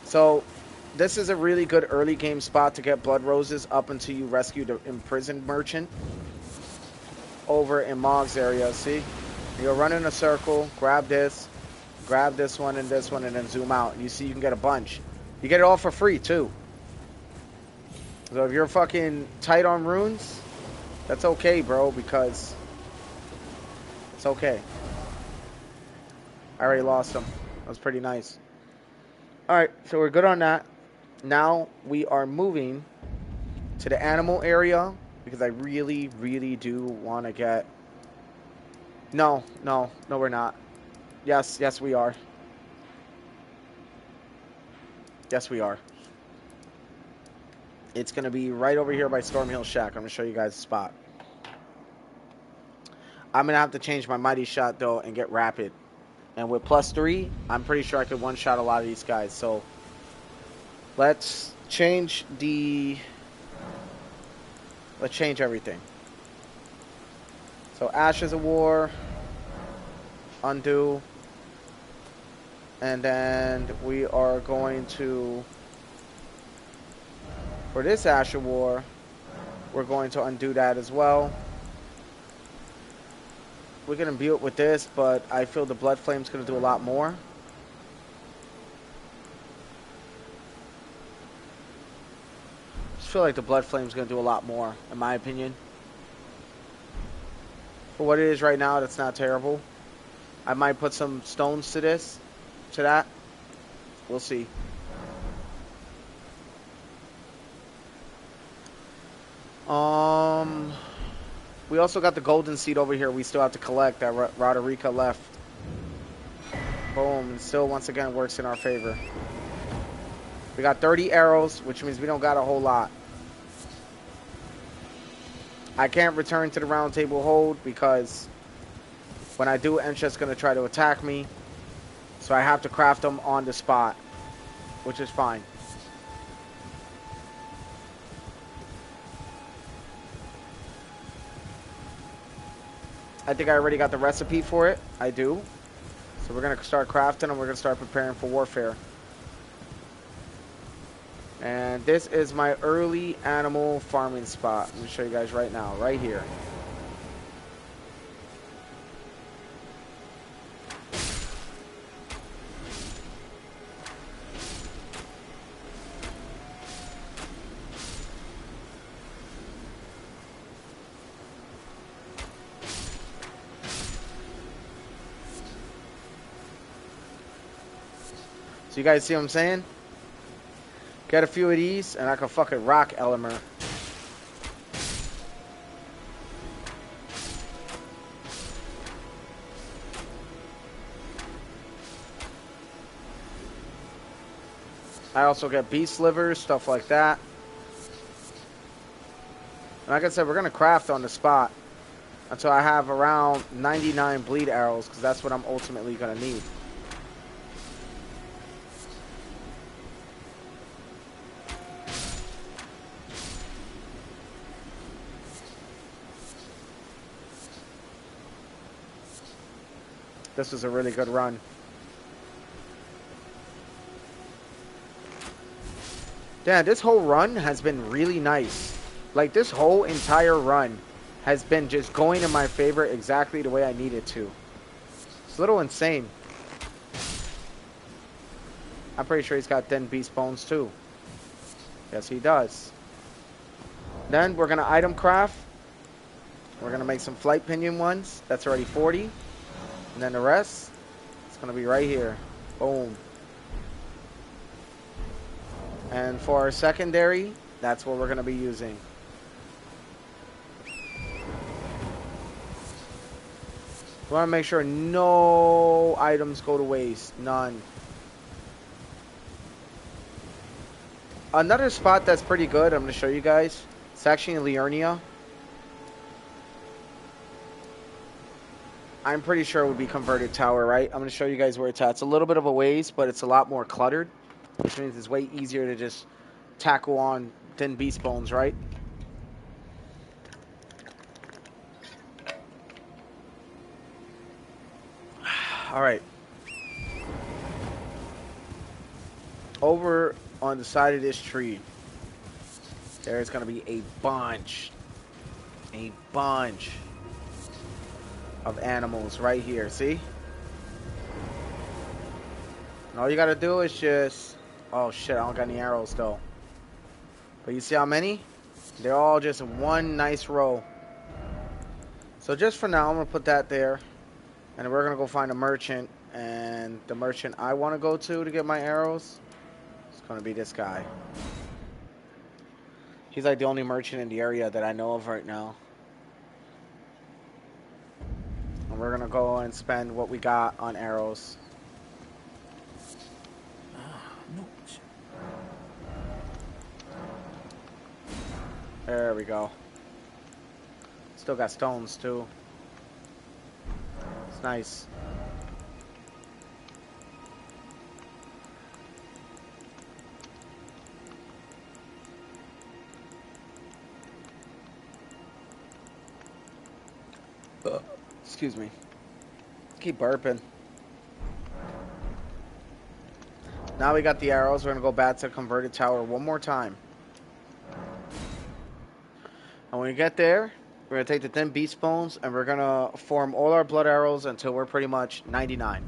So this is a really good early game spot to get blood roses up until you rescue the imprisoned merchant over in Mog's area. See? You'll run in a circle, grab this one, and then zoom out. And you see you can get a bunch. You get it all for free, too. So if you're fucking tight on runes, that's okay, bro, because it's okay. I already lost them. That was pretty nice. Alright, so we're good on that. Now we are moving to the animal area because I really, really do want to get... No, we're not. Yes, we are. Yes, we are. It's going to be right over here by Stormhill Shack. I'm going to show you guys the spot. I'm going to have to change my Mighty Shot, though, and get Rapid. And with +3, I'm pretty sure I could one-shot a lot of these guys. So, let's change the... Let's change everything. So, Ashes of War. Undo. And then we are going to... For this Ash of War, we're going to undo that as well. We're going to imbue it with this, but I feel the Blood Flame's going to do a lot more. I just feel like the Blood Flame's going to do a lot more, in my opinion. For what it is right now, that's not terrible. I might put some stones to this, to that. We'll see. We also got the golden seed over here we still have to collect that Roderica left. Boom. And still, once again, works in our favor. We got 30 arrows, which means we don't got a whole lot. I can't return to the round table hold because when I do, Ensha's going to try to attack me. So I have to craft them on the spot, which is fine. I think I already got the recipe for it. I do. So we're going to start crafting and we're going to start preparing for warfare. And this is my early animal farming spot. Let me show you guys right now, right here. So you guys see what I'm saying? Get a few of these, and I can fucking rock Elimer. I also get beast livers, stuff like that. And like I said, we're going to craft on the spot until I have around 99 bleed arrows, because that's what I'm ultimately going to need. This was a really good run. Yeah, this whole run has been really nice. Like, this whole entire run has been just going in my favor exactly the way I need it to. It's a little insane. I'm pretty sure he's got 10 beast bones too. Yes, he does. Then we're going to item craft. We're going to make some flight pinion ones. That's already 40. And then the rest, it's going to be right here. Boom. And for our secondary, that's what we're going to be using. We want to make sure no items go to waste. None. Another spot that's pretty good, I'm going to show you guys, It's actually in Liurnia. I'm pretty sure it would be converted tower, right? I'm going to show you guys where it's at. It's a little bit of a ways, but it's a lot more cluttered, which means it's way easier to just tackle on thin beast bones, right? All right. Over on the side of this tree, there's going to be a bunch of animals right here. See? And all you got to do is just... Oh, shit. I don't got any arrows, though. But you see how many? They're all just in one nice row. So just for now, I'm going to put that there. And we're going to go find a merchant. And the merchant I want to go to get my arrows is going to be this guy. He's like the only merchant in the area that I know of right now. And we're going to go and spend what we got on arrows. There we go. Still got stones too. It's nice. Excuse me. Keep burping. Now we got the arrows. We're going to go back to the converted tower one more time. And when we get there, we're going to take the thin beast bones and we're going to form all our blood arrows until we're pretty much 99.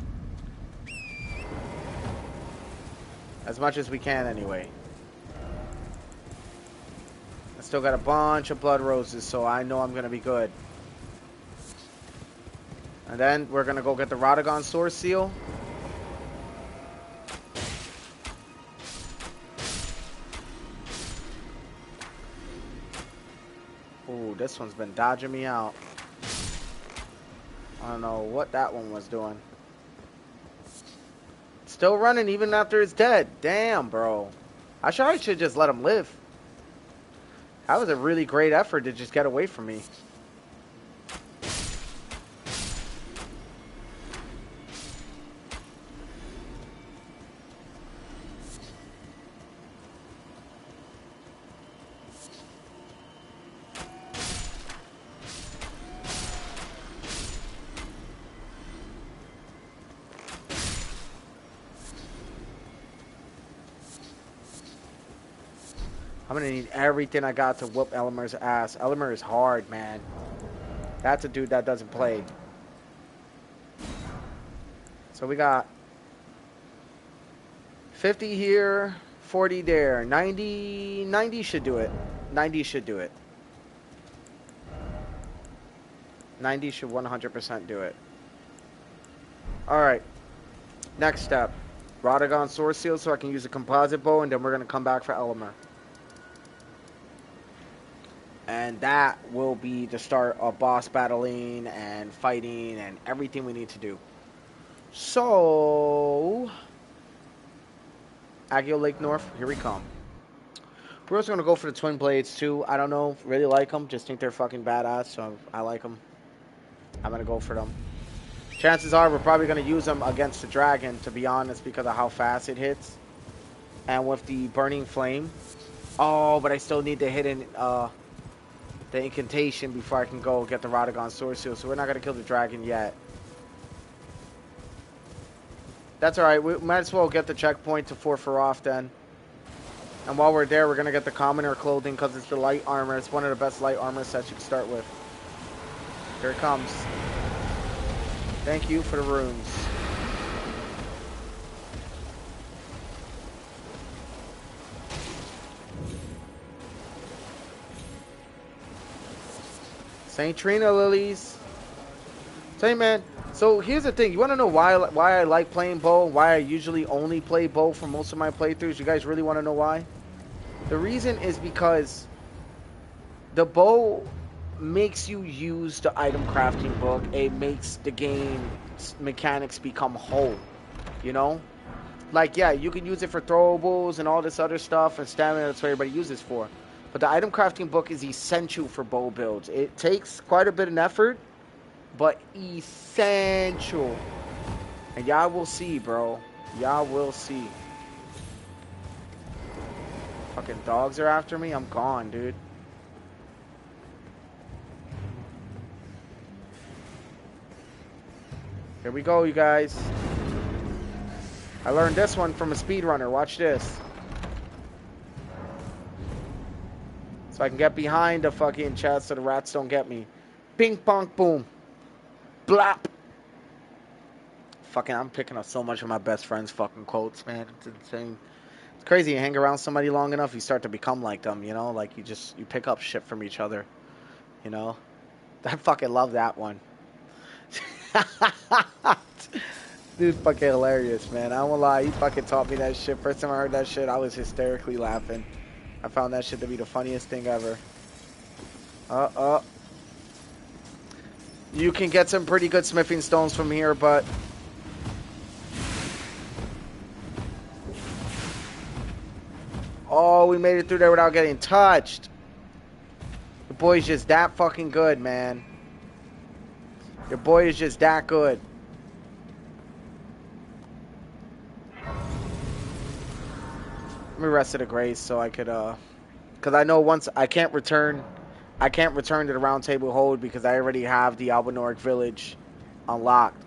As much as we can anyway. I still got a bunch of blood roses, so I know I'm going to be good. And then we're going to go get the Radagon Source Seal. Ooh, this one's been dodging me out. I don't know what that one was doing. Still running even after it's dead. Damn, bro. I should just let him live. That was a really great effort to just get away from me. I'm going to need everything I got to whoop Elmer's ass. Elmer is hard, man. That's a dude that doesn't play. So we got 50 here, 40 there. 90 should do it. 90 should do it. 90 should 100% do it. Alright. Next step. Radagon Source Seal so I can use a composite bow, and then we're going to come back for Elmer. And that will be the start of boss battling and fighting and everything we need to do. So, Agio Lake North, here we come. We're also going to go for the Twin Blades too. I don't know, really like them. Just think they're fucking badass, so I like them. I'm going to go for them. Chances are we're probably going to use them against the dragon, to be honest, because of how fast it hits. And with the Burning Flame. Oh, but I still need to hit in... the incantation before I can go get the Radagon Source Seal, so we're not going to kill the dragon yet. That's alright, we might as well get the checkpoint to forfeit off then. And while we're there, we're going to get the commoner clothing because it's the light armor. It's one of the best light armor sets you can start with. Here it comes. Thank you for the runes. St. Trina lilies. Say, man. So here's the thing. You want to know why I like playing bow? Why I usually only play bow for most of my playthroughs? You guys really want to know why? The reason is because the bow makes you use the item crafting book. It makes the game mechanics become whole. You know? Like, yeah, you can use it for throwables and all this other stuff and stamina. That's what everybody uses for. But the item crafting book is essential for bow builds. It takes quite a bit of effort, but essential. And y'all will see, bro. Y'all will see. Fucking dogs are after me. I'm gone, dude. Here we go, you guys. I learned this one from a speedrunner. Watch this. So I can get behind the fucking chest so the rats don't get me. Ping, pong, boom. Blop. Fucking, I'm picking up so much of my best friend's fucking quotes, man. It's insane. It's crazy. You hang around somebody long enough, you start to become like them, you know? Like, you pick up shit from each other, you know? I fucking love that one. Dude, fucking hilarious, man. I won't lie. He fucking taught me that shit. First time I heard that shit, I was hysterically laughing. I found that shit to be the funniest thing ever. You can get some pretty good smithing stones from here, but... Oh, we made it through there without getting touched. The boy's just that fucking good, man. Your boy is just that good. Let me rest at a grace so I could, because I know once I can't return to the Round Table Hold because I already have the Albinoric Village unlocked.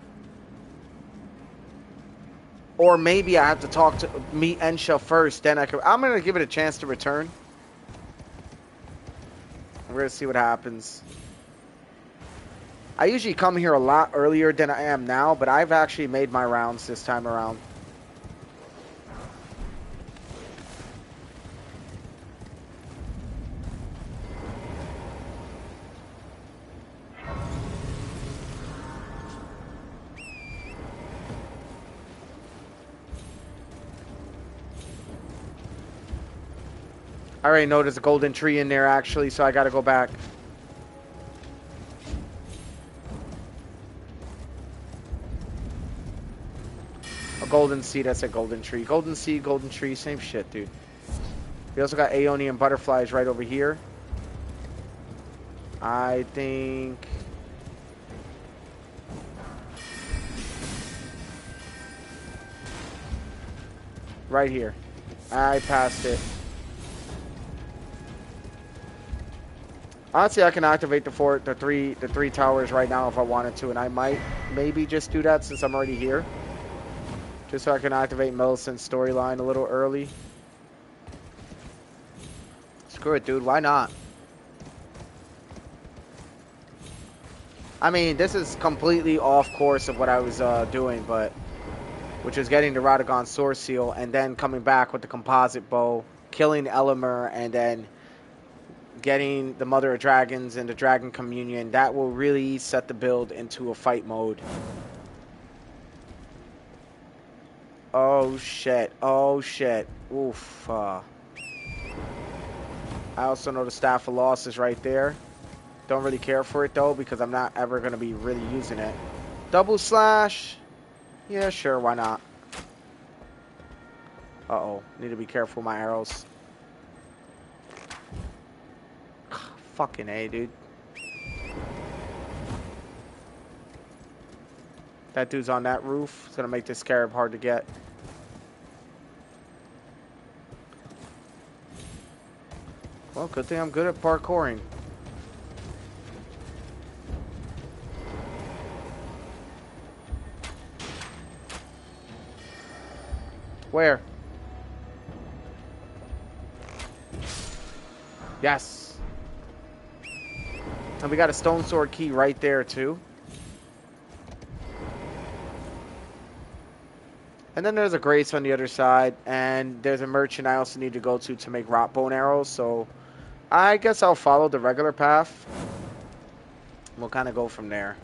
Or maybe I have to meet Ensha first, then I'm going to give it a chance to return. We're going to see what happens. I usually come here a lot earlier than I am now, but I've actually made my rounds this time around. I already know there's a golden tree in there, actually, so I gotta go back. A golden seed, that's a golden tree. Golden seed, golden tree, same shit, dude. We also got Aeonian butterflies right over here. I think... Right here. I passed it. Honestly, I can activate the three towers right now if I wanted to, and I might maybe just do that since I'm already here. Just so I can activate Millicent's storyline a little early. Screw it, dude. Why not? I mean, this is completely off course of what I was doing, but... Which is getting the Radagon Sword Seal, and then coming back with the composite bow, killing Elimer, and then... getting the Mother of Dragons and the Dragon Communion. That will really set the build into a fight mode. Oh shit. Oh shit. Oof. I also know the Staff of Loss is right there. Don't really care for it though because I'm not ever going to be really using it. Double slash. Yeah, sure. Why not? Uh-oh. Need to be careful with my arrows. Fucking A, dude. That dude's on that roof. It's gonna make this scarab hard to get. Well, good thing I'm good at parkouring. Where? Yes. And we got a stone sword key right there too. And then there's a grace on the other side, and there's a merchant I also need to go to make rot bone arrows, so I guess I'll follow the regular path. We'll kind of go from there.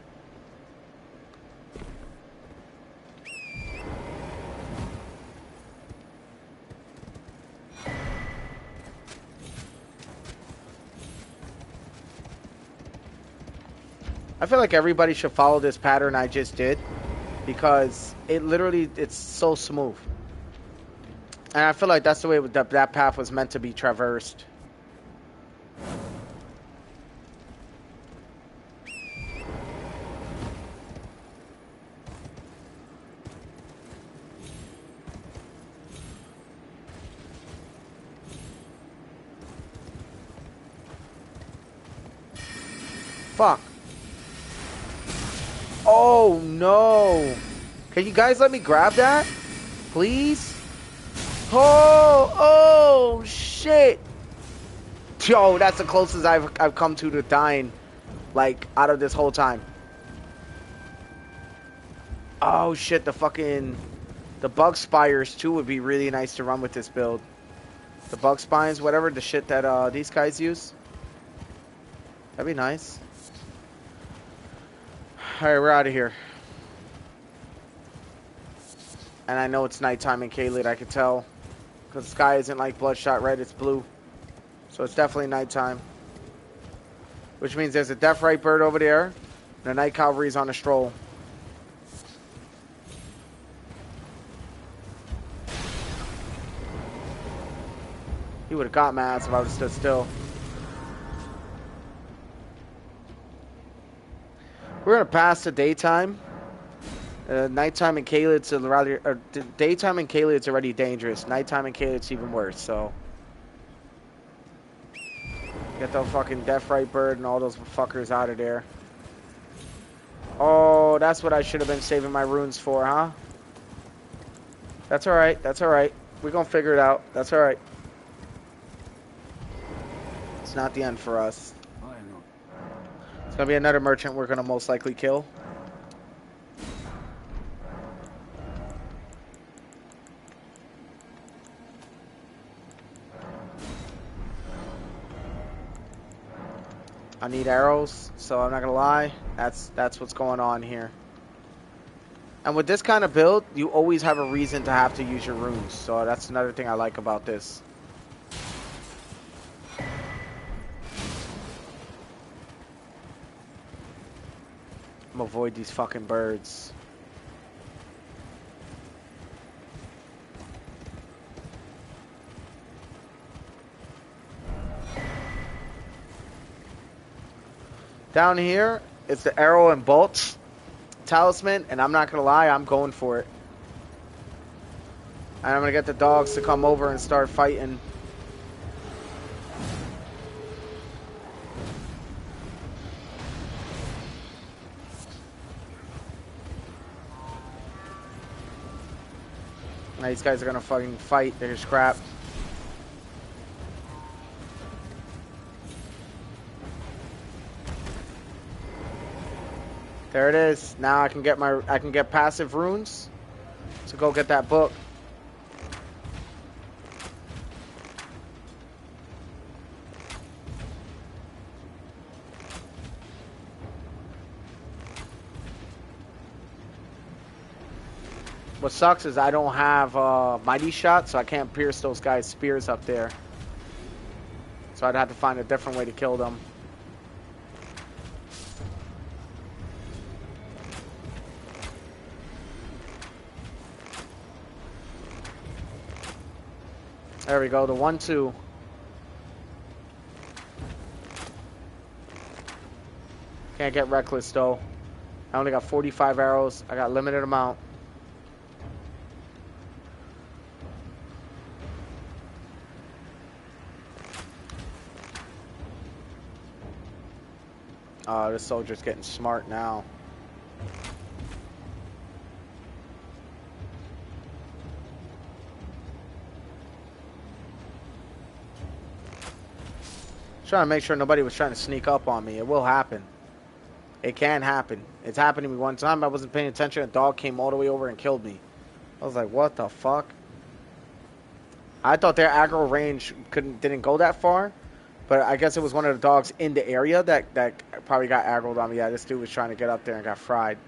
I feel like everybody should follow this pattern I just did because it's so smooth. And I feel like that's the way that path was meant to be traversed. fuck? Oh, no. Can you guys let me grab that? Please? Oh, shit. Yo, that's the closest I've come to dying, like, out of this whole time. Oh, shit, the bug spires, too, would be really nice to run with this build. The bug spines, whatever, the shit that these guys use. That'd be nice. Alright, we're out of here. And I know it's nighttime in Caelid, I can tell. Because the sky isn't like bloodshot red, it's blue. So it's definitely nighttime. Which means there's a Deathrite bird over there. And the Night Cavalry's on a stroll. He would have got my ass if I would have stood still. We're going to pass the daytime. Nighttime in Caelid's rather, daytime in Caelid's already dangerous. Nighttime in Caelid's even worse, so. Get the fucking Deathrite bird and all those fuckers out of there. Oh, that's what I should have been saving my runes for, huh? That's alright, that's alright. We're gonna figure it out. That's alright. It's not the end for us. It's gonna be another merchant we're gonna most likely kill. I need arrows, so I'm not gonna lie. That's what's going on here. And with this kind of build, you always have a reason to have to use your runes. So that's another thing I like about this. I'm gonna avoid these fucking birds. Down here, it's the arrow and bolts talisman, and I'm not gonna lie, I'm going for it. And I'm gonna get the dogs to come over and start fighting. Now these guys are gonna fucking fight. They're scrap. There it is. Now I can get passive runes to go get that book. What sucks is I don't have mighty shot, so I can't pierce those guys' spears up there. So I'd have to find a different way to kill them. There we go, the 1-2. Can't get reckless though. I only got 45 arrows. I got limited amount. This soldier's getting smart now. Trying to make sure nobody was trying to sneak up on me. It will happen. It can happen. It's happened to me one time. I wasn't paying attention. A dog came all the way over and killed me. I was like, what the fuck? I thought their aggro range didn't go that far. But I guess it was one of the dogs in the area that probably got aggroed on me. Yeah, this dude was trying to get up there and got fried.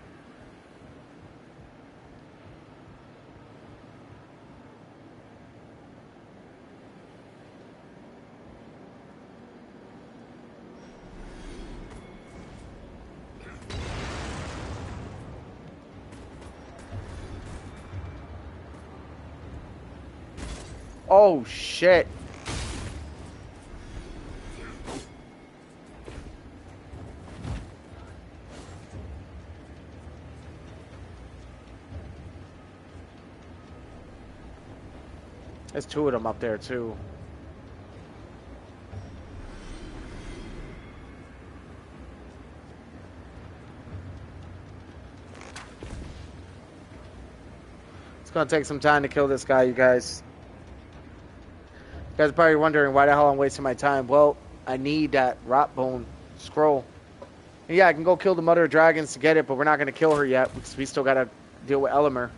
Oh, shit. There's two of them up there, too. It's gonna take some time to kill this guy, you guys. You guys are probably wondering why the hell I'm wasting my time. Well, I need that rot bone scroll. And yeah, I can go kill the mother of dragons to get it, but we're not gonna kill her yet because we still gotta deal with Elimer.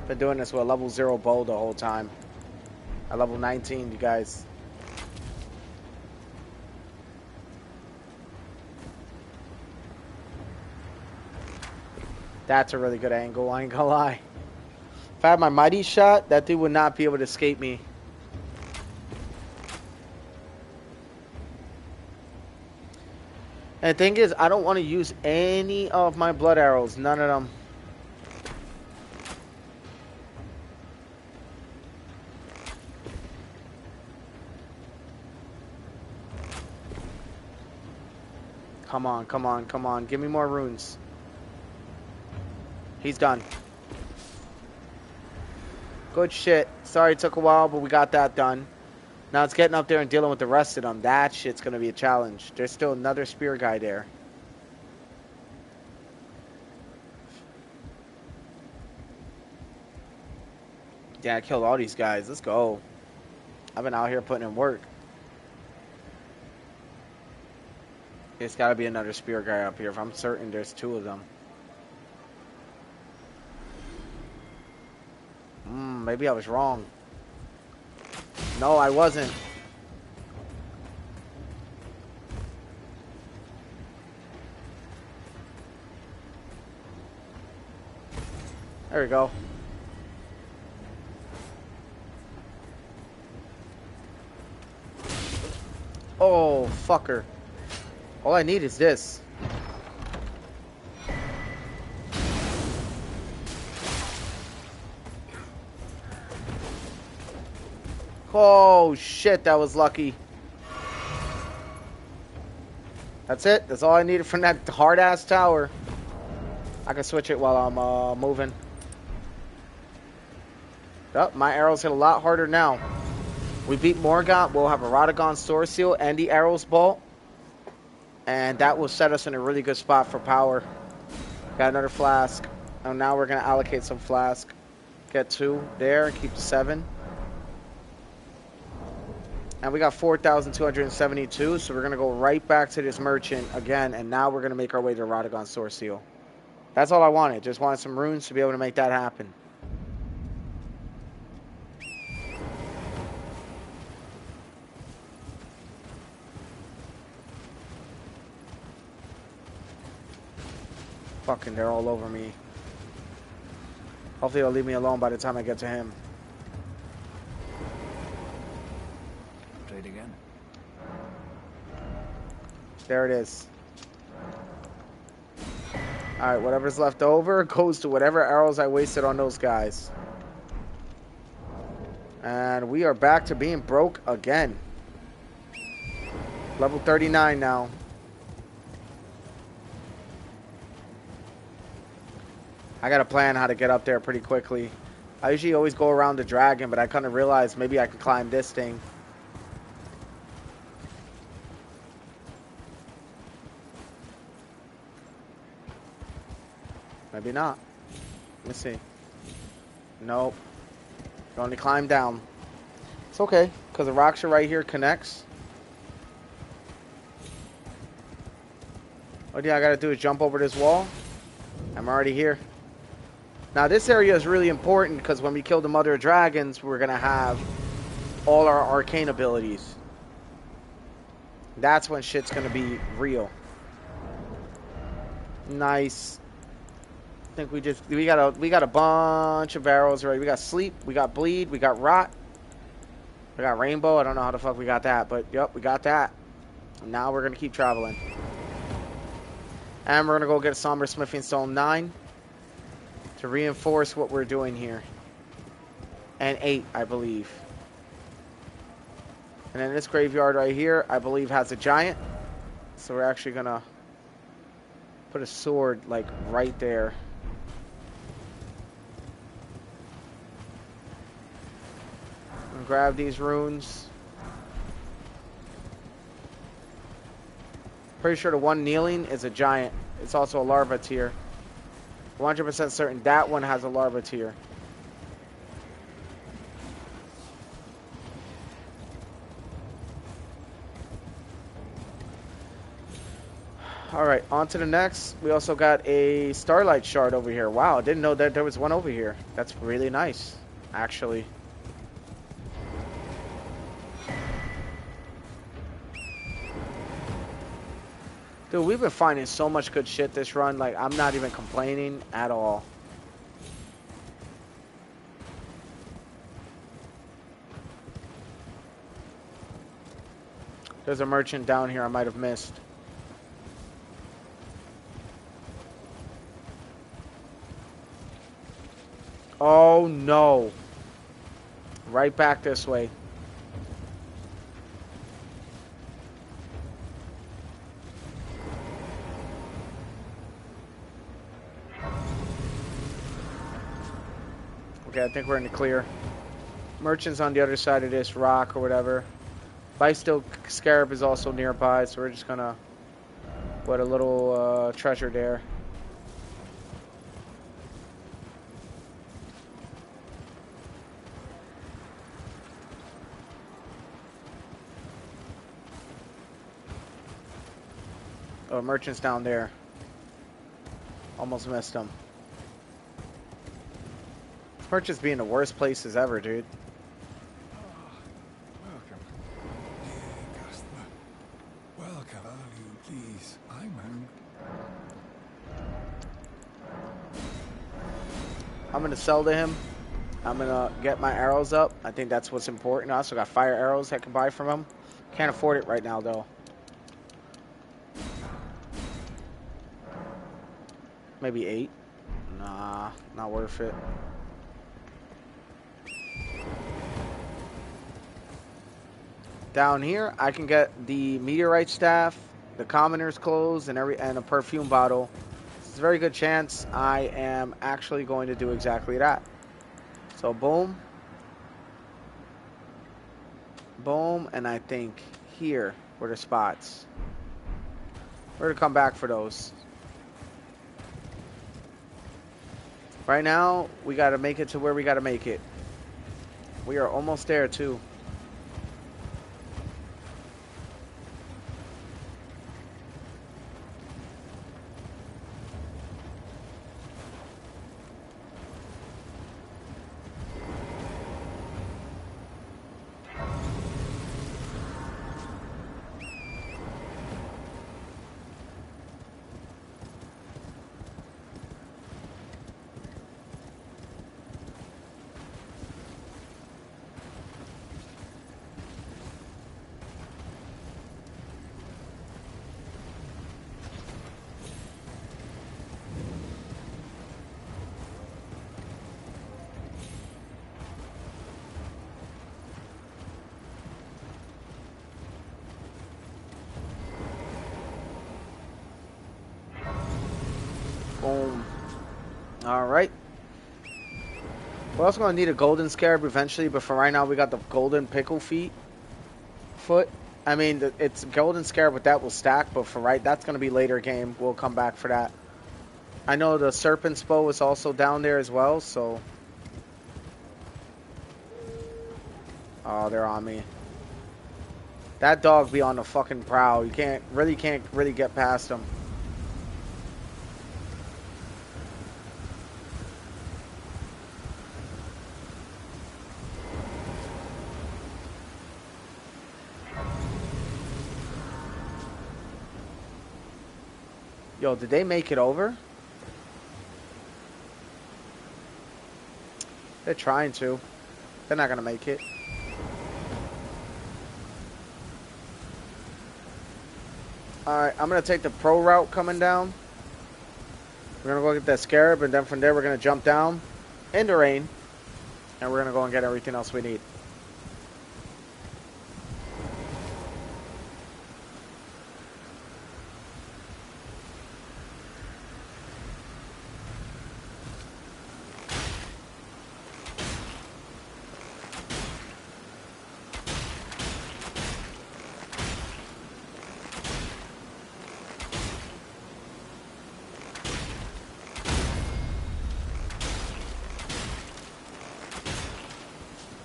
Been doing this with a level 0 bow the whole time. At level 19, you guys. That's a really good angle, I ain't gonna lie. If I had my mighty shot, that dude would not be able to escape me. And the thing is, I don't want to use any of my blood arrows. None of them. Come on, come on, come on. Give me more runes. He's done. Good shit. Sorry it took a while, but we got that done. Now it's getting up there and dealing with the rest of them. That shit's going to be a challenge. There's still another spear guy there. Yeah, I killed all these guys. Let's go. I've been out here putting in work. There's got to be another spear guy up here. If I'm certain there's 2 of them. Maybe I was wrong. No, I wasn't. There we go. Oh, fucker. All I need is this. Oh, shit, that was lucky. That's it. That's all I needed from that hard-ass tower. I can switch it while I'm moving. Yep, my arrows hit a lot harder now. We beat Morgott. We'll have a Radagon Sword Seal and the Arrows Bolt. And that will set us in a really good spot for power. Got another flask. And now we're going to allocate some flask. Get 2 there and keep the 7. And we got 4,272, so we're going to go right back to this merchant again, and now we're going to make our way to Radagon Sword Seal. That's all I wanted. Just wanted some runes to be able to make that happen. Fucking, they're all over me. Hopefully they'll leave me alone by the time I get to him. Trade again. There it is. Alright, whatever's left over goes to whatever arrows I wasted on those guys. And we are back to being broke again. Level 39 now. I got to plan how to get up there pretty quickly. I usually always go around the dragon, but I kind of realized maybe I can climb this thing. Maybe not. Let me see. Nope. You only climb down. It's okay, because the rocks are right here, connects. All I gotta do is jump over this wall. I'm already here. Now this area is really important because when we kill the Mother of Dragons, we're gonna have all our arcane abilities. That's when shit's gonna be real. Nice. I think we got a bunch of arrows already. We got sleep, we got bleed, we got rot, we got rainbow. I don't know how the fuck we got that, but yep, we got that. And now we're gonna keep traveling. And we're gonna go get a Somber Smithing Stone 9 to reinforce what we're doing here. And 8, I believe. And then this graveyard right here, I believe, has a giant. So we're actually gonna put a sword like right there. And grab these runes. Pretty sure the one kneeling is a giant. It's also a larva tier. 100% certain that one has a larva tier. All right, on to the next. We also got a starlight shard over here. Wow, I didn't know that there was one over here. That's really nice, actually. Dude, we've been finding so much good shit this run. Like, I'm not even complaining at all. There's a merchant down here I might have missed. Oh, no. Right back this way. Okay, I think we're in the clear. Merchant's on the other side of this rock or whatever. Bysteel Scarab is also nearby, so we're just gonna put a little treasure there. Oh, merchant's down there. Almost missed him. Merchant's being the worst places ever, dude. Welcome, dear customer. Welcome, are you please? I'm gonna sell to him. I'm gonna get my arrows up. I think that's what's important. I also got fire arrows I can buy from him. Can't afford it right now, though. Maybe 8. Nah, not worth it. Down here, I can get the meteorite staff, the commoner's clothes, and a perfume bottle. It's a very good chance I am actually going to do exactly that. So boom, boom, and I think here were the spots. We're gonna come back for those. Right now, we gotta make it to where we gotta make it. We are almost there too. Boom. Alright. We're also going to need a golden scarab eventually, but for right now we got the golden pickle foot. I mean, it's golden scarab, but that will stack, but for right, that's going to be later game. We'll come back for that. I know the serpent's bow is also down there as well, so... Oh, they're on me. That dog be on the fucking prowl. You can't really get past him. Yo, did they make it over? They're trying to. They're not gonna make it. Alright, I'm gonna take the pro route coming down. We're gonna go get that scarab, and then from there we're gonna jump down in the rain, and we're gonna go and get everything else we need.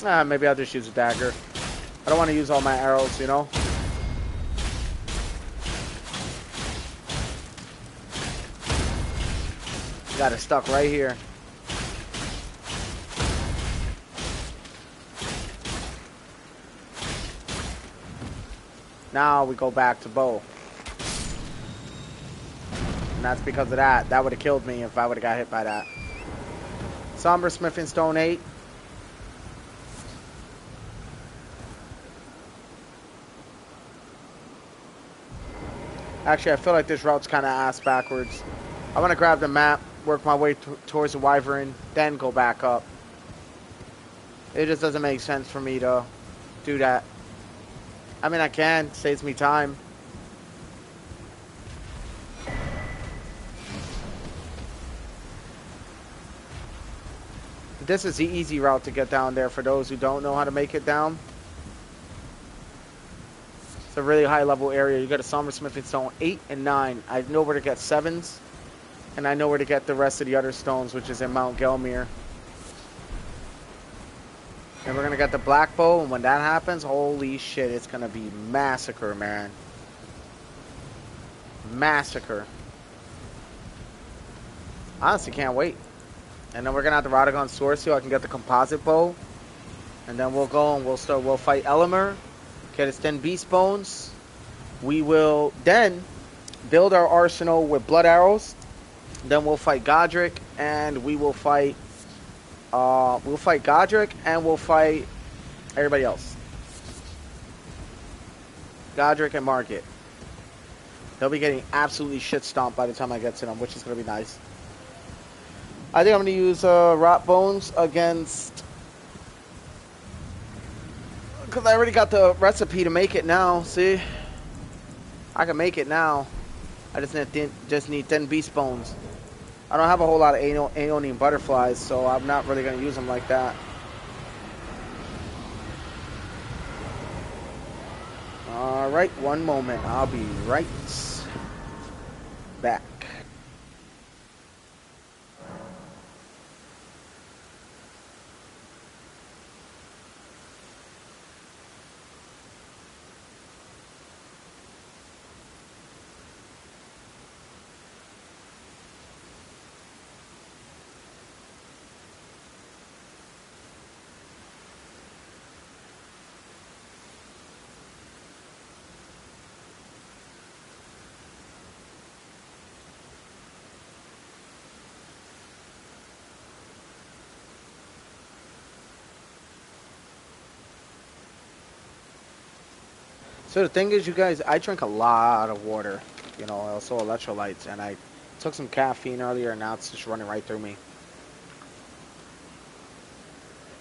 Maybe I'll just use a dagger. I don't want to use all my arrows, you know? Got it stuck right here. Now we go back to bow. And that's because of that. That would have killed me if I would have got hit by that. Somber Smithing Stone 8. Actually, I feel like this route's kind of ass backwards. I want to grab the map, work my way towards the Wyvern, then go back up. It just doesn't make sense for me to do that. I mean, I can. Saves me time. This is the easy route to get down there for those who don't know how to make it down. It's a really high level area. You got a Somber Smithing Stone 8 and 9. I know where to get 7s. And I know where to get the rest of the other stones, which is in Mount Gelmir. And we're going to get the Black Bow. And when that happens, holy shit, it's going to be massacre, man. Massacre. Honestly, can't wait. And then we're going to have the Radagon Sword so I can get the composite bow. And then we'll go and we'll fight Elimer. Get his 10 beast bones. We will then build our arsenal with blood arrows. Then we'll fight Godric, and we will fight Godric, and we'll fight everybody else. Godric and Margit. They'll be getting absolutely shit stomped by the time I get to them, which is going to be nice. I think I'm going to use Rot Bones against... Because I already got the recipe to make it now, see? I can make it now. I just need 10 beast bones. I don't have a whole lot of Aeonian butterflies, so I'm not really going to use them like that. Alright, one moment. I'll be right back. So the thing is, you guys, I drink a lot of water, you know, also electrolytes, and I took some caffeine earlier, and now it's just running right through me.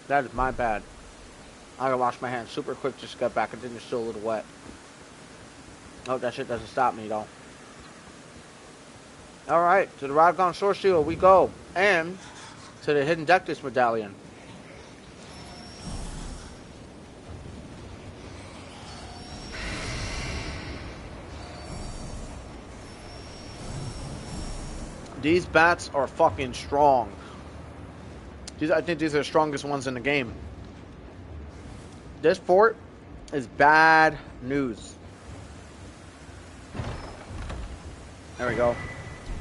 That is my bad. I gotta wash my hands super quick just to get back. I think it's still a little wet. Oh, that shit doesn't stop me, though. Alright, to the Radagon Sword Shield we go, and to the Hidden Dectus Medallion. These bats are fucking strong. I think these are the strongest ones in the game. This fort is bad news. There we go.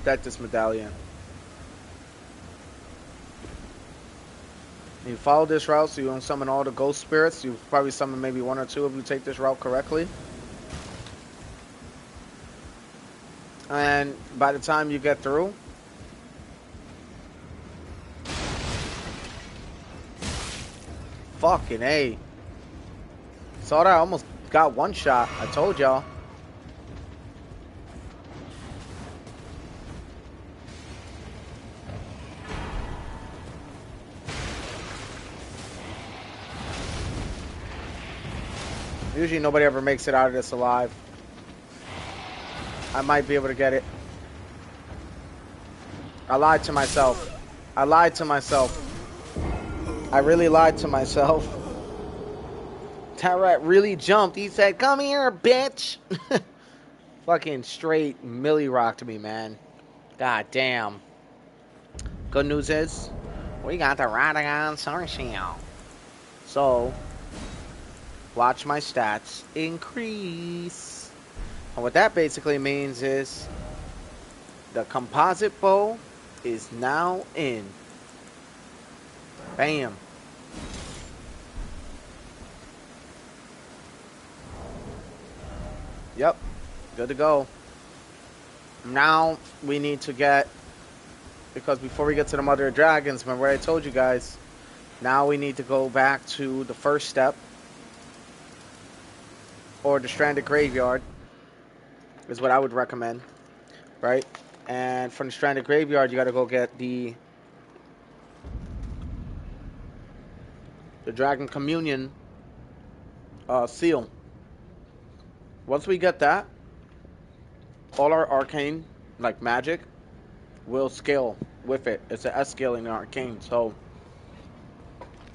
Dectus Medallion. You follow this route so you don't summon all the ghost spirits. You probably summon maybe one or two if you take this route correctly. And by the time you get through, fucking A. Saw that? I almost got one shot. I told y'all. Usually nobody ever makes it out of this alive. I might be able to get it. I lied to myself. I lied to myself. I really lied to myself. That rat really jumped. He said, "Come here, bitch." Fucking straight Millie rocked me, man. God damn. Good news is, we got the Radagon Sword Shield. So, watch my stats increase. And what that basically means is the composite bow is now in. Bam. Yep. Good to go. Now we need to get, because before we get to the Mother of Dragons, remember I told you guys, now we need to go back to the first step, or the Stranded Graveyard, is what I would recommend, right? And from the Stranded Graveyard, you got to go get the Dragon Communion seal. Once we get that, all our arcane, like magic, will scale with it. It's an S scaling in arcane, so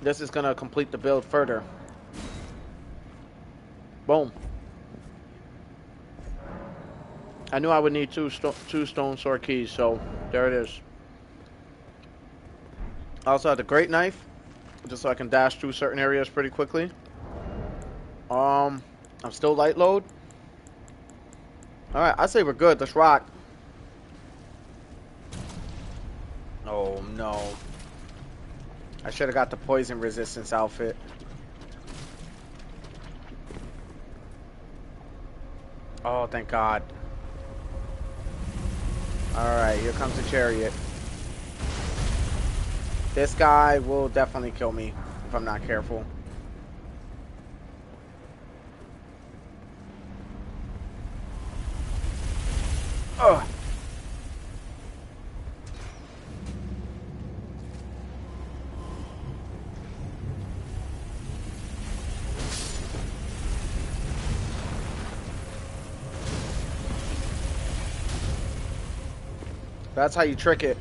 this is going to complete the build further. Boom. I knew I would need two stone sword keys, so there it is. I also have the great knife, just so I can dash through certain areas pretty quickly. I'm still light load. Alright, I say we're good. Let's rock. Oh no. I should have got the poison resistance outfit. Oh, thank God. Alright, here comes the chariot. This guy will definitely kill me if I'm not careful. Ugh. That's how you trick it.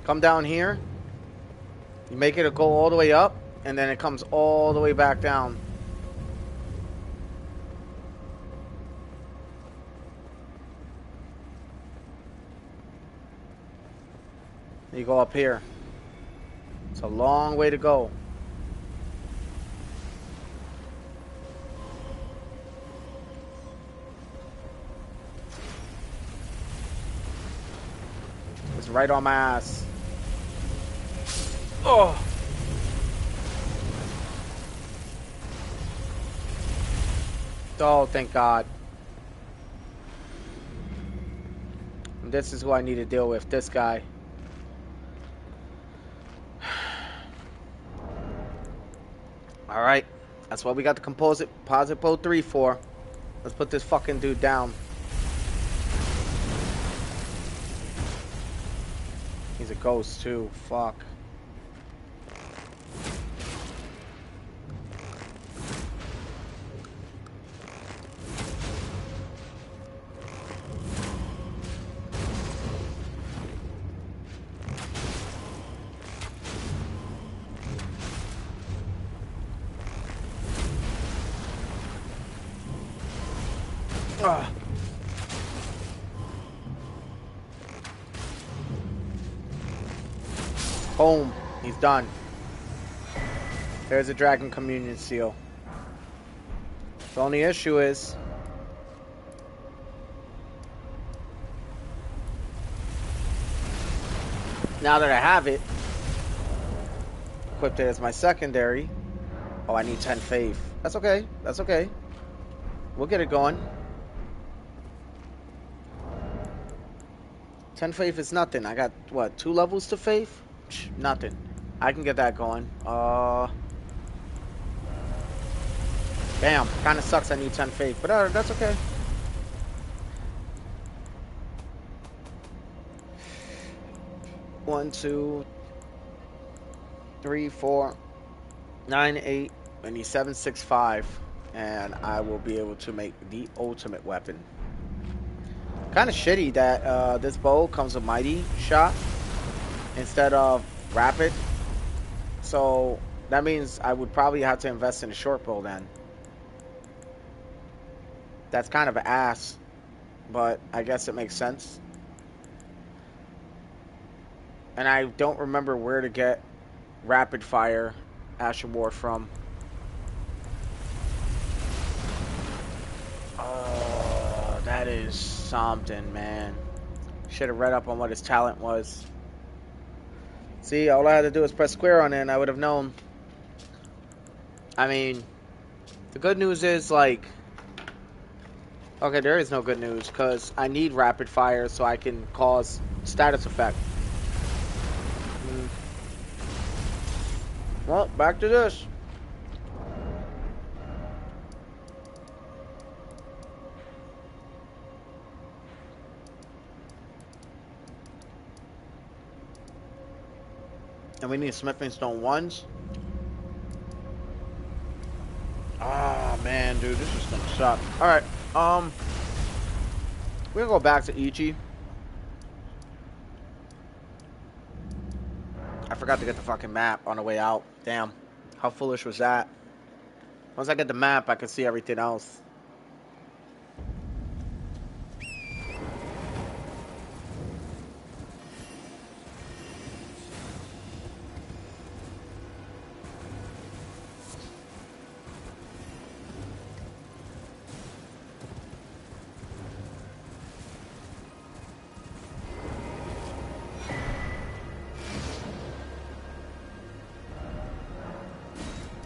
Come down here. You make it go all the way up, and then it comes all the way back down. You go up here. It's a long way to go. It's right on my ass. Oh. Oh, thank God. And this is who I need to deal with. This guy. Alright. That's what we got the composite bow 3 for. Let's put this fucking dude down. He's a ghost too. Fuck. Boom. He's done. There's a Dragon Communion seal. The only issue is now that I have it, equipped it as my secondary. Oh, I need 10 faith. That's okay. That's okay. We'll get it going. 10 faith is nothing. I got, what, 2 levels to faith? Nothing. I can get that going. Damn. Kind of sucks I need 10 faith, but that's okay. One, 2, 3, 4, 9, 8. I need 7, 6, 5. And I will be able to make the ultimate weapon. Kind of shitty that this bow comes with mighty shot instead of rapid. So that means I would probably have to invest in a short bow then. That's kind of ass, but I guess it makes sense. And I don't remember where to get rapid fire Ashen War from. is something, man. Should have read up on what his talent was. See, all I had to do was press square on it and I would have known. I mean, the good news is, like... Okay, there is no good news, because I need rapid fire so I can cause status effect. Well, back to this. And we need smithing stone 1s. Ah, man, dude, this is gonna suck. Alright, we're gonna go back to Ichi. I forgot to get the fucking map on the way out. Damn. How foolish was that? Once I get the map, I can see everything else.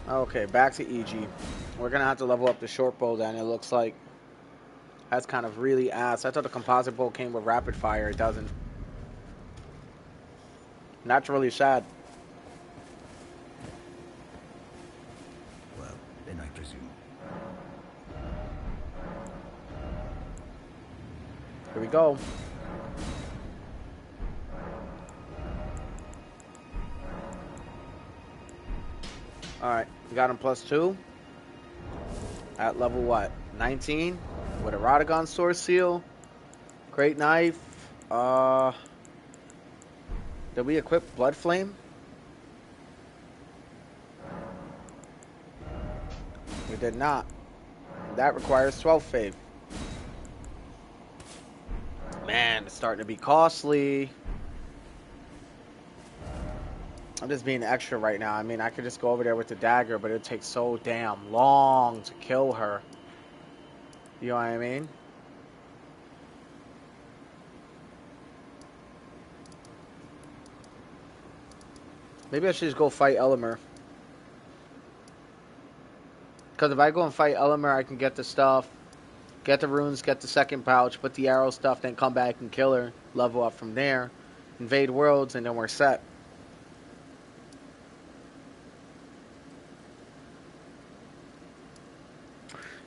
Okay, back to EG. We're gonna have to level up the short bow then, it looks like. That's kind of really ass. I thought the composite bow came with rapid fire. It doesn't. That's really sad. Well, then I presume. Here we go. Alright, we got him +2. At level what? 19? With a Radagon sword seal. Great knife. Did we equip Blood Flame? We did not. That requires 12 fave. Man, it's starting to be costly. I'm just being extra right now. I mean, I could just go over there with the dagger, but it takes so damn long to kill her. You know what I mean? Maybe I should just go fight Elimer. Because if I go and fight Elimer, I can get the stuff, get the runes, get the second pouch, put the arrow stuff, then come back and kill her, level up from there, invade worlds, and then we're set.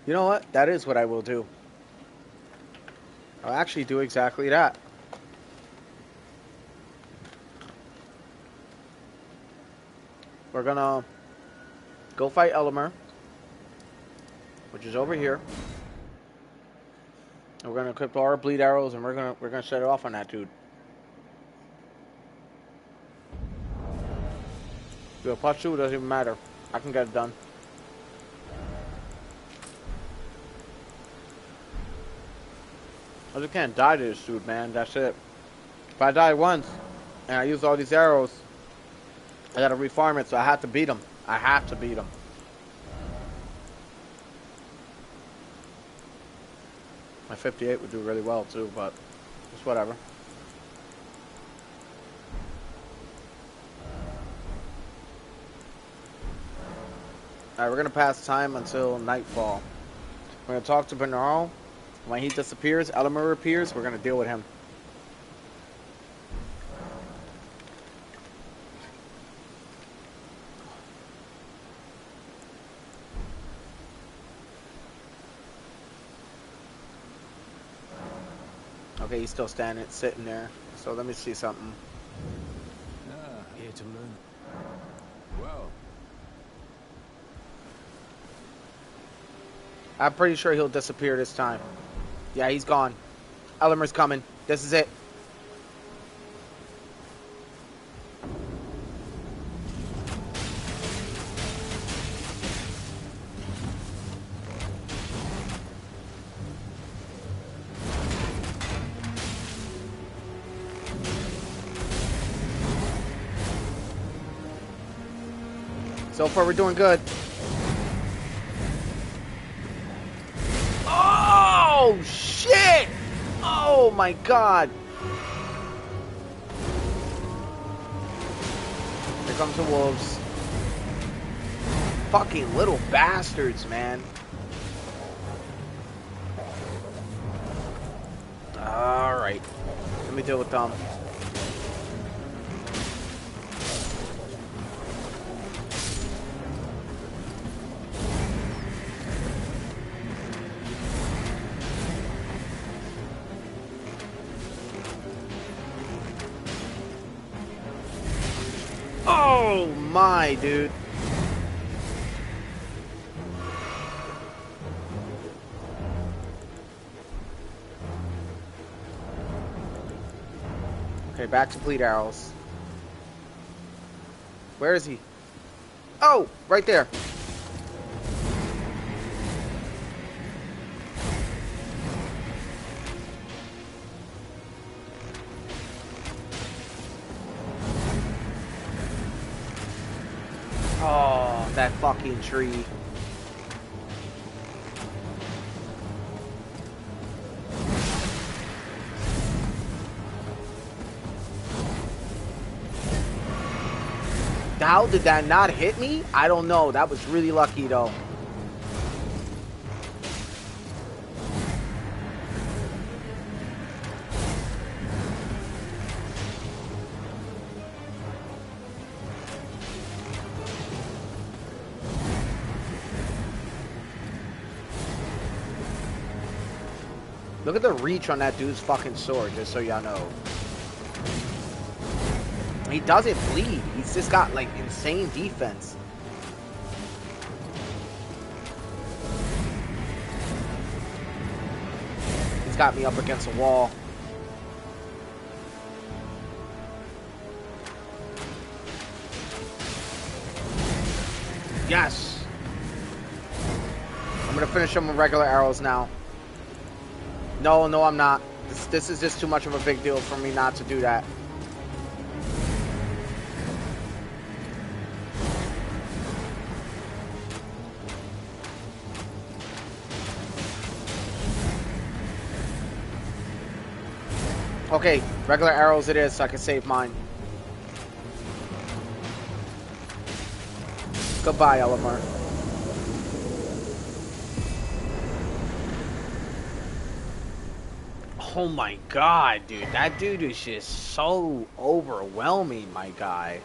You know what? That is what I will do. I'll actually do exactly that. We're gonna go fight Elimer, which is over here. And we're gonna equip all our bleed arrows, and we're gonna set it off on that dude. Do a +2, doesn't even matter. I can get it done. I just can't die to this dude, man. That's it. If I die once and I use all these arrows, I gotta refarm it, so I have to beat him. I have to beat him. My 58 would do really well too, but just whatever. Alright, we're gonna pass time until nightfall. We're gonna talk to Bernal. When he disappears, Elimer appears, we're gonna deal with him. Okay, he's still standing, sitting there. So let me see something. Here to learn. Well, I'm pretty sure he'll disappear this time. Yeah, he's gone. Elimer's coming. This is it. So far, we're doing good. Oh, shit! Oh my god! Here comes the wolves. Fucking little bastards, man. Alright. Let me deal with them. Oh my, dude. Okay, back to bleed arrows. Where is he? Oh, right there. Oh, that fucking tree. How did that not hit me? I don't know. That was really lucky, though. Look at the reach on that dude's fucking sword, just so y'all know. He doesn't bleed. He's just got, like, insane defense. He's got me up against a wall. Yes! I'm gonna finish him with regular arrows now. No, no, I'm not. This is just too much of a big deal for me not to do that. Okay, regular arrows it is, so I can save mine. Goodbye, Elamar. Oh my god, dude. That dude is just so overwhelming, my guy.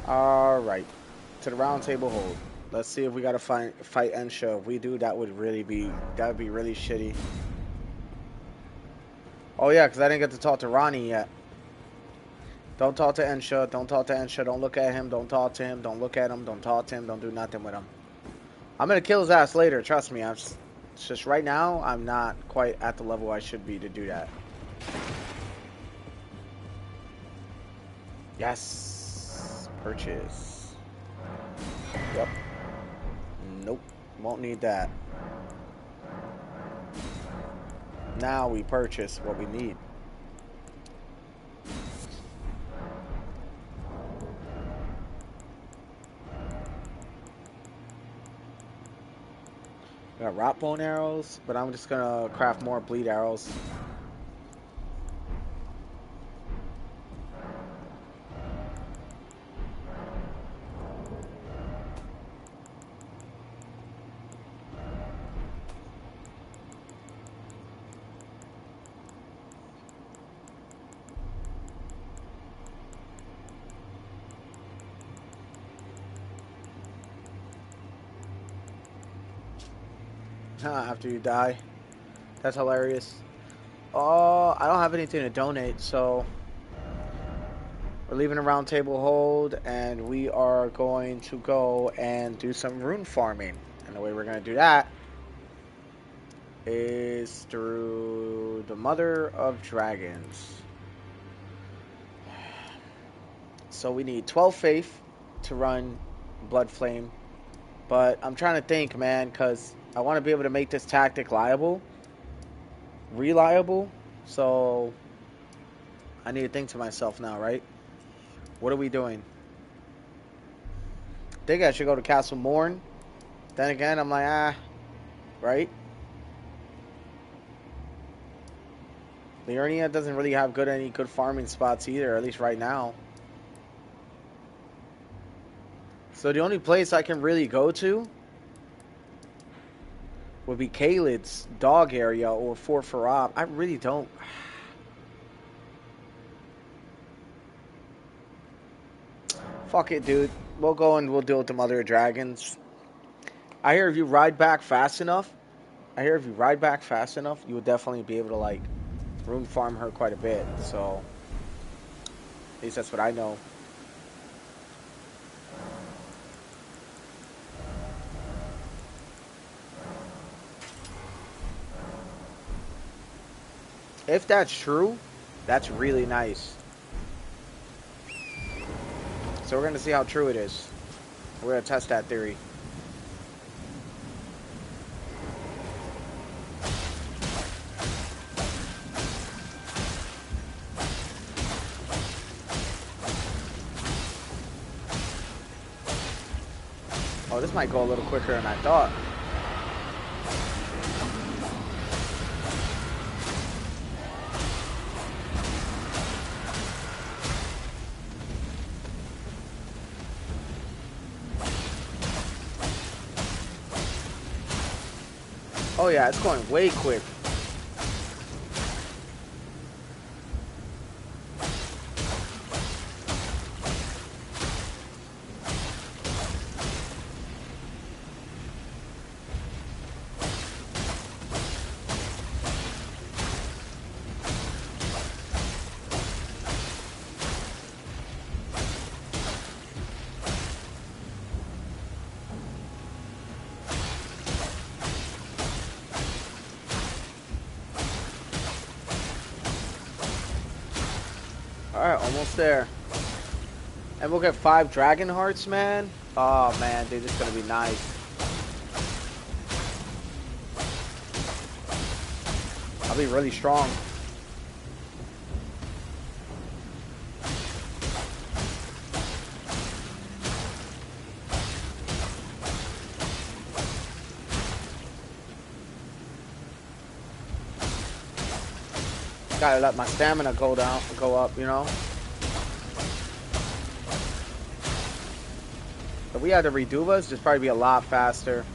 Alright. To the round table hold. Let's see if we gotta fight Ensha. If we do, that would be really shitty. Oh yeah, because I didn't get to talk to Ronnie yet. Don't talk to Ensha. Don't talk to Ensha. Don't look at him. Don't talk to him. Don't look at him. Don't talk to him. Don't do nothing with him. I'm gonna kill his ass later. Trust me. It's just right now, I'm not quite at the level I should be to do that. Yes. Purchase. Yep. Nope. Won't need that. Now we purchase what we need. We got rot bone arrows, but I'm just gonna craft more bleed arrows. After you die. That's hilarious. Oh, I don't have anything to donate, so we're leaving a round table hold, and we are going to go and do some rune farming. And the way we're going to do that is through the Mother of Dragons. So we need 12 faith to run Blood Flame. But I'm trying to think, man, because I want to be able to make this tactic reliable. So I need to think to myself now, right? What are we doing? think I should go to Castle Morn. Then again, I'm like, right? Liurnia doesn't really have any good farming spots either, at least right now. So the only place I can really go to would be Caelid's dog area or Fort Farab. I really don't. Fuck it, dude. We'll go and we'll deal with the Mother of Dragons. I hear if you ride back fast enough, you would definitely be able to, like, rune farm her quite a bit. So, at least that's what I know. If that's true, that's really nice. So we're going to see how true it is. We're going to test that theory. Oh, this might go a little quicker than I thought. Oh yeah, it's going way quick. Alright, almost there. And we'll get 5 dragon hearts, man. Oh, man, dude, this is going to be nice. I'll be really strong. Gotta let my stamina go up, you know? If we had the Reduvas, just probably be a lot faster.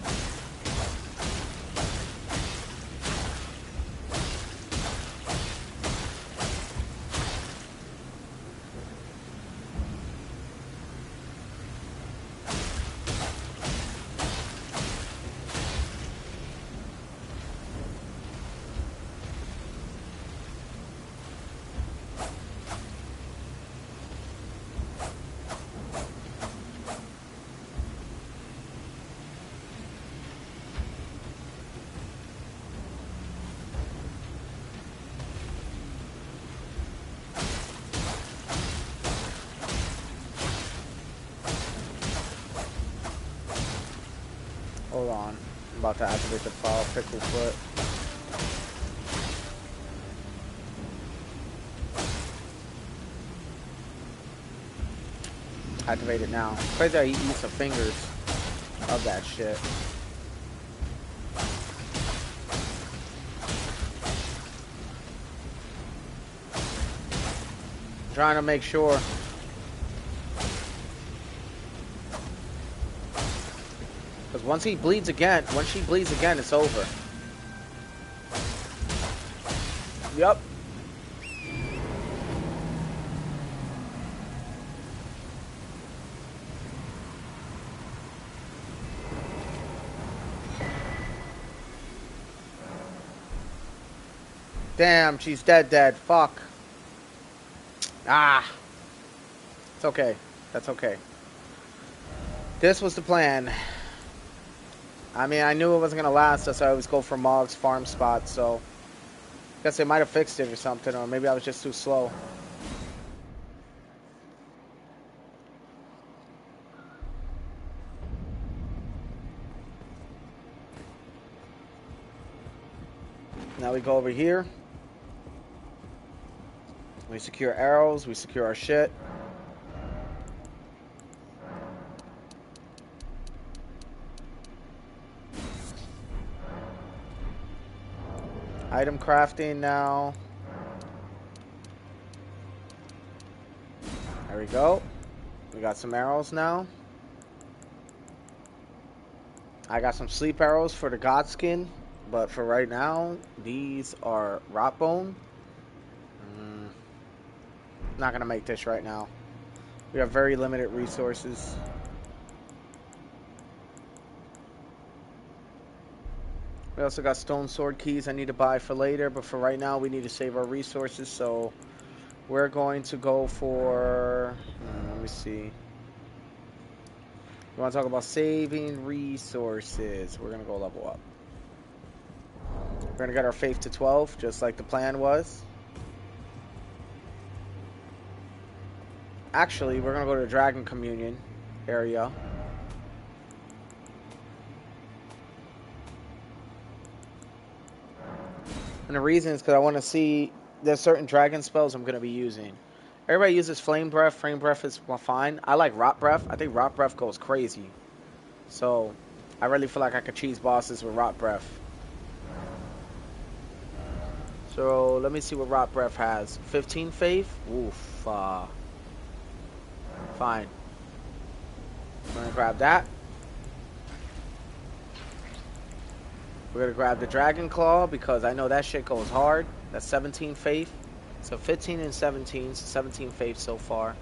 Hold on. I'm about to activate the Foul Pickle Foot. Activate it now. Crazy how he eats the fingers of that shit. Trying to make sure. Because once she bleeds again, it's over. Yep. Damn, she's dead. Fuck. Ah. It's okay. That's okay. This was the plan. I mean, I knew it wasn't going to last, so I always go for Mog's farm spot, so I guess they might have fixed it or something, or maybe I was just too slow. Now we go over here. We secure arrows, we secure our shit. Item crafting now. There we go. We got some arrows now. I got some sleep arrows for the god skin, but for right now, these are rot bone. Not gonna make this right now. We have very limited resources. We also got stone sword keys I need to buy for later, but for right now we need to save our resources, so we're going to go for... let me see. You want to talk about saving resources? We're going to go level up. We're going to get our faith to 12, just like the plan was. Actually, we're going to go to the Dragon Communion area. And the reason is because I want to see there's certain dragon spells I'm going to be using. Everybody uses Flame Breath. Flame Breath is fine. I like Rot Breath. I think Rot Breath goes crazy. So, I really feel like I could cheese bosses with Rot Breath. So, let me see what Rot Breath has. 15 faith? Oof. Fine. I'm going to grab that. We're going to grab the Dragon Claw because I know that shit goes hard. That's 17 faith. So 15 and 17. So 17 faith so far.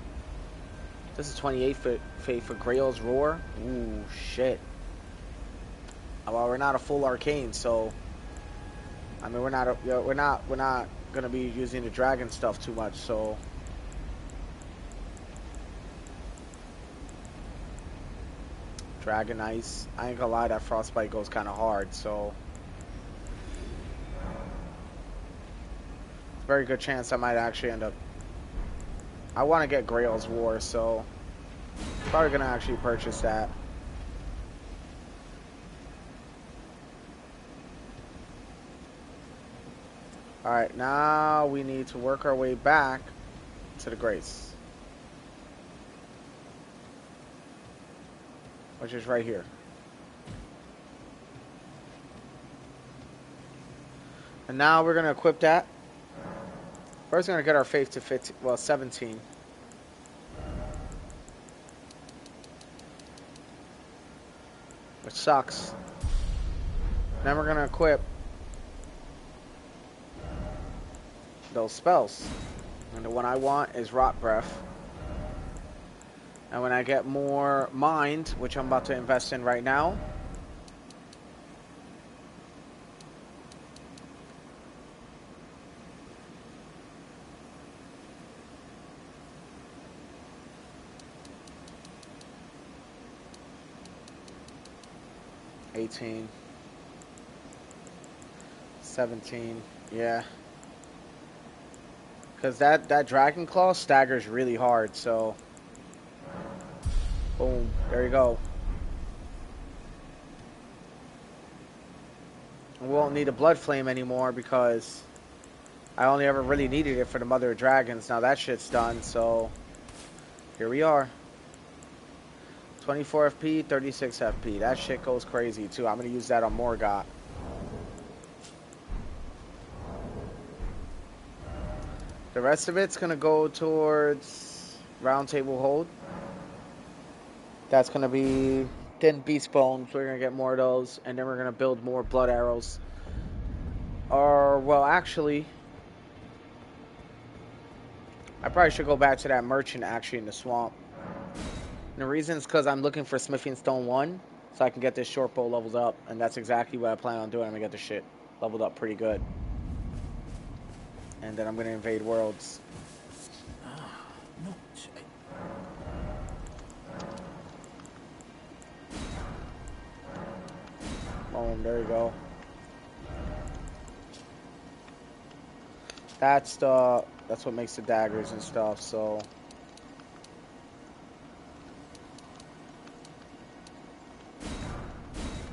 This is 28 faith for Grail's Roar. Ooh, shit. Well, we're not a full arcane, so... I mean, we're not going to be using the dragon stuff too much, so... Dragon Ice. I ain't gonna lie, that Frostbite goes kind of hard, so... Very good chance I might actually end up... I want to get Grail's War, so... Probably gonna actually purchase that. Alright, now we need to work our way back to the Grace. Which is right here. And now we're going to equip that. First, we're going to get our faith to 15, well, 17. Which sucks. Then we're going to equip those spells. And the one I want is Rot Breath. And when I get more Mind, which I'm about to invest in right now, $18, $17, yeah. Because that Dragon Claw staggers really hard, so... Boom, there you go. We won't need a Blood Flame anymore because I only ever really needed it for the Mother of Dragons. Now that shit's done, so here we are. 24 FP, 36 FP. That shit goes crazy too. I'm going to use that on Morgott. The rest of it's going to go towards Round Table Hold. That's going to be Thin Beast Bones. We're going to get more of those. And then we're going to build more Blood Arrows. Or, well, actually, I probably should go back to that merchant actually in the swamp. And the reason is because I'm looking for Smithing Stone 1. So I can get this short bow leveled up. And that's exactly what I plan on doing. I'm going to get this shit leveled up pretty good. And then I'm going to invade worlds. Boom, there you go. That's what makes the daggers and stuff, so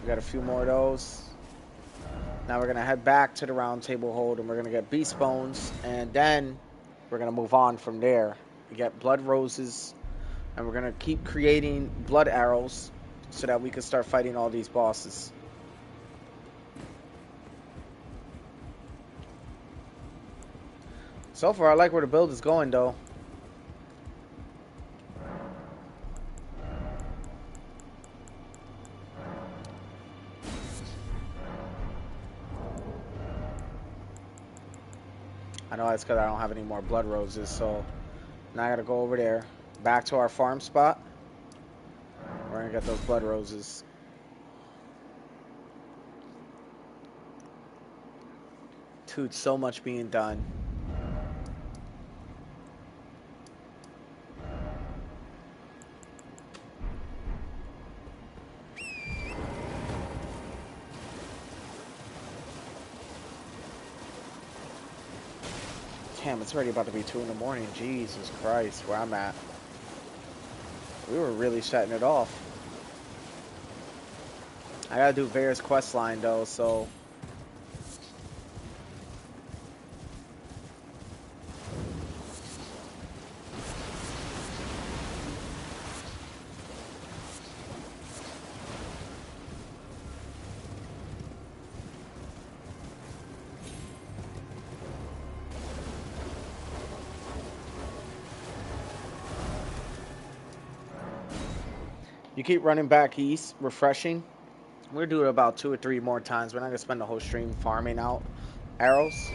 we got a few more of those. Now we're gonna head back to the Round Table Hold and we're gonna get Beast Bones, and then we're gonna move on from there. We get Blood Roses, and we're gonna keep creating Blood Arrows so that we can start fighting all these bosses. So far, I like where the build is going, though. I know that's because I don't have any more blood roses, so now I gotta go over there, back to our farm spot. We're gonna get those blood roses. Dude, so much being done. Damn, it's already about to be 2 in the morning. Jesus Christ, where I'm at. We were really setting it off. I gotta do Vera's quest line though, so you keep running back east, refreshing. We're doing it about 2 or 3 more times. We're not gonna spend the whole stream farming out arrows.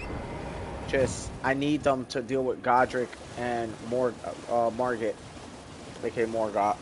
Just I need them to deal with Godric and Margit, aka Morgott.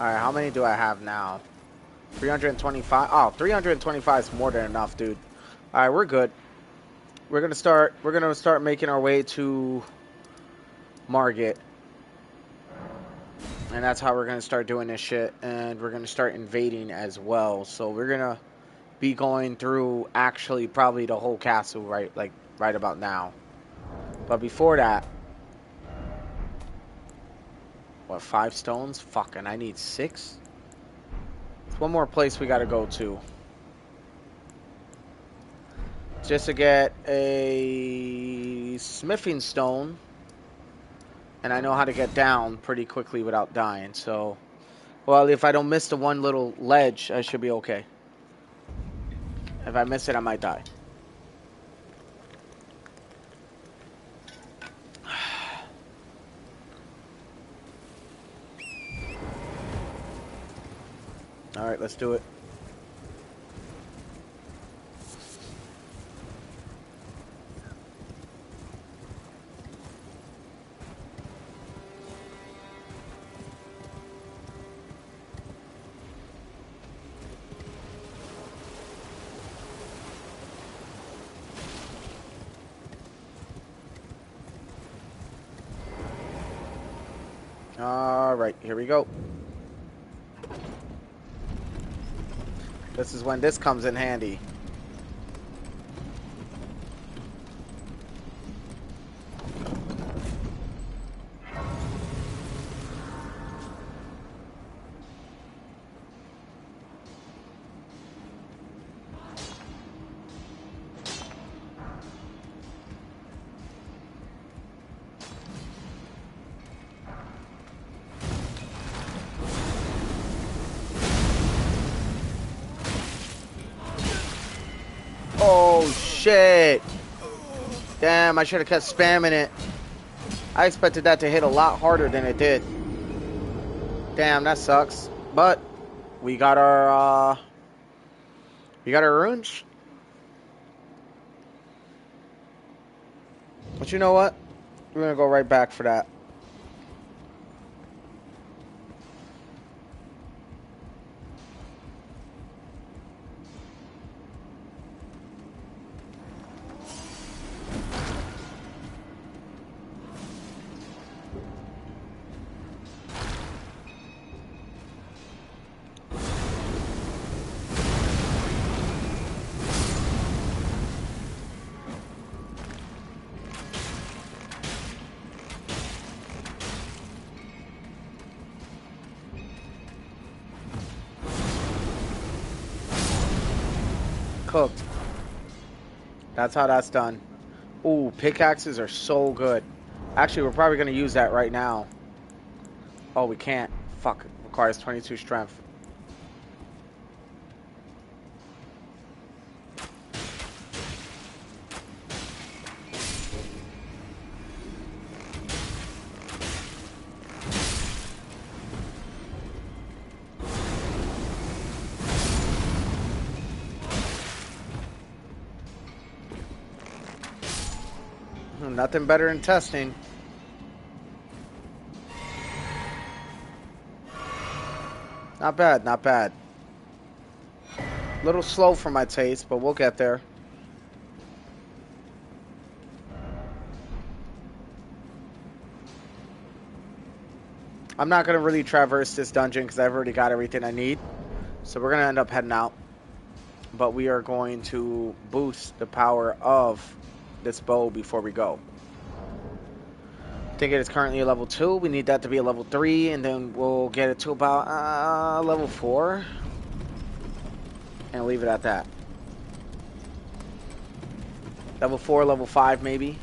Alright, how many do I have now? 325? Oh, 325 is more than enough, dude. Alright, we're good. We're gonna start making our way to Margit. And that's how we're gonna start doing this shit. And we're gonna start invading as well. So we're gonna be going through actually probably the whole castle right about now. But before that, what, 5 stones? Fucking, I need 6. There's one more place we gotta go to. Just to get a smithing stone. And I know how to get down pretty quickly without dying, so... Well, if I don't miss the one little ledge, I should be okay. If I miss it, I might die. Alright, let's do it. Alright, here we go. This is when this comes in handy. Oh, shit. Damn, I should have kept spamming it. I expected that to hit a lot harder than it did. Damn, that sucks. But we got our runes. But you know what? We're gonna go right back for that. Cooked. That's how that's done. Ooh, pickaxes are so good. Actually, we're probably going to use that right now. Oh, we can't. Fuck. Requires 22 strength. Nothing better than testing. Not bad, not bad. A little slow for my taste, but we'll get there. I'm not going to really traverse this dungeon because I've already got everything I need. So we're going to end up heading out. But we are going to boost the power of this bow before we go. I think it is currently a level 2. We need that to be a level 3, and then we'll get it to about level 4. And leave it at that. Level 4, level 5 maybe.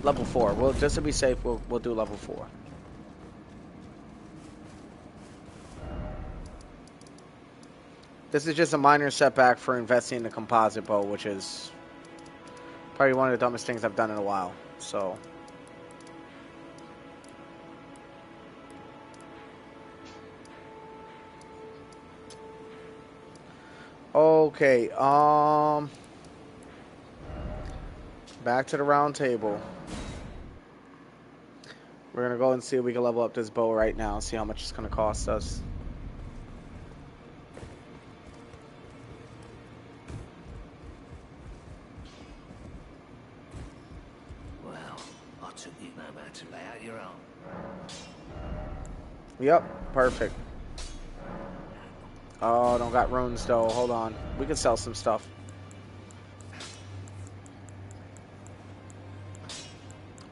Level 4. Well, just to be safe, we'll do level 4. This is just a minor setback for investing in the composite bow, which is probably one of the dumbest things I've done in a while. So, okay, back to the round table. We're gonna go and see if we can level up this bow right now, see how much it's gonna cost us. Well, I took you no matter to lay out your own. Yep, perfect. Oh, don't got runes though. Hold on. We can sell some stuff.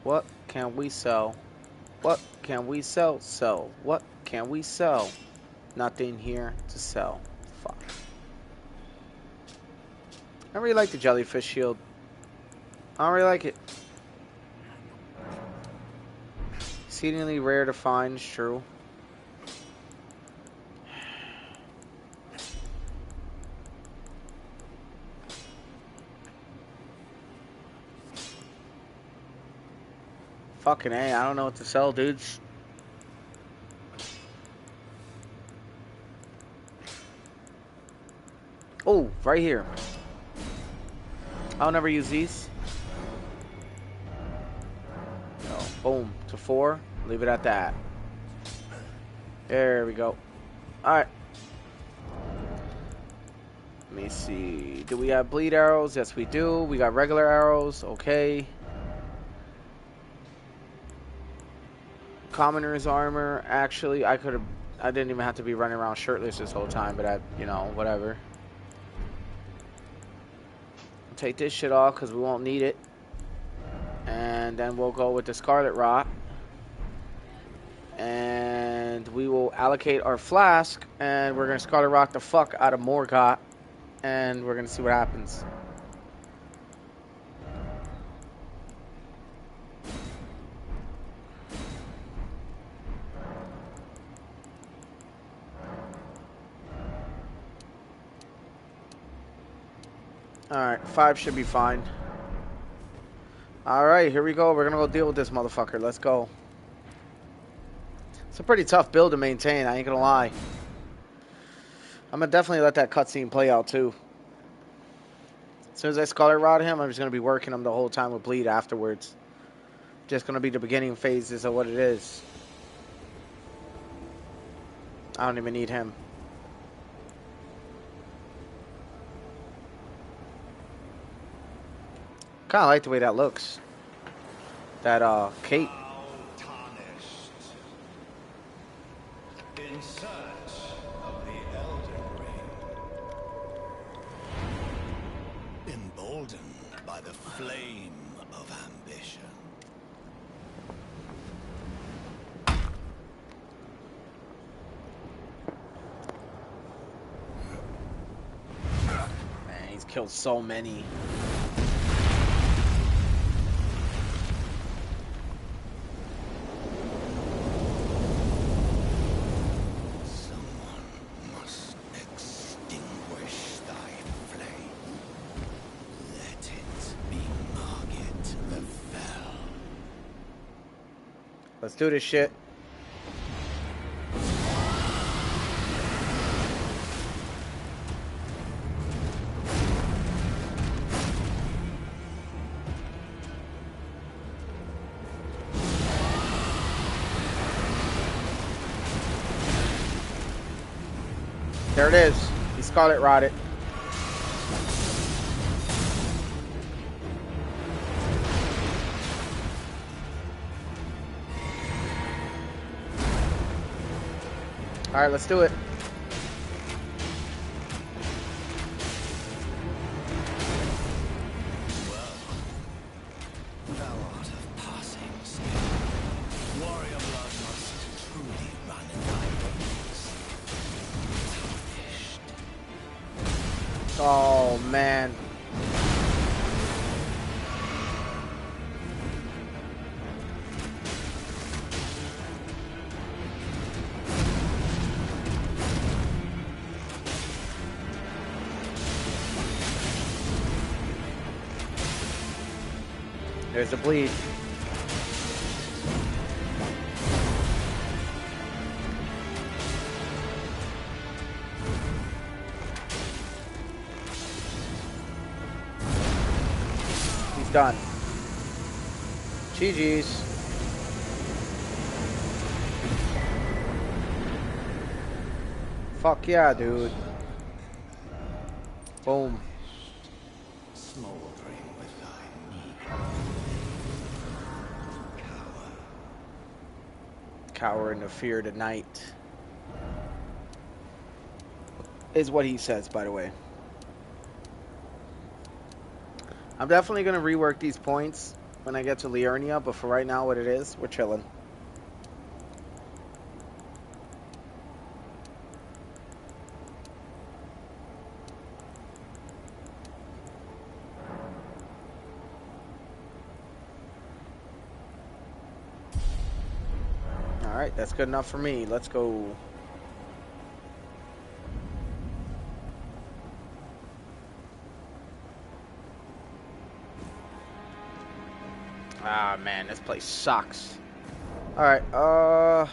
What can we sell? What can we sell? Sell. What can we sell? Nothing here to sell. Fuck. I really like the jellyfish shield. I don't really like it. Exceedingly rare to find, it's true. Fucking A, I don't know what to sell, dudes. Oh, right here. I'll never use these. No. Boom. To 4. Leave it at that. There we go. Alright. Let me see. Do we have bleed arrows? Yes, we do. We got regular arrows. Okay. Commoner's armor. Actually, I didn't even have to be running around shirtless this whole time, but you know, whatever. Take this shit off because we won't need it. And then we'll go with the Scarlet Rot. And we will allocate our flask. And we're going to Scarlet Rot the fuck out of Morgott. And we're going to see what happens. Alright, 5 should be fine. Alright, here we go. We're going to go deal with this motherfucker. Let's go. It's a pretty tough build to maintain, I ain't going to lie. I'm going to definitely let that cutscene play out, too. As soon as I Scarlet Rod him, I'm just going to be working him the whole time with bleed afterwards. Just going to be the beginning phases of what it is. I don't even need him. Kind of like the way that looks. That, cape. In search of the Elden Ring. Emboldened by the flame of ambition. Killed so many. Someone must extinguish thy flame. Let it be Margit the Fell. Let's do this shit. There it is. He Scarlet Rotted. Alright, let's do it. Thou art of passing skill. Warrior blood must truly run in thy veins. Tarnished. Oh, man. There's a bleed. He's done. GG's. Fuck yeah, dude. Boom. Smoldering with thy meek cower. Cower in the fear of the night. Is what he says, by the way. I'm definitely going to rework these points when I get to Liurnia, but for right now, what it is, we're chilling. Alright, that's good enough for me. Let's go. Ah, man, this place sucks. Alright, not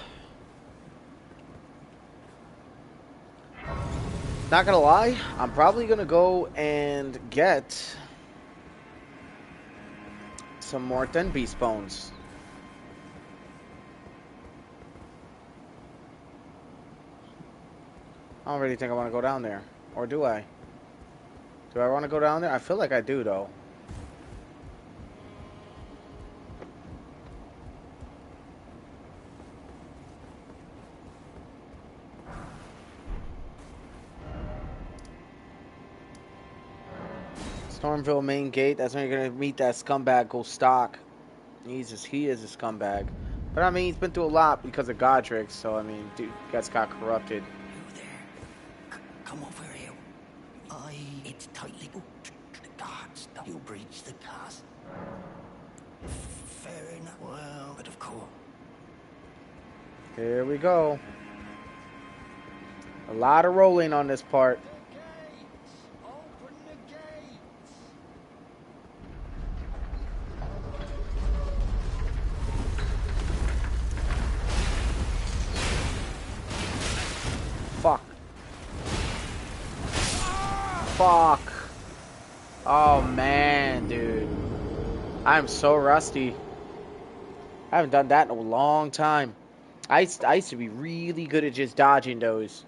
gonna lie, I'm probably gonna go and get some more Thin Beast Bones. I don't really think I want to go down there. Or do I? Do I want to go down there? I feel like I do, though. Stormville main gate. That's when you're going to meet that scumbag Ghostock. He is a scumbag. But, I mean, he's been through a lot because of Godric. So, I mean, dude, guys got corrupted. You there? Come over here. It's tightly booked. The guards, you breach the castle. Fair enough. Well, but of course. Here we go. A lot of rolling on this part. Open the gates! Fuck. Fuck. Oh, man, dude. I'm so rusty. I haven't done that in a long time. I used to be really good at just dodging those.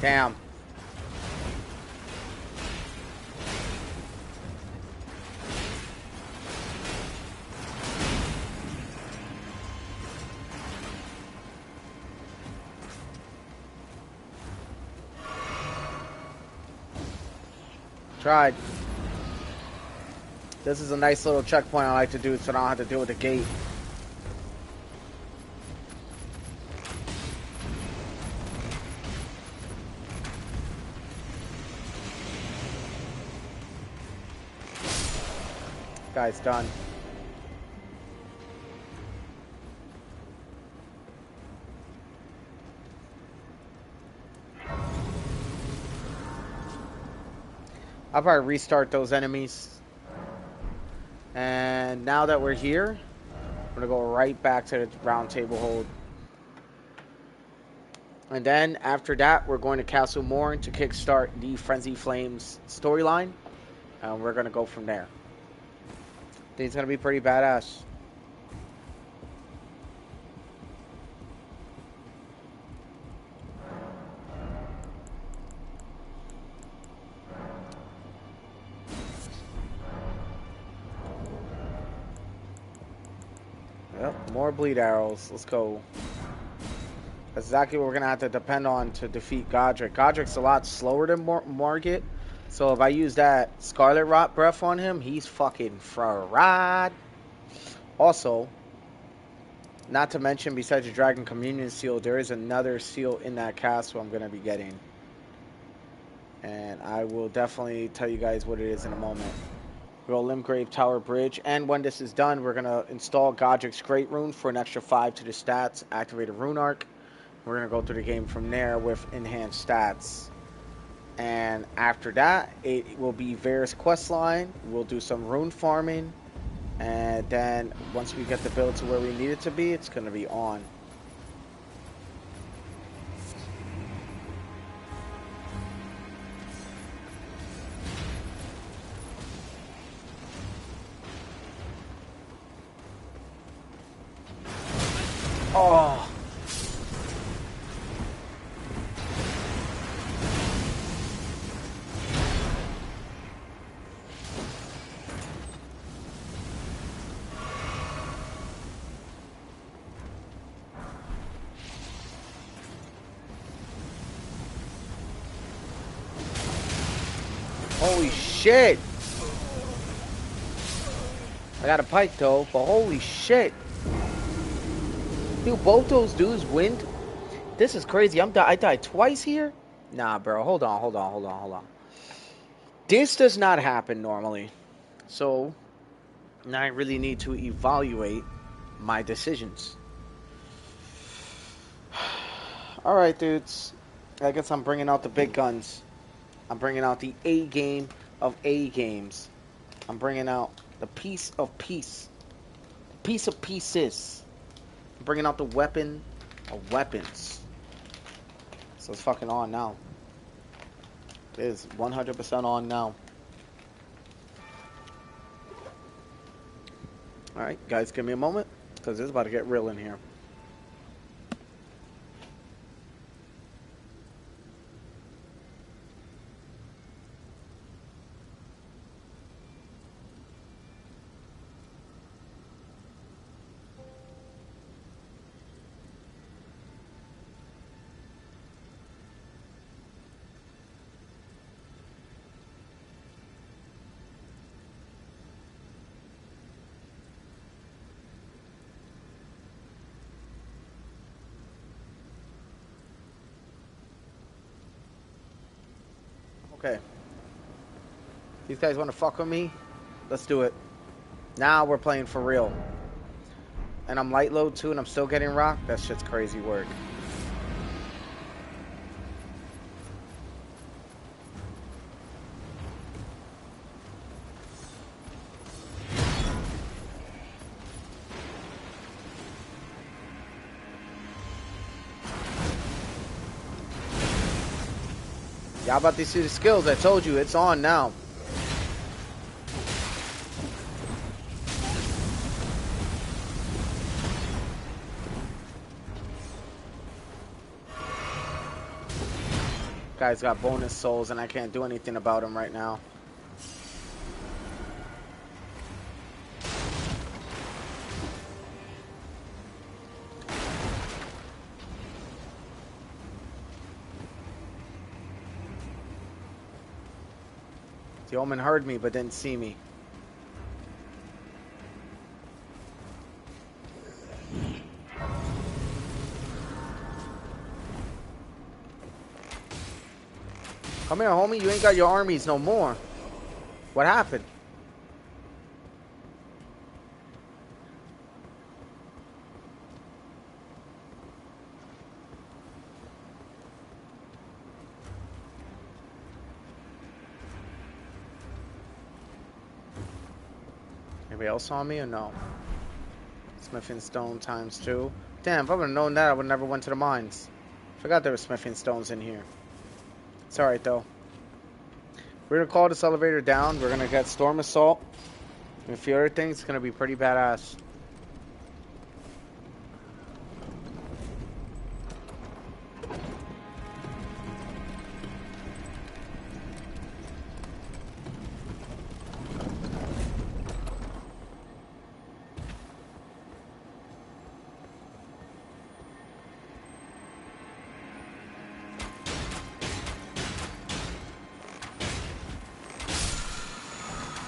Damn. Tried. This is a nice little checkpoint I like to do so I don't have to deal with the gate. Guy's done. I'll probably restart those enemies. And now that we're here, I'm going to go right back to the round table hold. And then after that, we're going to Castle Morn to kickstart the Frenzy Flames storyline. And we're going to go from there. I think it's going to be pretty badass. Yep, more bleed arrows. Let's go. That's exactly what we're going to have to depend on to defeat Godric. Godric's a lot slower than Margit. So if I use that Scarlet Rot breath on him, he's fucking fried. Also, not to mention, besides the Dragon Communion seal, there is another seal in that castle I'm going to be getting. And I will definitely tell you guys what it is in a moment. We'll go Limgrave Tower Bridge. And when this is done, we're going to install Godric's Great Rune for an extra 5 to the stats. Activate a Rune Arc. We're going to go through the game from there with enhanced stats. And after that, it will be Varus questline. We'll do some rune farming. And then once we get the build to where we need it to be, it's going to be on. Oh. Holy shit! I got a pike though, but holy shit! Dude, both those dudes win. This is crazy. I died twice here? Nah, bro. Hold on. This does not happen normally. So, now I really need to evaluate my decisions. Alright, dudes. I guess I'm bringing out the big guns. I'm bringing out the A game of A games. I'm bringing out the piece of peace. The piece of pieces. I'm bringing out the weapon of weapons. So it's fucking on now. It is 100% on now. Alright, guys, give me a moment, because it's about to get real in here. Okay. These guys want to fuck with me? Let's do it. Now we're playing for real. And I'm light load too, and I'm still getting rocked? That shit's crazy work. Y'all about to see the skills. I told you, it's on now. Guy's got bonus souls and I can't do anything about him right now. The Omen heard me but didn't see me. Come here, homie. You ain't got your armies no more. What happened? Anybody else saw me or no? Smithing stone times 2. Damn, if I would have known that, I would never went to the mines. Forgot there were smithing stones in here. It's alright though. We're gonna call this elevator down. We're gonna get Storm Assault. And a few other things. It's gonna be pretty badass.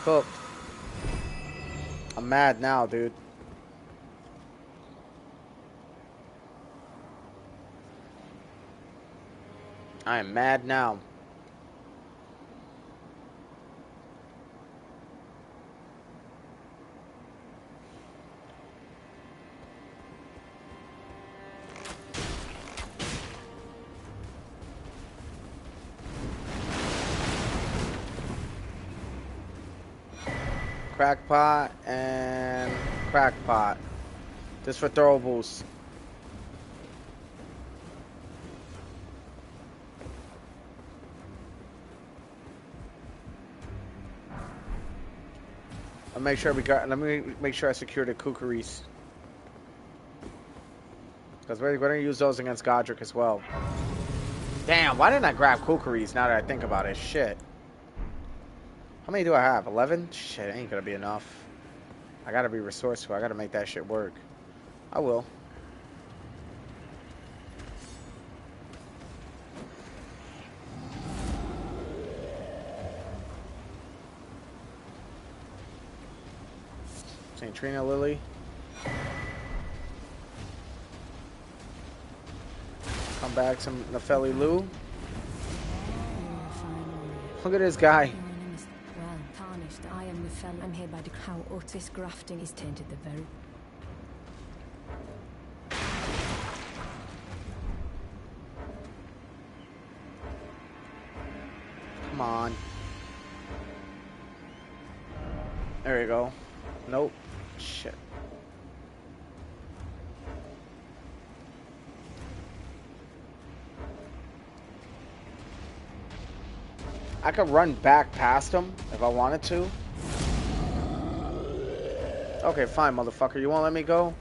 Cooked. I'm mad now, dude. I am mad now. Crackpot and crackpot. Just for throw boost. I'll make sure we got. Let me make sure I secure the kookaries. Because we're gonna use those against Godric as well. Damn, why didn't I grab kookaries now that I think about it? Shit. How many do I have? 11? Shit, ain't gonna be enough. I gotta be resourceful. I gotta make that shit work. I will. St. Trina Lily. Come back to Nefeli Lou. Look at this guy. Well, tarnished. I am the fellow. I'm here by the how this grafting is tainted the very. Come on. There you go. Nope. Shit. I could run back past him if I wanted to. Okay, fine, motherfucker. You won't let me go?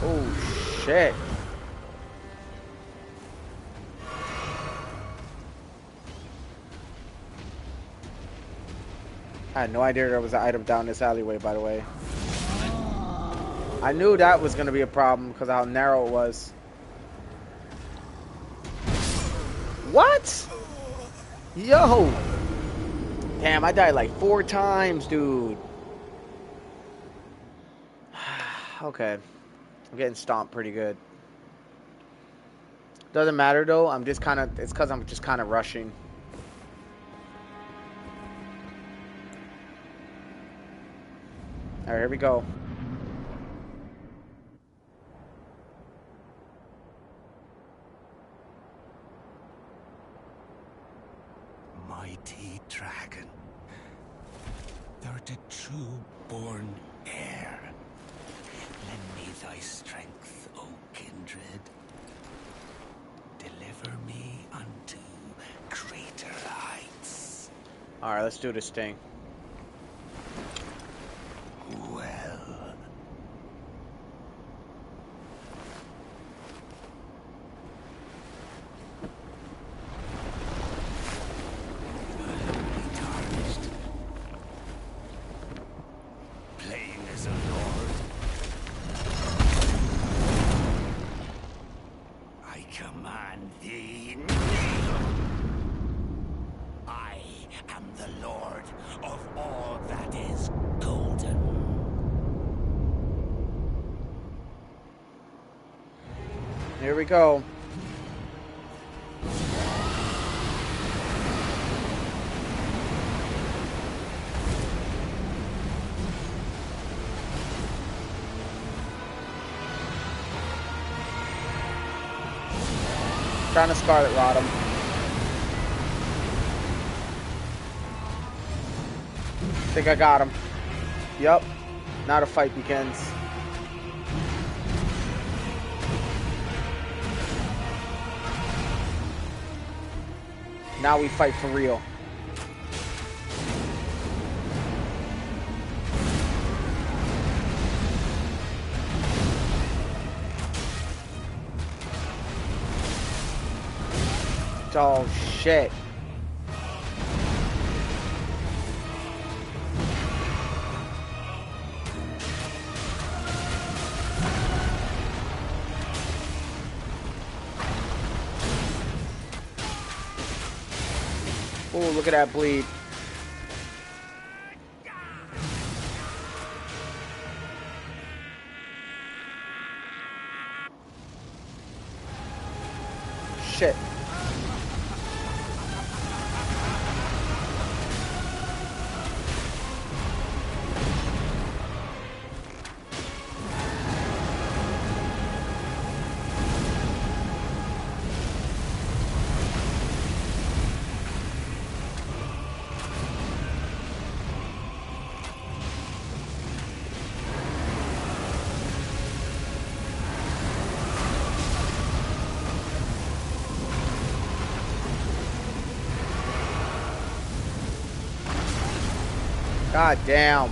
Oh, shit. I had no idea there was an item down this alleyway, by the way. I knew that was going to be a problem because of how narrow it was. What? Yo! Damn, I died like 4 times, dude. Okay. I'm getting stomped pretty good. Doesn't matter, though. I'm just kind of... It's because I'm just kind of rushing. Alright, here we go. Mighty dragon, thou'rt a true-born heir. Lend me thy strength, O kindred. Deliver me unto greater heights. Alright, let's do this thing. Well. Here we go. Trying to Scarlet Rod him. Think I got him. Yup. Now the fight begins. Now we fight for real. Oh shit. Oh, look at that bleed. Shit. God damn.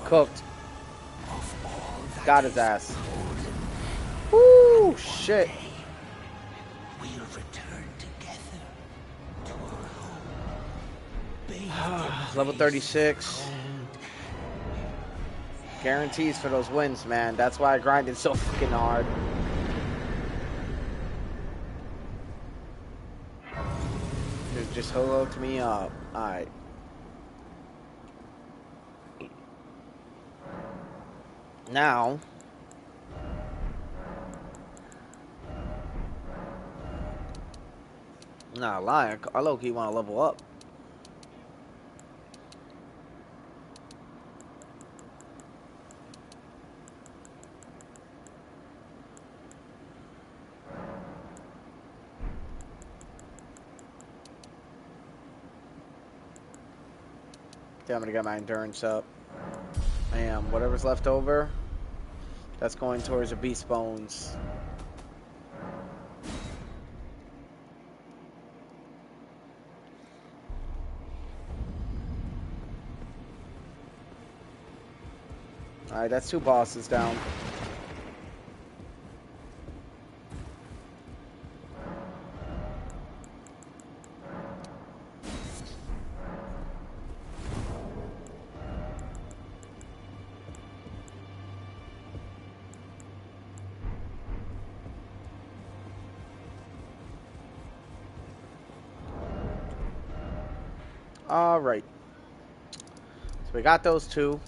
Cooked. Got his ass. Woo, shit. We'll return together to our home. Level 36. Guarantees for those wins, man. That's why I grinded so fucking hard. Dude, just hooked me up. Alright. Now, not lying, I low-key want to level up. Yeah, I'm gonna get my endurance up. And whatever's left over, that's going towards the beast bones. Alright, that's 2 bosses down. Alright. So we got those 2.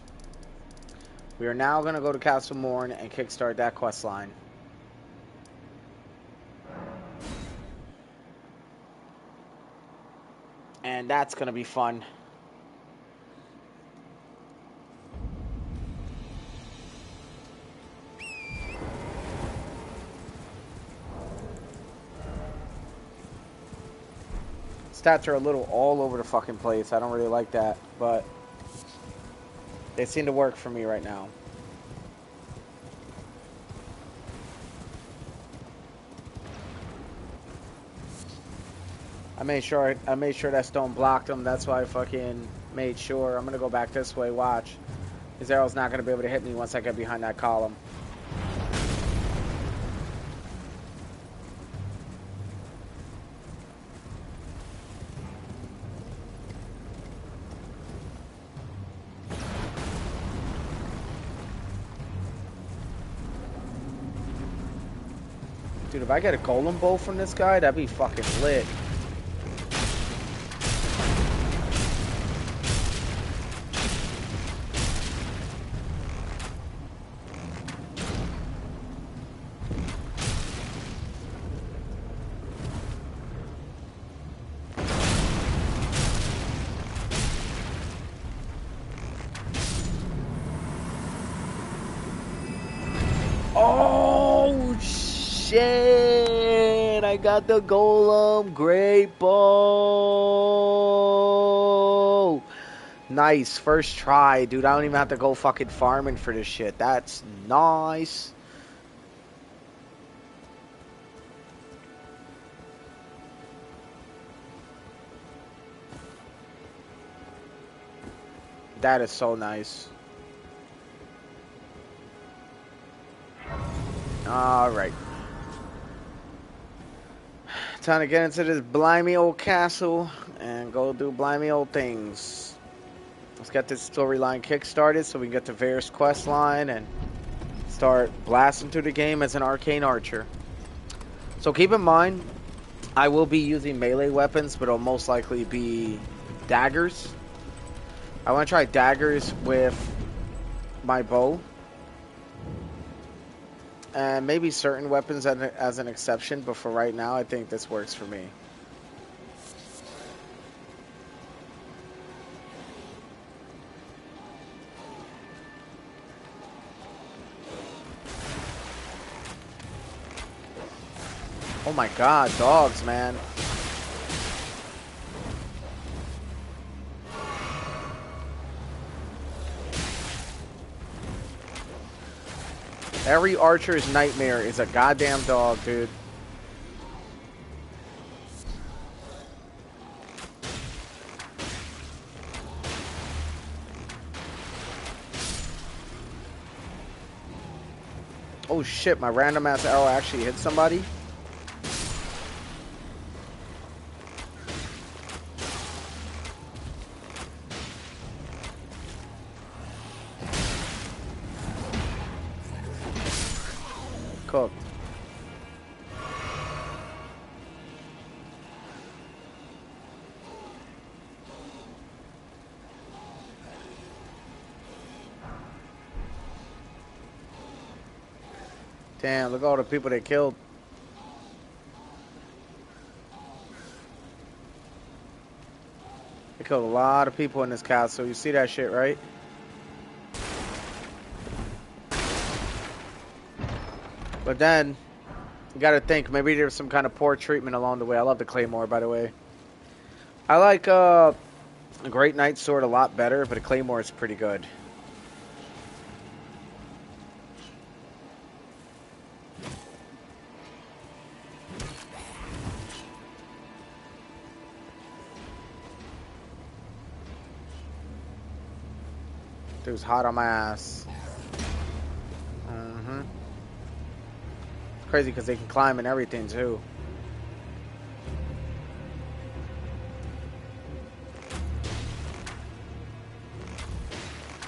We are now going to go to Castle Morn and kickstart that quest line. And that's going to be fun. Stats are a little all over the fucking place. I don't really like that, but they seem to work for me right now. I made sure that stone blocked them. That's why I fucking made sure. I'm gonna go back this way. Watch. His arrow's not gonna be able to hit me once I get behind that column. Dude, if I get a golem bow from this guy, that'd be fucking lit. Oh, shit. I got the golem. Great bow. Nice. First try, dude. I don't even have to go fucking farming for this shit. That's nice. That is so nice. Alright. Time to get into this blimey old castle and go do blimey old things. Let's get this storyline kick-started so we can get to Varys' quest line and start blasting through the game as an Arcane Archer. So keep in mind, I will be using melee weapons, but it'll most likely be daggers. I want to try daggers with my bow. And maybe certain weapons as an exception, but for right now, I think this works for me. Oh my god, dogs, man. Every archer's nightmare is a goddamn dog, dude. Oh shit, my random ass arrow actually hit somebody. Cooked. Damn, look at all the people they killed. They killed a lot of people in this castle. You see that shit, right? But then, you gotta think, maybe there's some kind of poor treatment along the way. I love the Claymore, by the way. I like a Great Knight Sword a lot better, but a Claymore is pretty good. Dude's hot on my ass. Crazy because they can climb and everything too.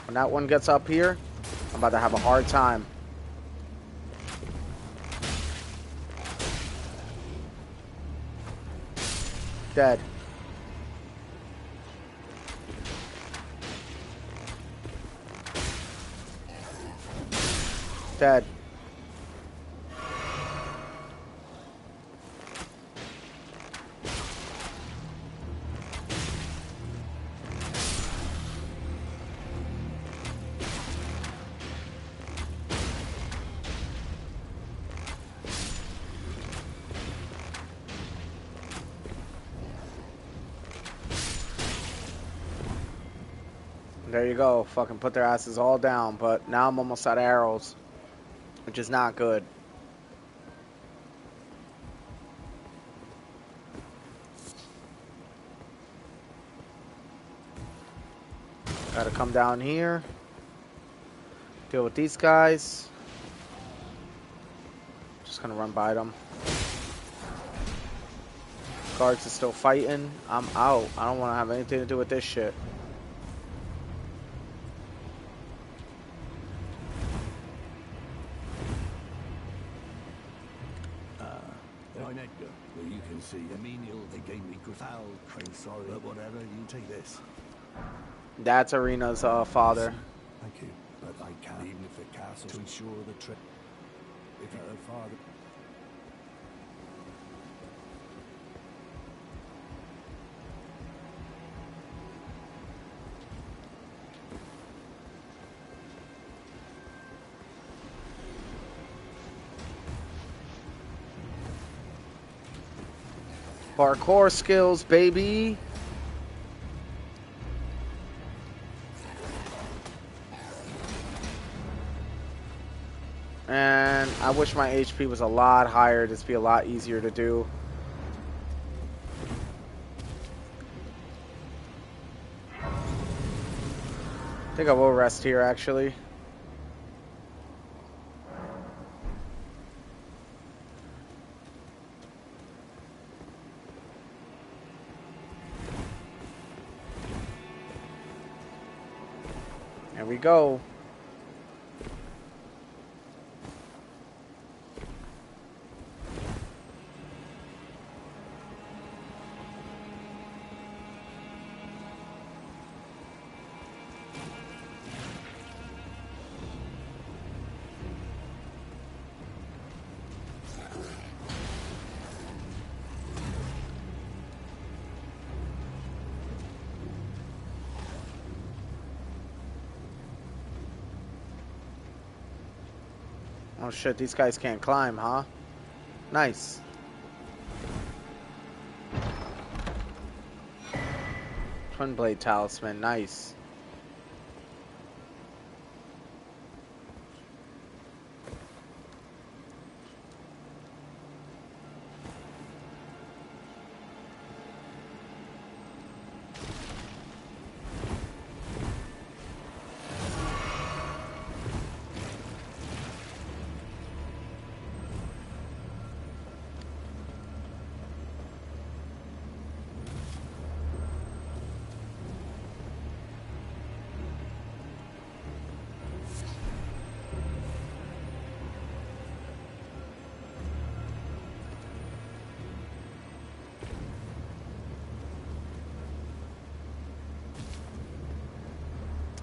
When that one gets up here, I'm about to have a hard time. Dead. Dead. There you go. Fucking put their asses all down. But now I'm almost out of arrows, which is not good. Gotta come down here. Deal with these guys. Just gonna run by them. Guards are still fighting. I'm out. I don't want to have anything to do with this shit. I'm Edgar. Well, you can see a menial. They gave me foul. I'm sorry, but whatever. You take this. That's Arena's father. Thank you, but I can't. Even if the castle to ensure the trip. If her father. Parkour skills, baby. And I wish my HP was a lot higher. This would be a lot easier to do. I think I will rest here, actually. There we go. Oh shit, these guys can't climb, huh? Nice. Twin blade talisman, nice.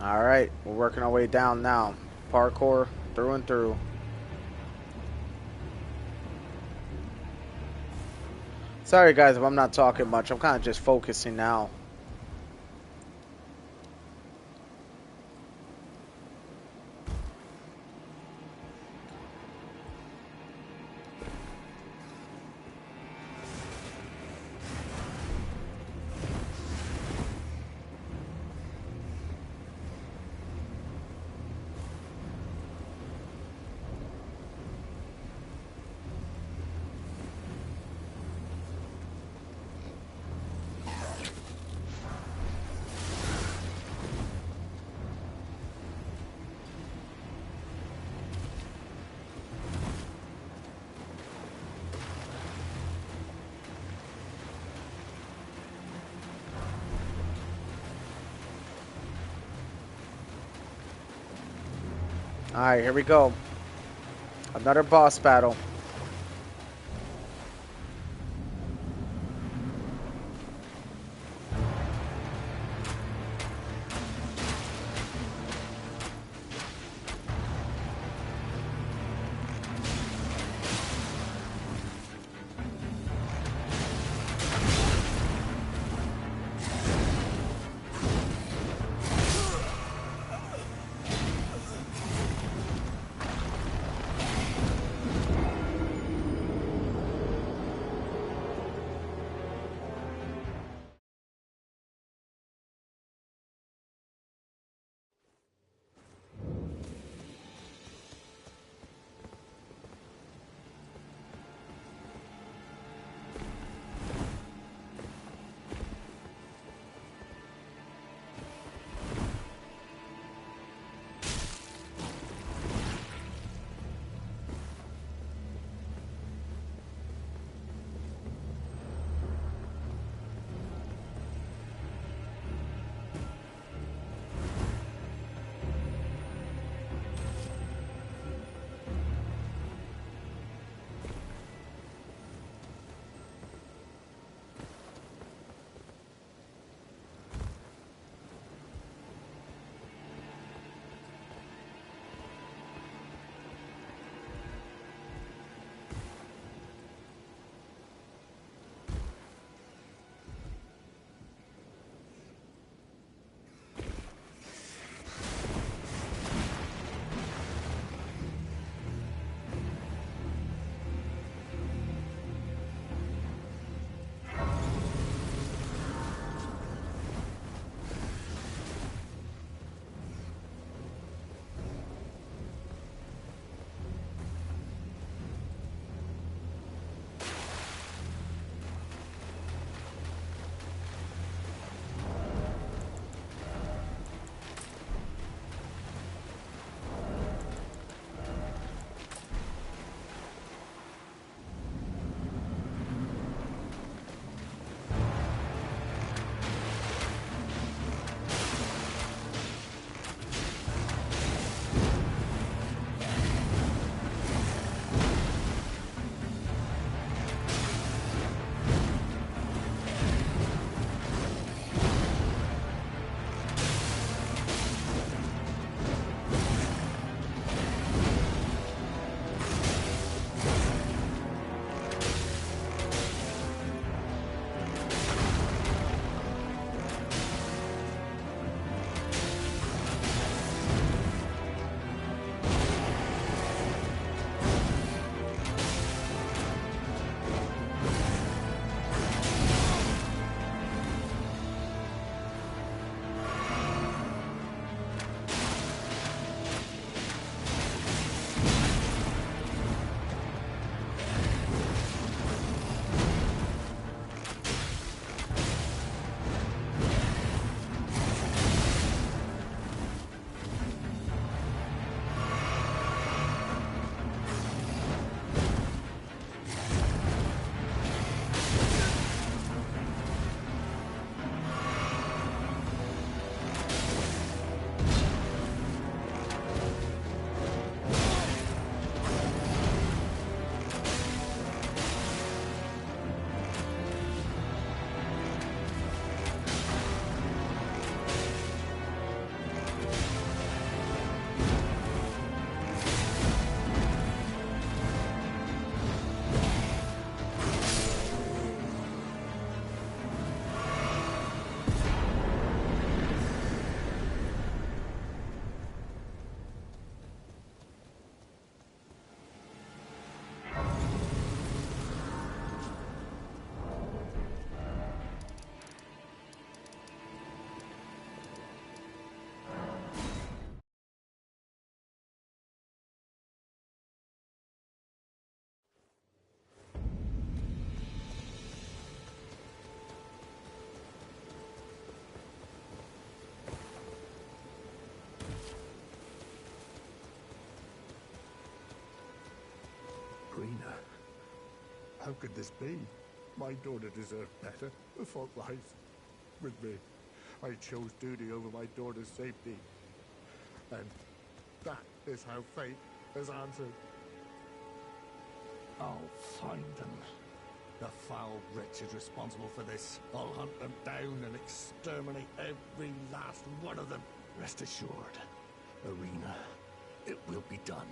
Alright, we're working our way down now. Parkour through and through. Sorry guys if I'm not talking much. I'm kind of just focusing now. Alright, here we go. Another boss battle. Irina. How could this be? My daughter deserved better. The fault lies with me. I chose duty over my daughter's safety. And that is how fate has answered. I'll find them. The foul wretches responsible for this. I'll hunt them down and exterminate every last one of them. Rest assured, Irina, it will be done.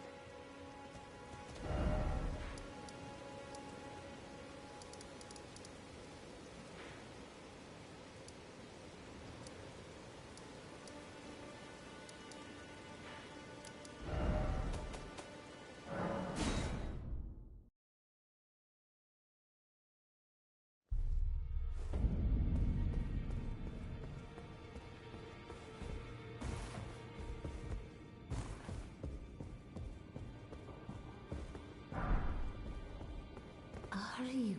Are you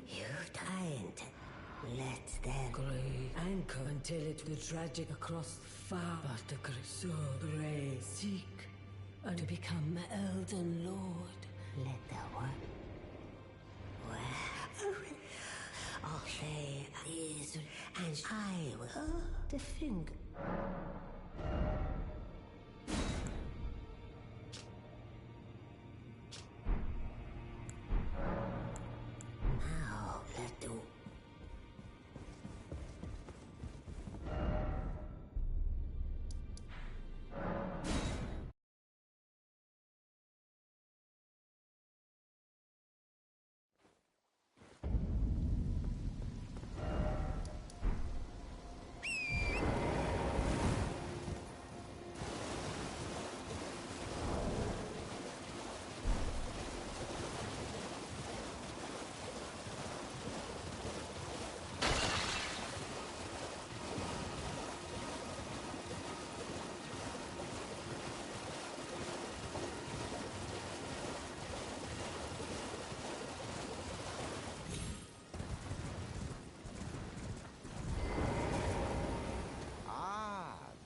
trying to let them grey anchor until it the tragic across far but the so grey seek and to become Elden Lord? Let the one I'll say is and I will the finger. Now let the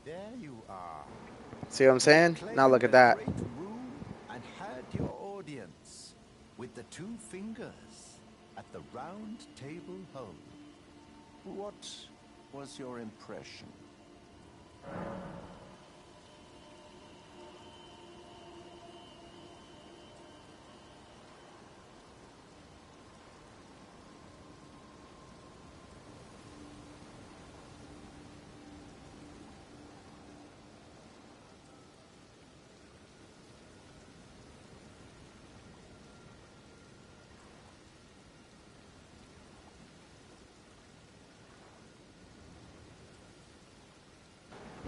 There you are. See what I'm saying? Now look at that. Great room and had your audience with the two fingers at the round table home. What was your impression?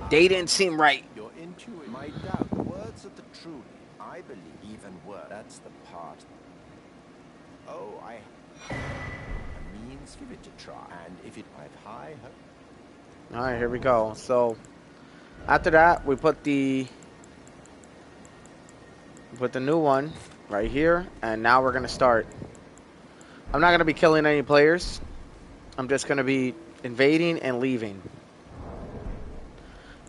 They didn't seem right. Your intuition might doubt the words of the truly. I believe even worse. That's the part. Oh, I means give it a try. And if it might high hope. All right, here we go. So after that, we put the new one right here, and now we're gonna start. I'm not gonna be killing any players. I'm just gonna be invading and leaving.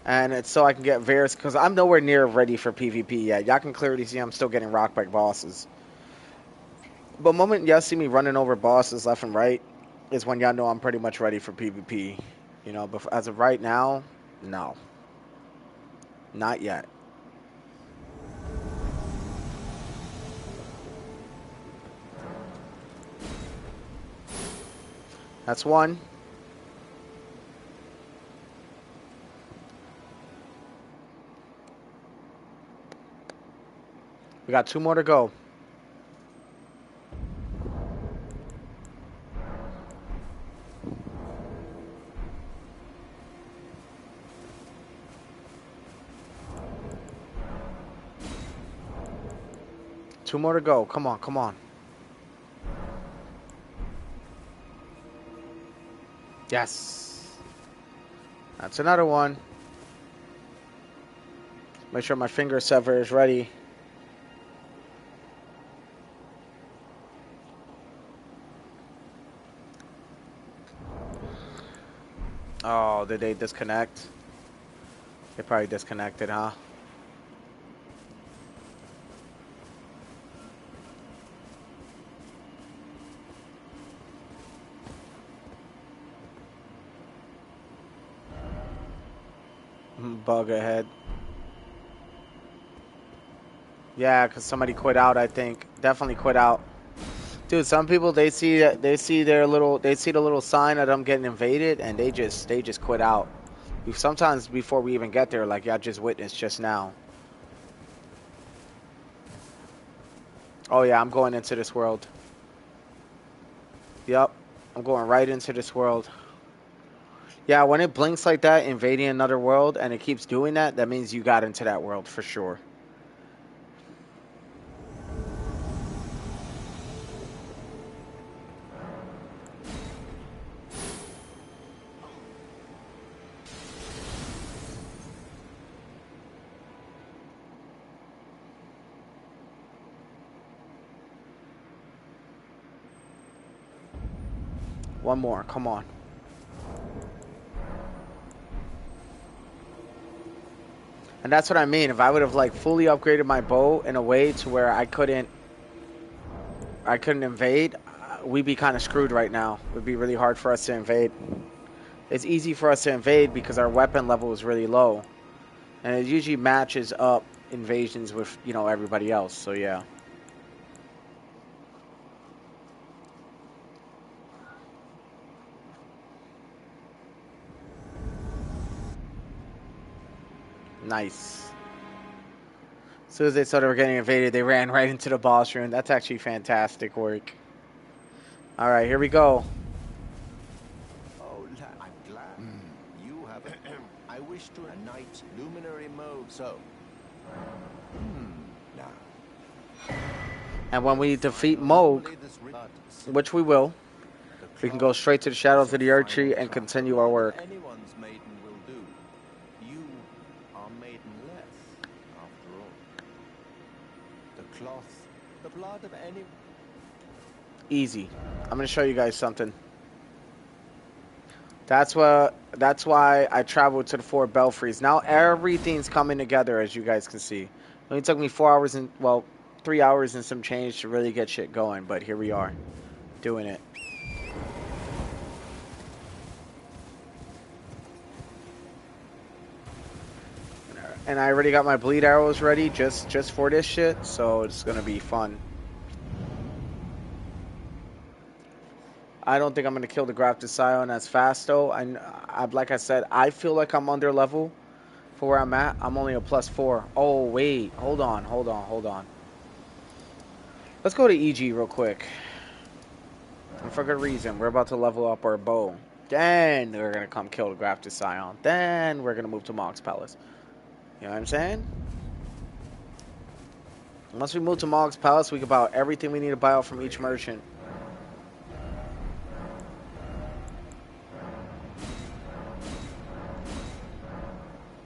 And it's so I can get various, because I'm nowhere near ready for PvP yet. Y'all can clearly see I'm still getting rocked by bosses. But the moment y'all see me running over bosses left and right is when y'all know I'm pretty much ready for PvP. You know, but as of right now, no. Not yet. That's one. We got two more to go. Two more to go. Come on, come on. Yes. That's another one. Make sure my finger sever is ready. Oh, did they disconnect? They probably disconnected, huh? bug ahead. Yeah, because somebody quit out, I think. Definitely quit out. Dude, some people, they see the little sign that I'm getting invaded, and they just quit out. Sometimes before we even get there, like y'all just witnessed just now. Oh yeah, I'm going into this world. Yep, I'm going right into this world. Yeah, when it blinks like that, invading another world, and it keeps doing that, that means you got into that world for sure. One more, come on. And that's what I mean. If I would have like fully upgraded my bow in a way to where I couldn't invade, we'd be kind of screwed right now. It would be really hard for us to invade. It's easy for us to invade because our weapon level is really low, and it usually matches up invasions with, you know, everybody else. So yeah. Nice. As soon as they saw they were getting invaded, they ran right into the boss room. That's actually fantastic work. All right, here we go. Oh, I'm glad. You have I wish to a night luminary mode, so. Now. And when we defeat Moog, which we will, we can go straight to the Shadows of the Archery and continue our work. Anyone's maiden will do. You are maidenless, after all. The cloth, the blood of any. Easy. I'm going to show you guys something. That's why I traveled to the 4 belfries. Now everything's coming together, as you guys can see. It only took me 4 hours and, well, 3 hours and some change to really get shit going, but here we are, doing it. And I already got my bleed arrows ready just for this shit, so it's gonna be fun. I don't think I'm gonna kill the Grafted Scion as fast though. Like I said, I feel like I'm under level for where I'm at. I'm only a +4. Oh wait, hold on. Let's go to EG real quick. And for good reason. We're about to level up our bow. Then we're gonna come kill the Grafted Scion. Then we're gonna move to Mog's Palace. You know what I'm saying? Once we move to Mog's Palace, we can buy everything we need to buy out from each merchant.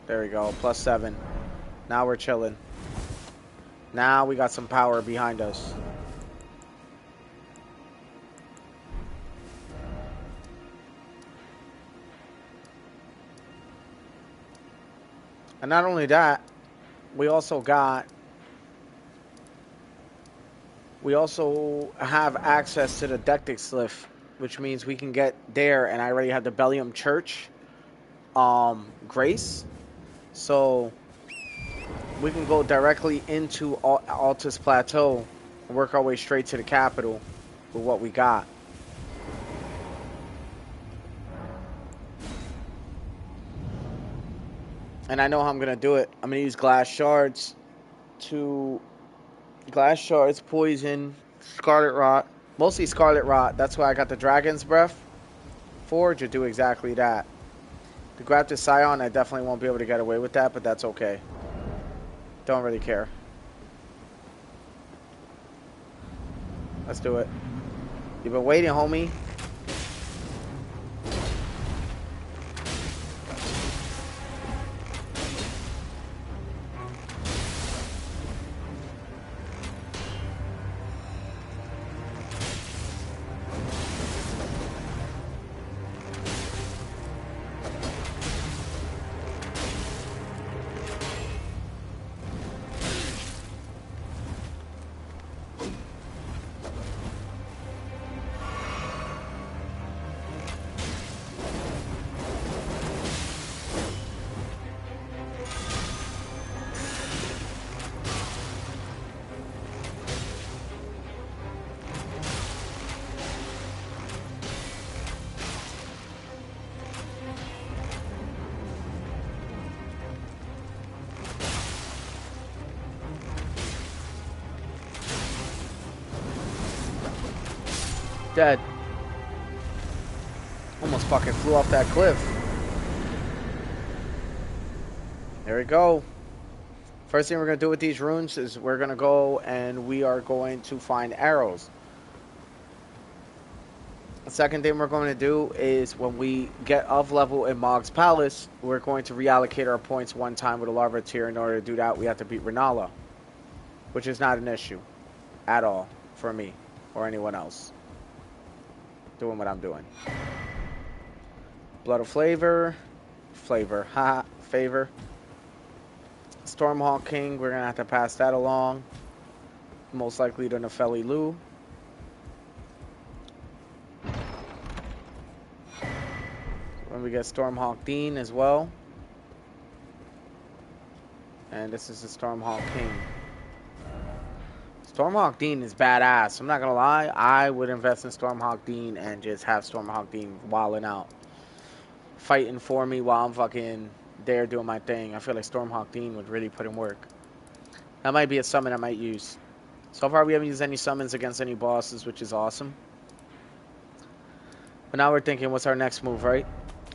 There we go, +7. Now we're chilling. Now we got some power behind us. And not only that, we also have access to the Dectic Sliff, which means we can get there, and I already have the Bellium Church Grace. So we can go directly into Altus Plateau and work our way straight to the capital with what we got. And I know how I'm going to do it. I'm going to use glass shards, poison, scarlet rot. Mostly scarlet rot. That's why I got the dragon's breath for, to do exactly that. The Grafted Scion, I definitely won't be able to get away with that, but that's okay. Don't really care. Let's do it. You've been waiting, homie. dead. Almost fucking flew off that cliff. There we go. First thing we're going to do with these runes is we're going to go and we are going to find arrows. The second thing we're going to do is when we get of level in Mog's Palace, we're going to reallocate our points one time with a larva tier. In order to do that, we have to beat Renala, which is not an issue at all for me or anyone else doing what I'm doing. Blood of Favor, favor. Stormhawk King, we're going to have to pass that along. Most likely to Nefeli Lu. When we get Stormhawk Dean as well. And this is the Stormhawk King. Stormhawk Dean is badass. I'm not going to lie. I would invest in Stormhawk Dean and just have Stormhawk Dean wilding out. Fighting for me while I'm fucking there doing my thing. I feel like Stormhawk Dean would really put in work. That might be a summon I might use. So far we haven't used any summons against any bosses, which is awesome. But now we're thinking, what's our next move, right?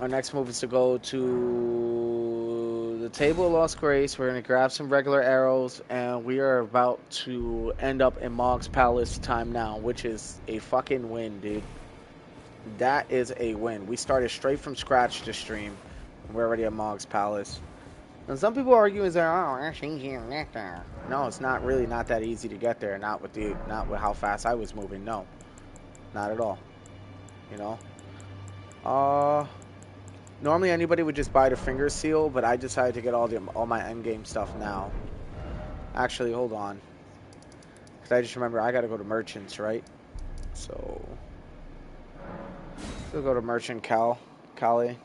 Our next move is to go to the Table of Lost Grace. We're going to grab some regular arrows, and we are about to end up in Mog's Palace time now, which is a fucking win, dude. That is a win. We started straight from scratch to stream. We're already at Mog's Palace. And some people argue is that, oh, that's easy to get there. No, it's not really not that easy to get there. Not with how fast I was moving. No, not at all. You know. Normally anybody would just buy the finger seal, but I decided to get all my endgame stuff now. Actually, hold on. Because I just remember I got to go to merchants, right? So we'll go to Merchant Kali.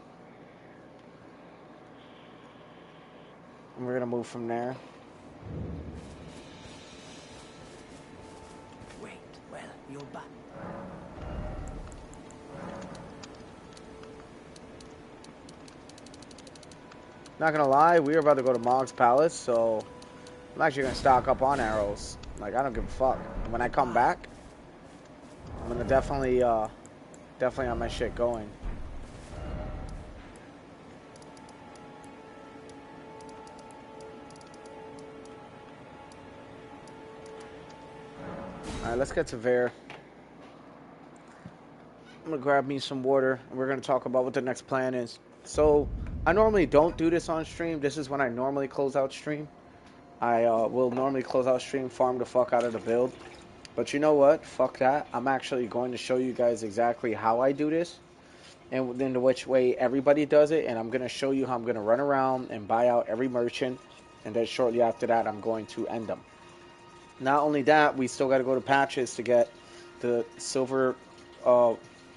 And we're going to move from there. Wait, well, you're back. Not going to lie, we are about to go to Mog's Palace, so I'm actually going to stock up on arrows. Like, I don't give a fuck. And when I come back, I'm going to definitely have my shit going. Alright, let's get to Vare. I'm going to grab me some water, and we're going to talk about what the next plan is. So, I normally don't do this on stream. This is when I normally close out stream. I will normally close out stream, farm the fuck out of the build. But you know what? Fuck that. I'm actually going to show you guys exactly how I do this. And then which way everybody does it. And I'm going to show you how I'm going to run around and buy out every merchant. And then shortly after that, I'm going to end them. Not only that, we still got to go to patches to get the silver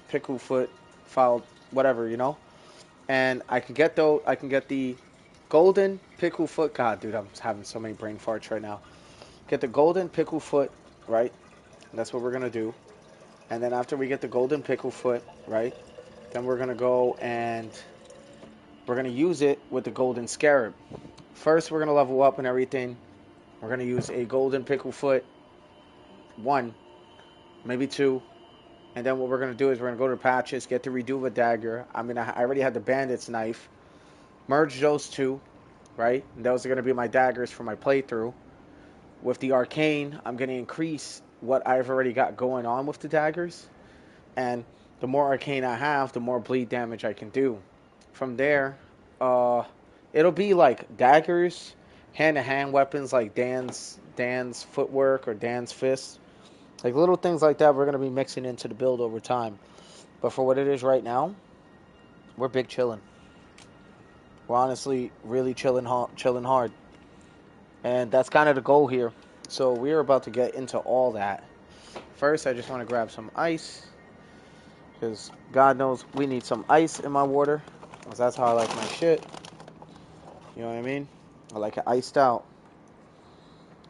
pickle foot file, whatever, you know. And I can get the golden pickle foot. God, dude, I'm having so many brain farts right now. Get the golden pickle foot, right? That's what we're gonna do. And then after we get the golden pickle foot, right? Then we're gonna go and we're gonna use it with the golden scarab. First, we're gonna level up and everything. We're gonna use a golden pickle foot, 1, maybe 2. And then what we're going to do is we're going to go to patches, get the Reduva dagger. I already had the bandit's knife. Merge those two, right? And those are going to be my daggers for my playthrough. With the arcane, I'm going to increase what I've already got going on with the daggers. And the more arcane I have, the more bleed damage I can do. From there, it'll be like daggers, hand-to-hand weapons like Dan's footwork or Dan's fist. Like little things like that we're going to be mixing into the build over time. But for what it is right now, we're big chilling. We're honestly really chilling hard. And that's kind of the goal here. So we're about to get into all that. First, I just want to grab some ice. Because God knows we need some ice in my water. Because that's how I like my shit. You know what I mean? I like it iced out.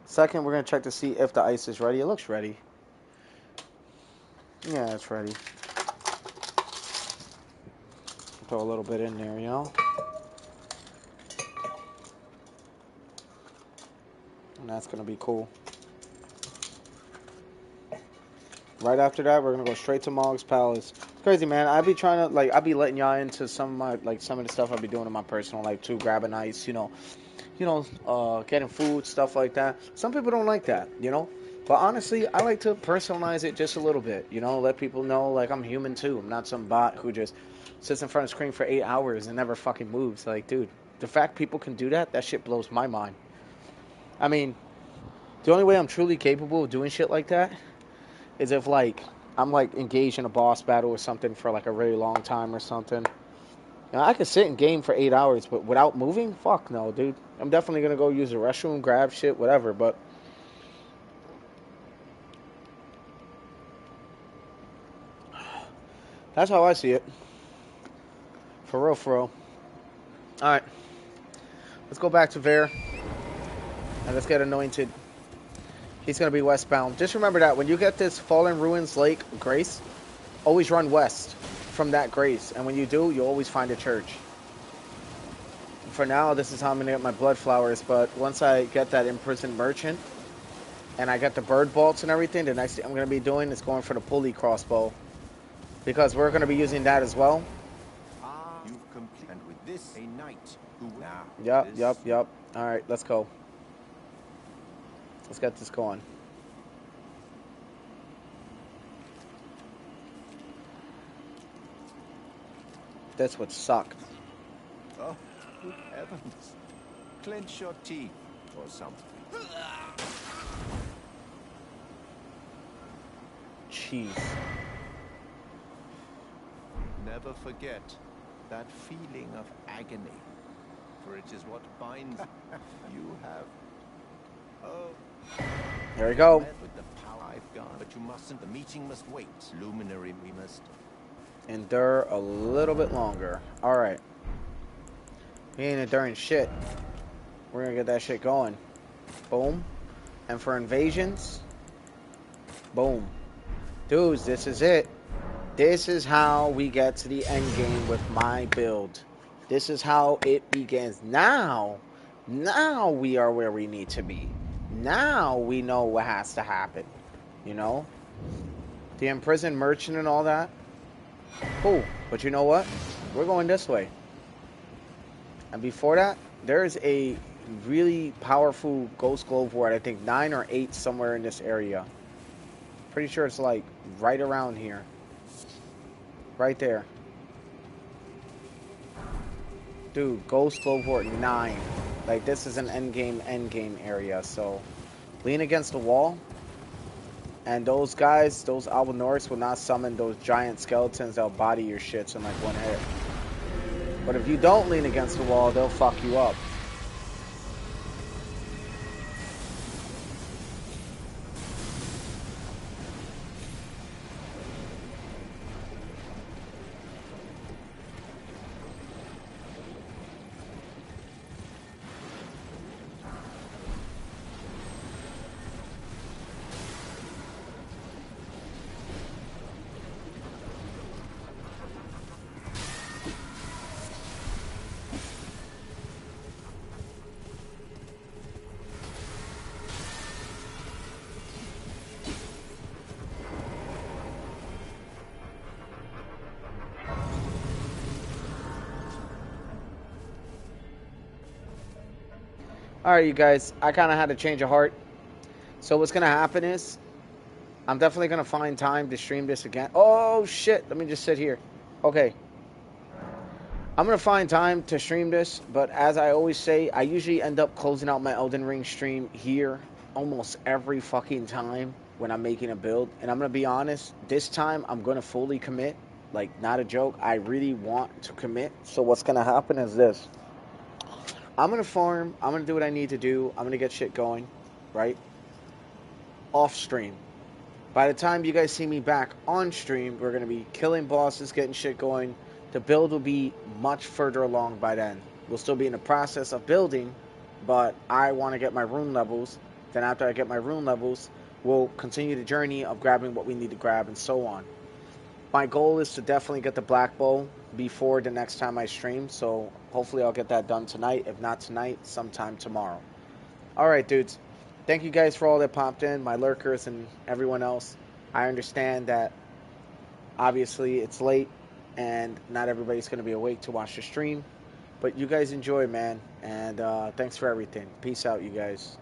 Second, we're going to check to see if the ice is ready. It looks ready. Yeah, it's ready. Throw a little bit in there, you know? And that's going to be cool. Right after that, we're gonna go straight to Mog's Palace. It's crazy, man. I be trying to I be letting y'all into some of my some of the stuff I be doing in my personal life too, grabbing ice, getting food, stuff like that. Some people don't like that, But honestly, I like to personalize it just a little bit, let people know like I'm human too. I'm not some bot who just sits in front of the screen for 8 hours and never fucking moves. Like, dude, the fact people can do that shit blows my mind. I mean, the only way I'm truly capable of doing shit like that is if I'm engaged in a boss battle or something for a really long time or something. I could sit and game for 8 hours, but without moving, fuck no, dude. I'm definitely gonna go use the restroom, grab shit, whatever. But that's how I see it. For real, for real. All right, let's go back to Vare and let's get anointed. He's gonna be westbound. Just remember that when you get this Fallen Ruins Lake Grace, always run west from that grace, and when you do, you'll always find a church. For now, this is how I'm going to get my blood flowers, but once I get that imprisoned merchant, and I get the bird bolts and everything, the next thing I'm going to be doing is going for the pulley crossbow, because we're going to be using that as well. You've completed, and with this, a knight who now. Yep. All right, let's go. Let's get this going. That's what sucked. Oh, good heavens. Clench your teeth or something. Jeez. Never forget that feeling of agony, for it is what binds you have. Oh. There we go. With the power I've got, but you mustn't. The meeting must wait. Luminary, we must endure a little bit longer. All right. We ain't enduring shit. We're gonna get that shit going. Boom. And for invasions, boom. Dudes, this is it. This is how we get to the end game with my build. This is how it begins. Now we are where we need to be. Now we know what has to happen. The imprisoned merchant and all that. Cool. But you know what? We're going this way. And before that, there's a really powerful ghost glove ward. I think 9 or 8 somewhere in this area. Pretty sure it's right around here. Right there. Dude, ghost glove ward 9. This is an endgame area. So, lean against the wall. And those guys, those Albanoris will not summon those giant skeletons that'll body your shits in one hit. But if you don't lean against the wall, they'll fuck you up. Alright, you guys, I kind of had a change of heart. So what's going to happen is, I'm definitely going to find time to stream this again. Oh, shit. Let me just sit here. Okay. I'm going to find time to stream this, but as I always say, I usually end up closing out my Elden Ring stream here almost every fucking time when I'm making a build. And I'm going to be honest, this time I'm going to fully commit. Not a joke. I really want to commit. So what's going to happen is this. I'm going to farm. I'm going to do what I need to do. I'm going to get shit going, right? Off stream. By the time you guys see me back on stream, we're going to be killing bosses, getting shit going. The build will be much further along by then. We'll still be in the process of building, but I want to get my rune levels. Then after I get my rune levels, we'll continue the journey of grabbing what we need to grab and so on. My goal is to definitely get the black bow before the next time I stream, so hopefully I'll get that done tonight. If not tonight, sometime tomorrow. Alright, dudes. Thank you guys for all that popped in, my lurkers and everyone else. I understand that obviously it's late and not everybody's going to be awake to watch the stream, but you guys enjoy, man. And thanks for everything. Peace out, you guys.